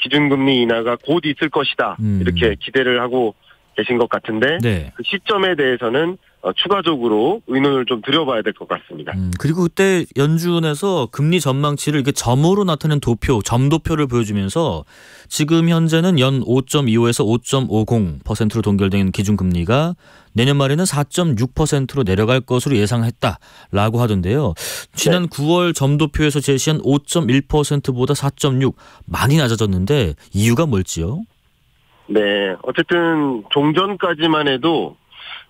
[SPEAKER 14] 기준금리 인하가 곧 있을 것이다 이렇게 기대를 하고 계신 것 같은데 그 시점에 대해서는 추가적으로 의논을 좀 드려봐야 될 것 같습니다.
[SPEAKER 2] 그리고 그때 연준에서 금리 전망치를 이렇게 점으로 나타낸 도표, 점도표를 보여주면서 지금 현재는 연 5.25에서 5.50%로 동결된 기준금리가 내년 말에는 4.6%로 내려갈 것으로 예상했다라고 하던데요. 지난 9월 점도표에서 제시한 5.1%보다 4.6 많이 낮아졌는데 이유가 뭘지요?
[SPEAKER 14] 네, 어쨌든 종전까지만 해도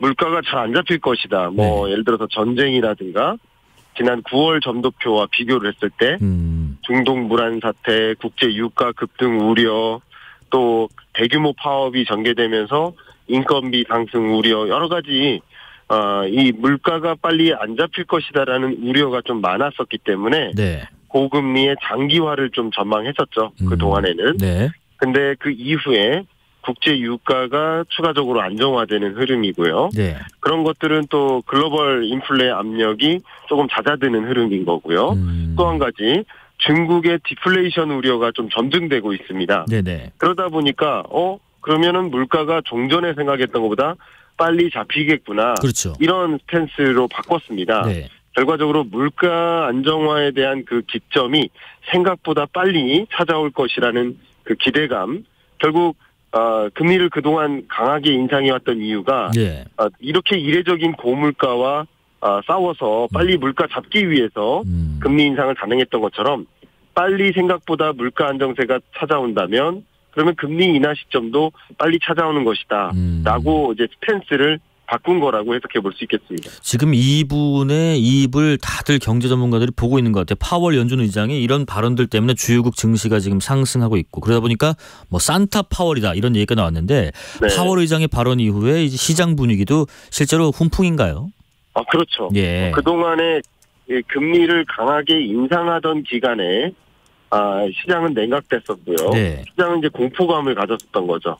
[SPEAKER 14] 물가가 잘 안 잡힐 것이다. 예를 들어서 전쟁이라든가 지난 9월 점도표와 비교를 했을 때 중동 불안 사태, 국제 유가 급등 우려, 또 대규모 파업이 전개되면서 인건비 상승 우려 여러 가지 이 물가가 빨리 안 잡힐 것이다라는 우려가 좀 많았었기 때문에 고금리의 장기화를 좀 전망했었죠. 그 동안에는. 근데 그 이후에 국제 유가가 추가적으로 안정화되는 흐름이고요. 그런 것들은 또 글로벌 인플레 압력이 조금 잦아드는 흐름인 거고요. 또 한 가지 중국의 디플레이션 우려가 좀 점증되고 있습니다. 그러다 보니까 그러면은 물가가 종전에 생각했던 것보다 빨리 잡히겠구나. 이런 스탠스로 바꿨습니다. 결과적으로 물가 안정화에 대한 그 기점이 생각보다 빨리 찾아올 것이라는 그 기대감, 결국 금리를 그동안 강하게 인상해왔던 이유가
[SPEAKER 2] 예.
[SPEAKER 14] 이렇게 이례적인 고물가와 싸워서 빨리 물가 잡기 위해서 금리 인상을 단행했던 것처럼 빨리 생각보다 물가 안정세가 찾아온다면 그러면 금리 인하 시점도 빨리 찾아오는 것이다 라고 이제 스탠스를 바꾼 거라고 해석해 볼 수 있겠습니다.
[SPEAKER 2] 지금 이분의 이입을 다들 경제 전문가들이 보고 있는 것 같아요. 파월 연준 의장이 이런 발언들 때문에 주요국 증시가 지금 상승하고 있고 그러다 보니까 뭐 산타 파월이다 이런 얘기가 나왔는데
[SPEAKER 14] 네.
[SPEAKER 2] 파월 의장의 발언 이후에 이제 시장 분위기도 실제로 훈풍인가요?
[SPEAKER 14] 그렇죠.
[SPEAKER 2] 예.
[SPEAKER 14] 그동안에 금리를 강하게 인상하던 기간에 시장은 냉각됐었고요.
[SPEAKER 2] 네.
[SPEAKER 14] 시장은 이제 공포감을 가졌었던 거죠.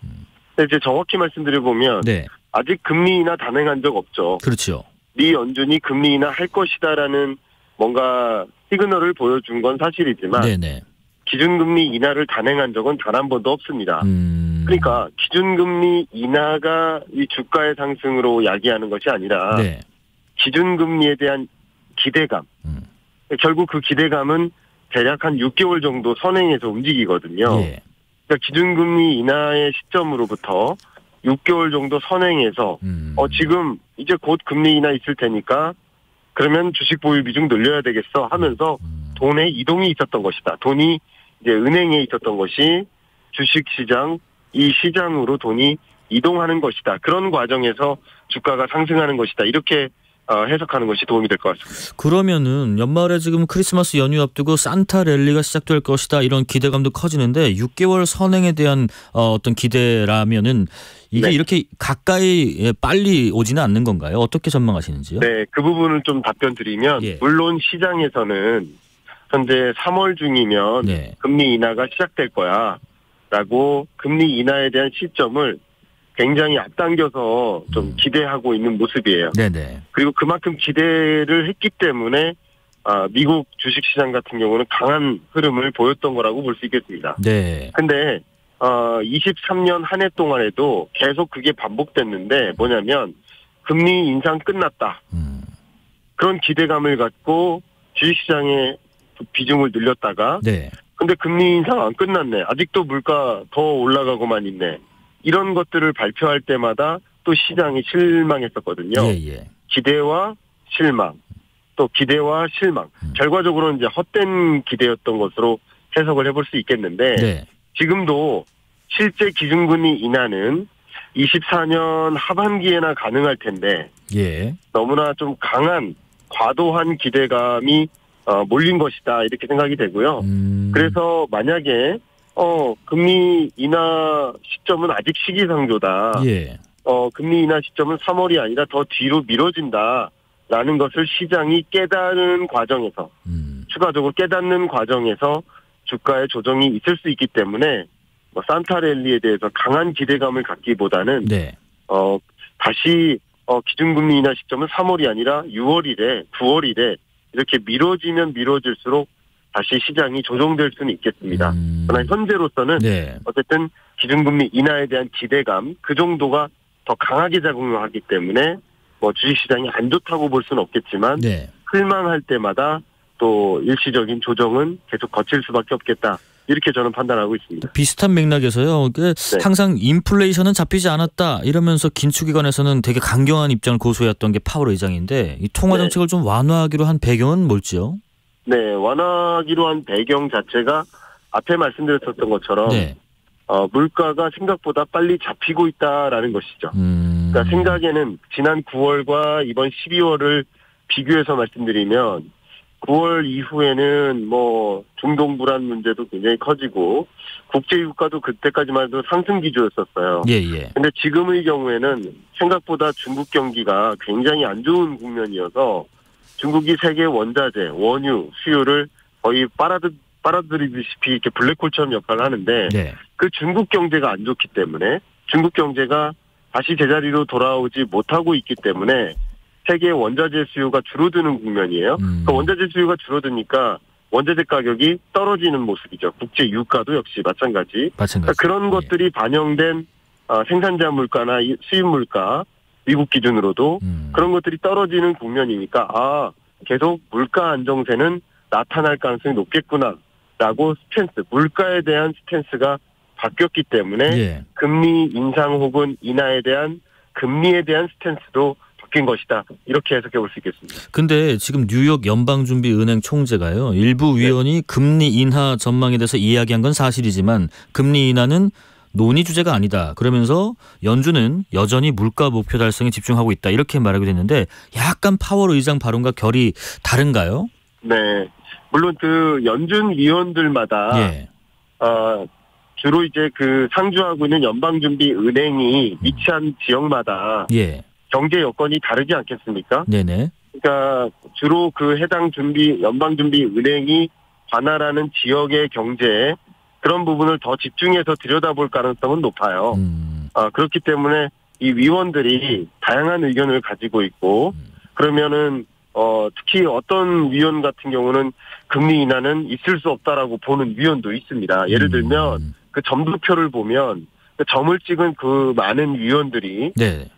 [SPEAKER 14] 근데 이제 정확히 말씀드려보면
[SPEAKER 2] 네.
[SPEAKER 14] 아직 금리 인하 단행한 적 없죠.
[SPEAKER 2] 그렇죠.
[SPEAKER 14] 미 연준이 금리 인하 할 것이다라는 뭔가 시그널을 보여준 건 사실이지만
[SPEAKER 2] 네네.
[SPEAKER 14] 기준금리 인하를 단행한 적은 단 한 번도 없습니다. 그러니까 기준금리 인하가 이 주가의 상승으로 야기하는 것이 아니라
[SPEAKER 2] 네.
[SPEAKER 14] 기준금리에 대한 기대감. 결국 그 기대감은 대략 한 6개월 정도 선행해서 움직이거든요.
[SPEAKER 2] 예.
[SPEAKER 14] 그러니까 기준금리 인하의 시점으로부터 6개월 정도 선행해서 지금 이제 곧 금리 인하 있을 테니까 그러면 주식 보유 비중 늘려야 되겠어 하면서 돈의 이동이 있었던 것이다. 돈이 이제 은행에 있었던 것이 주식 시장, 이 시장으로 돈이 이동하는 것이다. 그런 과정에서 주가가 상승하는 것이다. 이렇게 해석하는 것이 도움이 될 것 같습니다.
[SPEAKER 2] 그러면은 연말에 지금 크리스마스 연휴 앞두고 산타 랠리가 시작될 것이다 이런 기대감도 커지는데 6개월 선행에 대한 어떤 기대라면은 이게
[SPEAKER 14] 네.
[SPEAKER 2] 이렇게 가까이 빨리 오지는 않는 건가요? 어떻게 전망하시는지요?
[SPEAKER 14] 네, 그 부분을 좀 답변 드리면 물론 시장에서는 현재 3월 중이면 금리 인하가 시작될 거야라고 금리 인하에 대한 시점을 굉장히 앞당겨서 좀 기대하고 있는 모습이에요.
[SPEAKER 2] 네네.
[SPEAKER 14] 그리고 그만큼 기대를 했기 때문에 미국 주식시장 같은 경우는 강한 흐름을 보였던 거라고 볼 수 있겠습니다.
[SPEAKER 2] 네.
[SPEAKER 14] 근데 23년 한 해 동안에도 계속 그게 반복됐는데 뭐냐면 금리 인상 끝났다. 그런 기대감을 갖고 주식시장의 비중을 늘렸다가
[SPEAKER 2] 네.
[SPEAKER 14] 근데 금리 인상 안 끝났네. 아직도 물가 더 올라가고만 있네. 이런 것들을 발표할 때마다 또 시장이 실망했었거든요. 기대와 실망, 또 기대와 실망. 결과적으로 이제 헛된 기대였던 것으로 해석을 해볼 수 있겠는데 지금도 실제 기준금리 인하는 24년 하반기에나 가능할 텐데 너무나 좀 강한 과도한 기대감이 몰린 것이다 이렇게 생각이 되고요. 그래서 만약에 금리 인하 시점은 아직 시기상조다. 금리 인하 시점은 3월이 아니라 더 뒤로 미뤄진다라는 것을 시장이 깨닫는 과정에서 추가적으로 깨닫는 과정에서 주가의 조정이 있을 수 있기 때문에 산타 랠리에 대해서 강한 기대감을 갖기보다는 다시 기준금리 인하 시점은 3월이 아니라 6월이래, 9월이래 이렇게 미뤄지면 미뤄질수록 다시 시장이 조정될 수는 있겠습니다. 그러나 현재로서는 어쨌든 기준금리 인하에 대한 기대감 그 정도가 더 강하게 작용하기 때문에 주식시장이 안 좋다고 볼 수는 없겠지만 실망할 때마다 또 일시적인 조정은 계속 거칠 수밖에 없겠다. 이렇게 저는 판단하고 있습니다.
[SPEAKER 2] 비슷한 맥락에서요. 항상 인플레이션은 잡히지 않았다 이러면서 긴축기관에서는 되게 강경한 입장을 고수해왔던 게 파월 의장인데 이 통화 정책을 좀 완화하기로 한 배경은 뭘지요?
[SPEAKER 14] 네, 완화하기로 한 배경 자체가 앞에 말씀드렸었던 것처럼 물가가 생각보다 빨리 잡히고 있다라는 것이죠. 그러니까 생각에는 지난 9월과 이번 12월을 비교해서 말씀드리면 9월 이후에는 중동 불안 문제도 굉장히 커지고 국제 유가도 그때까지만 해도 상승 기조였었어요. 근데 지금의 경우에는 생각보다 중국 경기가 굉장히 안 좋은 국면이어서 중국이 세계 원자재, 원유 수요를 거의 빨아들이듯이 이렇게 블랙홀처럼 역할을 하는데 그 중국 경제가 안 좋기 때문에 중국 경제가 다시 제자리로 돌아오지 못하고 있기 때문에 세계 원자재 수요가 줄어드는 국면이에요. 그 원자재 수요가 줄어드니까 원자재 가격이 떨어지는 모습이죠. 국제 유가도 역시 마찬가지. 그러니까 그런 것들이 반영된 생산자 물가나 수입 물가 미국 기준으로도 그런 것들이 떨어지는 국면이니까 계속 물가 안정세는 나타날 가능성이 높겠구나라고 스탠스, 물가에 대한 스탠스가 바뀌었기 때문에 금리 인상 혹은 인하에 대한 금리에 대한 스탠스도 바뀐 것이다. 이렇게 해석해 볼 수 있겠습니다.
[SPEAKER 2] 근데 지금 뉴욕 연방준비은행 총재가요. 일부 위원이 금리 인하 전망에 대해서 이야기한 건 사실이지만 금리 인하는 논의 주제가 아니다. 그러면서 연준은 여전히 물가 목표 달성에 집중하고 있다. 이렇게 말하기도 했는데 약간 파월 의장 발언과 결이 다른가요?
[SPEAKER 14] 네. 물론 그 연준 위원들마다 주로 이제 그 상주하고 있는 연방준비은행이 위치한 지역마다 경제 여건이 다르지 않겠습니까?
[SPEAKER 2] 네네.
[SPEAKER 14] 그러니까 주로 그 해당 연방준비은행이 관할하는 지역의 경제에 그런 부분을 더 집중해서 들여다볼 가능성은 높아요. 그렇기 때문에 이 위원들이 다양한 의견을 가지고 있고 그러면은 특히 어떤 위원 같은 경우는 금리 인하는 있을 수 없다라고 보는 위원도 있습니다. 예를 들면 그 점도표를 보면 그 점을 찍은 그 많은 위원들이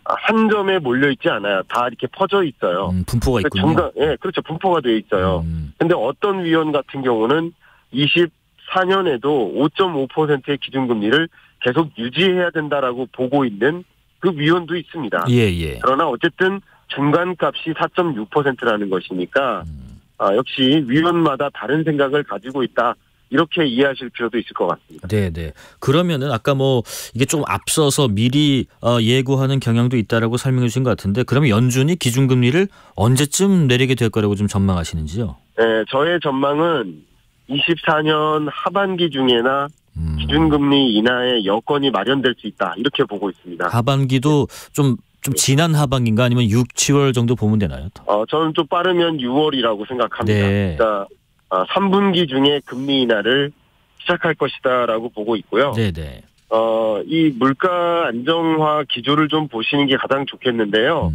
[SPEAKER 14] 한 점에 몰려 있지 않아요. 다 이렇게 퍼져 있어요.
[SPEAKER 2] 분포가 있군요.
[SPEAKER 14] 그렇죠. 분포가 되어 있어요. 근데 어떤 위원 같은 경우는 24년에도 5.5%의 기준금리를 계속 유지해야 된다라고 보고 있는 그 위원도 있습니다. 그러나 어쨌든 중간값이 4.6%라는 것이니까 역시 위원마다 다른 생각을 가지고 있다. 이렇게 이해하실 필요도 있을 것 같습니다.
[SPEAKER 2] 네네. 그러면은 아까 뭐 이게 좀 앞서서 미리 예고하는 경향도 있다라고 설명해 주신 것 같은데 그러면 연준이 기준금리를 언제쯤 내리게 될 거라고 좀 전망하시는지요?
[SPEAKER 14] 네, 저의 전망은 24년 하반기 중에나 기준금리 인하의 여건이 마련될 수 있다. 이렇게 보고 있습니다.
[SPEAKER 2] 하반기도 좀 지난 하반기인가 아니면 6, 7월 정도 보면 되나요?
[SPEAKER 14] 저는 좀 빠르면 6월이라고 생각합니다. 그러니까 3분기 중에 금리 인하를 시작할 것이다라고 보고 있고요. 이 물가 안정화 기조를 좀 보시는 게 가장 좋겠는데요.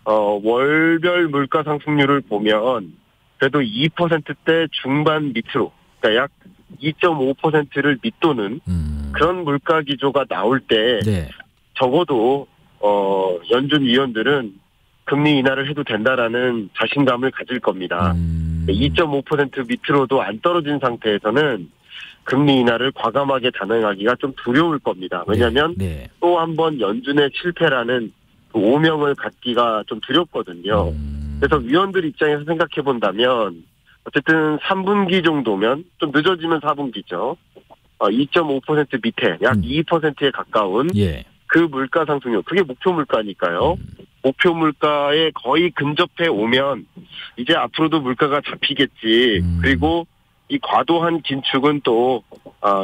[SPEAKER 14] 월별 물가 상승률을 보면 그래도 2%대 중반 밑으로, 그러니까 약 2.5%를 밑도는 그런 물가 기조가 나올 때 적어도 연준 위원들은 금리 인하를 해도 된다라는 자신감을 가질 겁니다. 2.5% 밑으로도 안 떨어진 상태에서는 금리 인하를 과감하게 단행하기가 좀 두려울 겁니다. 왜냐하면 또 한 번 연준의 실패라는 그 오명을 갖기가 좀 두렵거든요. 그래서 위원들 입장에서 생각해 본다면 어쨌든 3분기 정도면 좀 늦어지면 4분기죠. 2.5% 밑에 약 2%에 가까운 그 물가 상승률, 그게 목표 물가니까요. 목표 물가에 거의 근접해 오면 이제 앞으로도 물가가 잡히겠지. 그리고 이 과도한 긴축은 또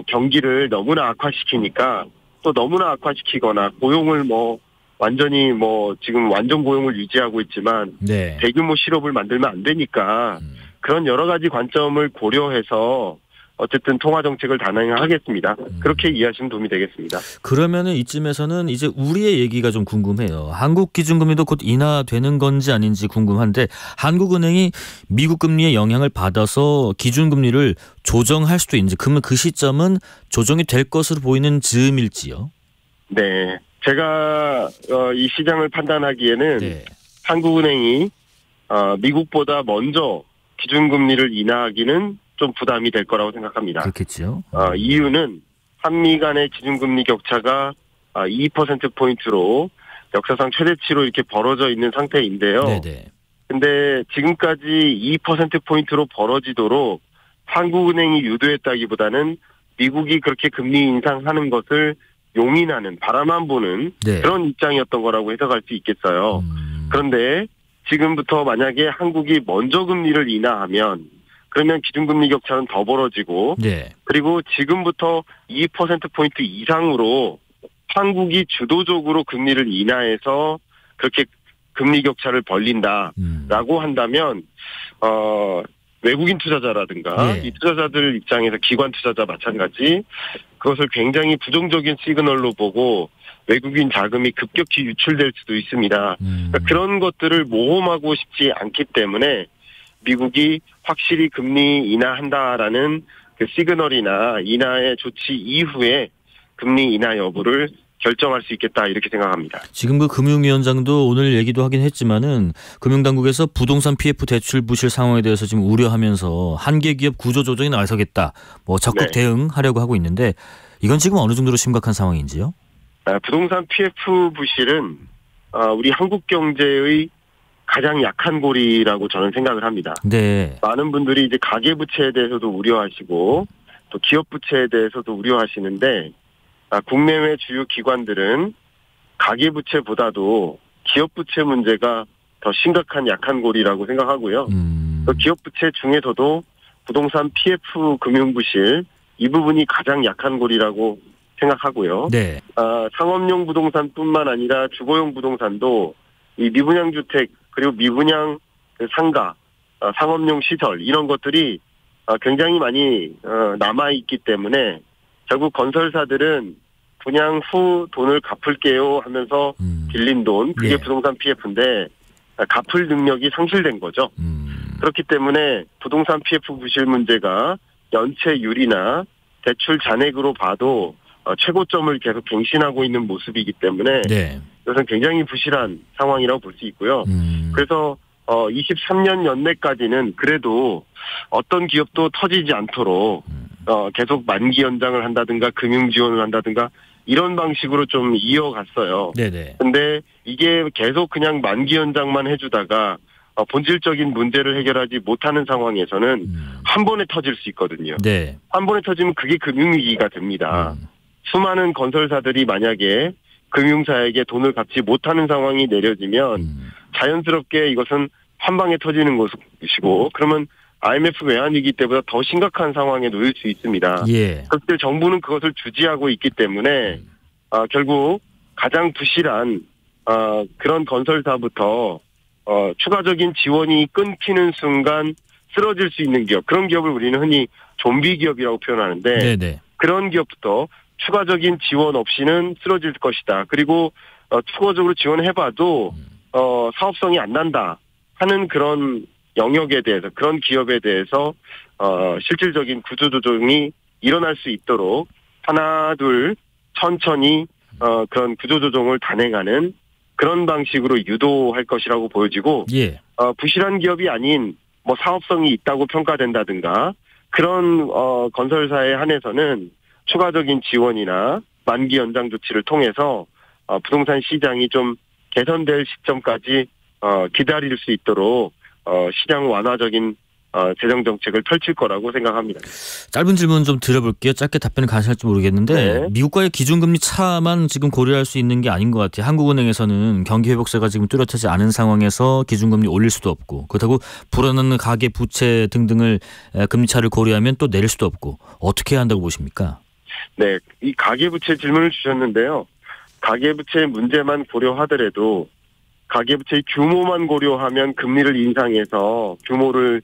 [SPEAKER 14] 경기를 너무나 악화시키니까 또 너무나 악화시키거나 고용을 완전히 지금 완전 고용을 유지하고 있지만 대규모 실업을 만들면 안 되니까 그런 여러 가지 관점을 고려해서 어쨌든 통화 정책을 단행하겠습니다. 그렇게 이해하시면 도움이 되겠습니다.
[SPEAKER 2] 그러면은 이쯤에서는 이제 우리의 얘기가 좀 궁금해요. 한국 기준금리도 곧 인하되는 건지 아닌지 궁금한데 한국은행이 미국 금리의 영향을 받아서 기준금리를 조정할 수도 있는지 그러면 그 시점은 조정이 될 것으로 보이는 즈음일지요?
[SPEAKER 14] 네. 제가 이 시장을 판단하기에는 한국은행이 미국보다 먼저 기준금리를 인하하기는 좀 부담이 될 거라고 생각합니다.
[SPEAKER 2] 그렇겠죠.
[SPEAKER 14] 이유는 한미 간의 기준금리 격차가 2%포인트로 역사상 최대치로 이렇게 벌어져 있는 상태인데요. 근데 지금까지 2%포인트로 벌어지도록 한국은행이 유도했다기보다는 미국이 그렇게 금리 인상하는 것을 용인하는, 바라만 보는 그런 입장이었던 거라고 해석할 수 있겠어요. 그런데 지금부터 만약에 한국이 먼저 금리를 인하하면 그러면 기준금리 격차는 더 벌어지고 그리고 지금부터 2%포인트 이상으로 한국이 주도적으로 금리를 인하해서 그렇게 금리 격차를 벌린다라고 한다면 외국인 투자자라든가 이 투자자들 입장에서 기관 투자자 마찬가지 그것을 굉장히 부정적인 시그널로 보고 외국인 자금이 급격히 유출될 수도 있습니다. 그러니까 그런 것들을 모험하고 싶지 않기 때문에 미국이 확실히 금리 인하한다라는 그 시그널이나 인하의 조치 이후에 금리 인하 여부를 결정할 수 있겠다 이렇게 생각합니다.
[SPEAKER 2] 지금 그 금융위원장도 오늘 얘기도 하긴 했지만은 금융당국에서 부동산 PF 대출 부실 상황에 대해서 지금 우려하면서 한계 기업 구조 조정에 나서겠다, 뭐 적극 대응하려고 하고 있는데 이건 지금 어느 정도로 심각한 상황인지요?
[SPEAKER 14] 부동산 PF 부실은 우리 한국 경제의 가장 약한 고리라고 저는 생각을 합니다.
[SPEAKER 2] 네.
[SPEAKER 14] 많은 분들이 이제 가계부채에 대해서도 우려하시고 또 기업부채에 대해서도 우려하시는데 국내외 주요 기관들은 가계부채보다도 기업부채 문제가 더 심각한 약한 고리라고 생각하고요. 또 기업부채 중에서도 부동산 PF 금융부실 이 부분이 가장 약한 고리라고 생각하고요.
[SPEAKER 2] 네.
[SPEAKER 14] 상업용 부동산뿐만 아니라 주거용 부동산도 이 미분양 주택 그리고 미분양 상가, 상업용 시설 이런 것들이 굉장히 많이 남아있기 때문에 결국 건설사들은 분양 후 돈을 갚을게요 하면서 빌린 돈, 그게 부동산 PF인데 갚을 능력이 상실된 거죠. 그렇기 때문에 부동산 PF 부실 문제가 연체율이나 대출 잔액으로 봐도 최고점을 계속 갱신하고 있는 모습이기 때문에 이것은 굉장히 부실한 상황이라고 볼 수 있고요. 그래서 23년 연내까지는 그래도 어떤 기업도 터지지 않도록 계속 만기 연장을 한다든가 금융 지원을 한다든가 이런 방식으로 좀 이어갔어요. 근데 이게 계속 그냥 만기 연장만 해주다가 본질적인 문제를 해결하지 못하는 상황에서는 한 번에 터질 수 있거든요. 한 번에 터지면 그게 금융위기가 됩니다. 수많은 건설사들이 만약에 금융사에게 돈을 갚지 못하는 상황이 내려지면 자연스럽게 이것은 한 방에 터지는 것이고 그러면 IMF 외환위기 때보다 더 심각한 상황에 놓일 수 있습니다. 그때 정부는 그것을 주지하고 있기 때문에 결국 가장 부실한 그런 건설사부터 추가적인 지원이 끊기는 순간 쓰러질 수 있는 기업, 그런 기업을 우리는 흔히 좀비 기업이라고 표현하는데 그런 기업부터 추가적인 지원 없이는 쓰러질 것이다. 그리고 추가적으로 지원해봐도 사업성이 안 난다 하는 그런 영역에 대해서, 그런 기업에 대해서 실질적인 구조조정이 일어날 수 있도록 하나 둘 천천히 그런 구조조정을 단행하는 그런 방식으로 유도할 것이라고 보여지고 부실한 기업이 아닌 뭐 사업성이 있다고 평가된다든가 그런 건설사에 한해서는 추가적인 지원이나 만기 연장 조치를 통해서 부동산 시장이 좀 개선될 시점까지 기다릴 수 있도록 시장 완화적인 재정 정책을 펼칠 거라고 생각합니다.
[SPEAKER 2] 짧은 질문 좀 드려볼게요. 짧게 답변을 가능할지 모르겠는데 미국과의 기준금리 차만 지금 고려할 수 있는 게 아닌 것 같아요. 한국은행에서는 경기회복세가 지금 뚜렷하지 않은 상황에서 기준금리 올릴 수도 없고 그렇다고 불어나는 가계 부채 등등을 금리차를 고려하면 또 내릴 수도 없고 어떻게 해야 한다고 보십니까?
[SPEAKER 14] 네, 이 가계부채 질문을 주셨는데요. 가계부채 문제만 고려하더라도 가계부채의 규모만 고려하면 금리를 인상해서 규모를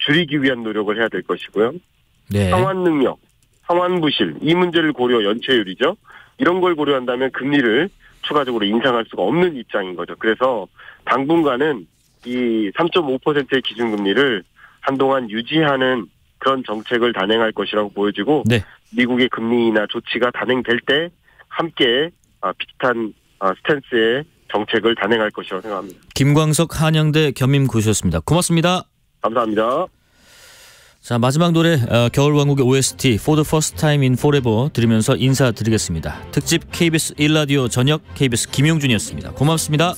[SPEAKER 14] 줄이기 위한 노력을 해야 될 것이고요. 상환 능력, 상환 부실 이 문제를 고려, 연체율이죠. 이런 걸 고려한다면 금리를 추가적으로 인상할 수가 없는 입장인 거죠. 그래서 당분간은 이 3.5%의 기준금리를 한동안 유지하는 그런 정책을 단행할 것이라고 보여지고 미국의 금리나 조치가 단행될 때 함께 비슷한 스탠스의 정책을 단행할 것이라고 생각합니다.
[SPEAKER 2] 김광석 한양대 겸임교수였습니다. 고맙습니다.
[SPEAKER 14] 감사합니다.
[SPEAKER 2] 자, 마지막 노래 겨울왕국의 OST For the First Time in Forever 들으면서 인사드리겠습니다. 특집 KBS 1라디오 저녁 KBS 김용준이었습니다. 고맙습니다.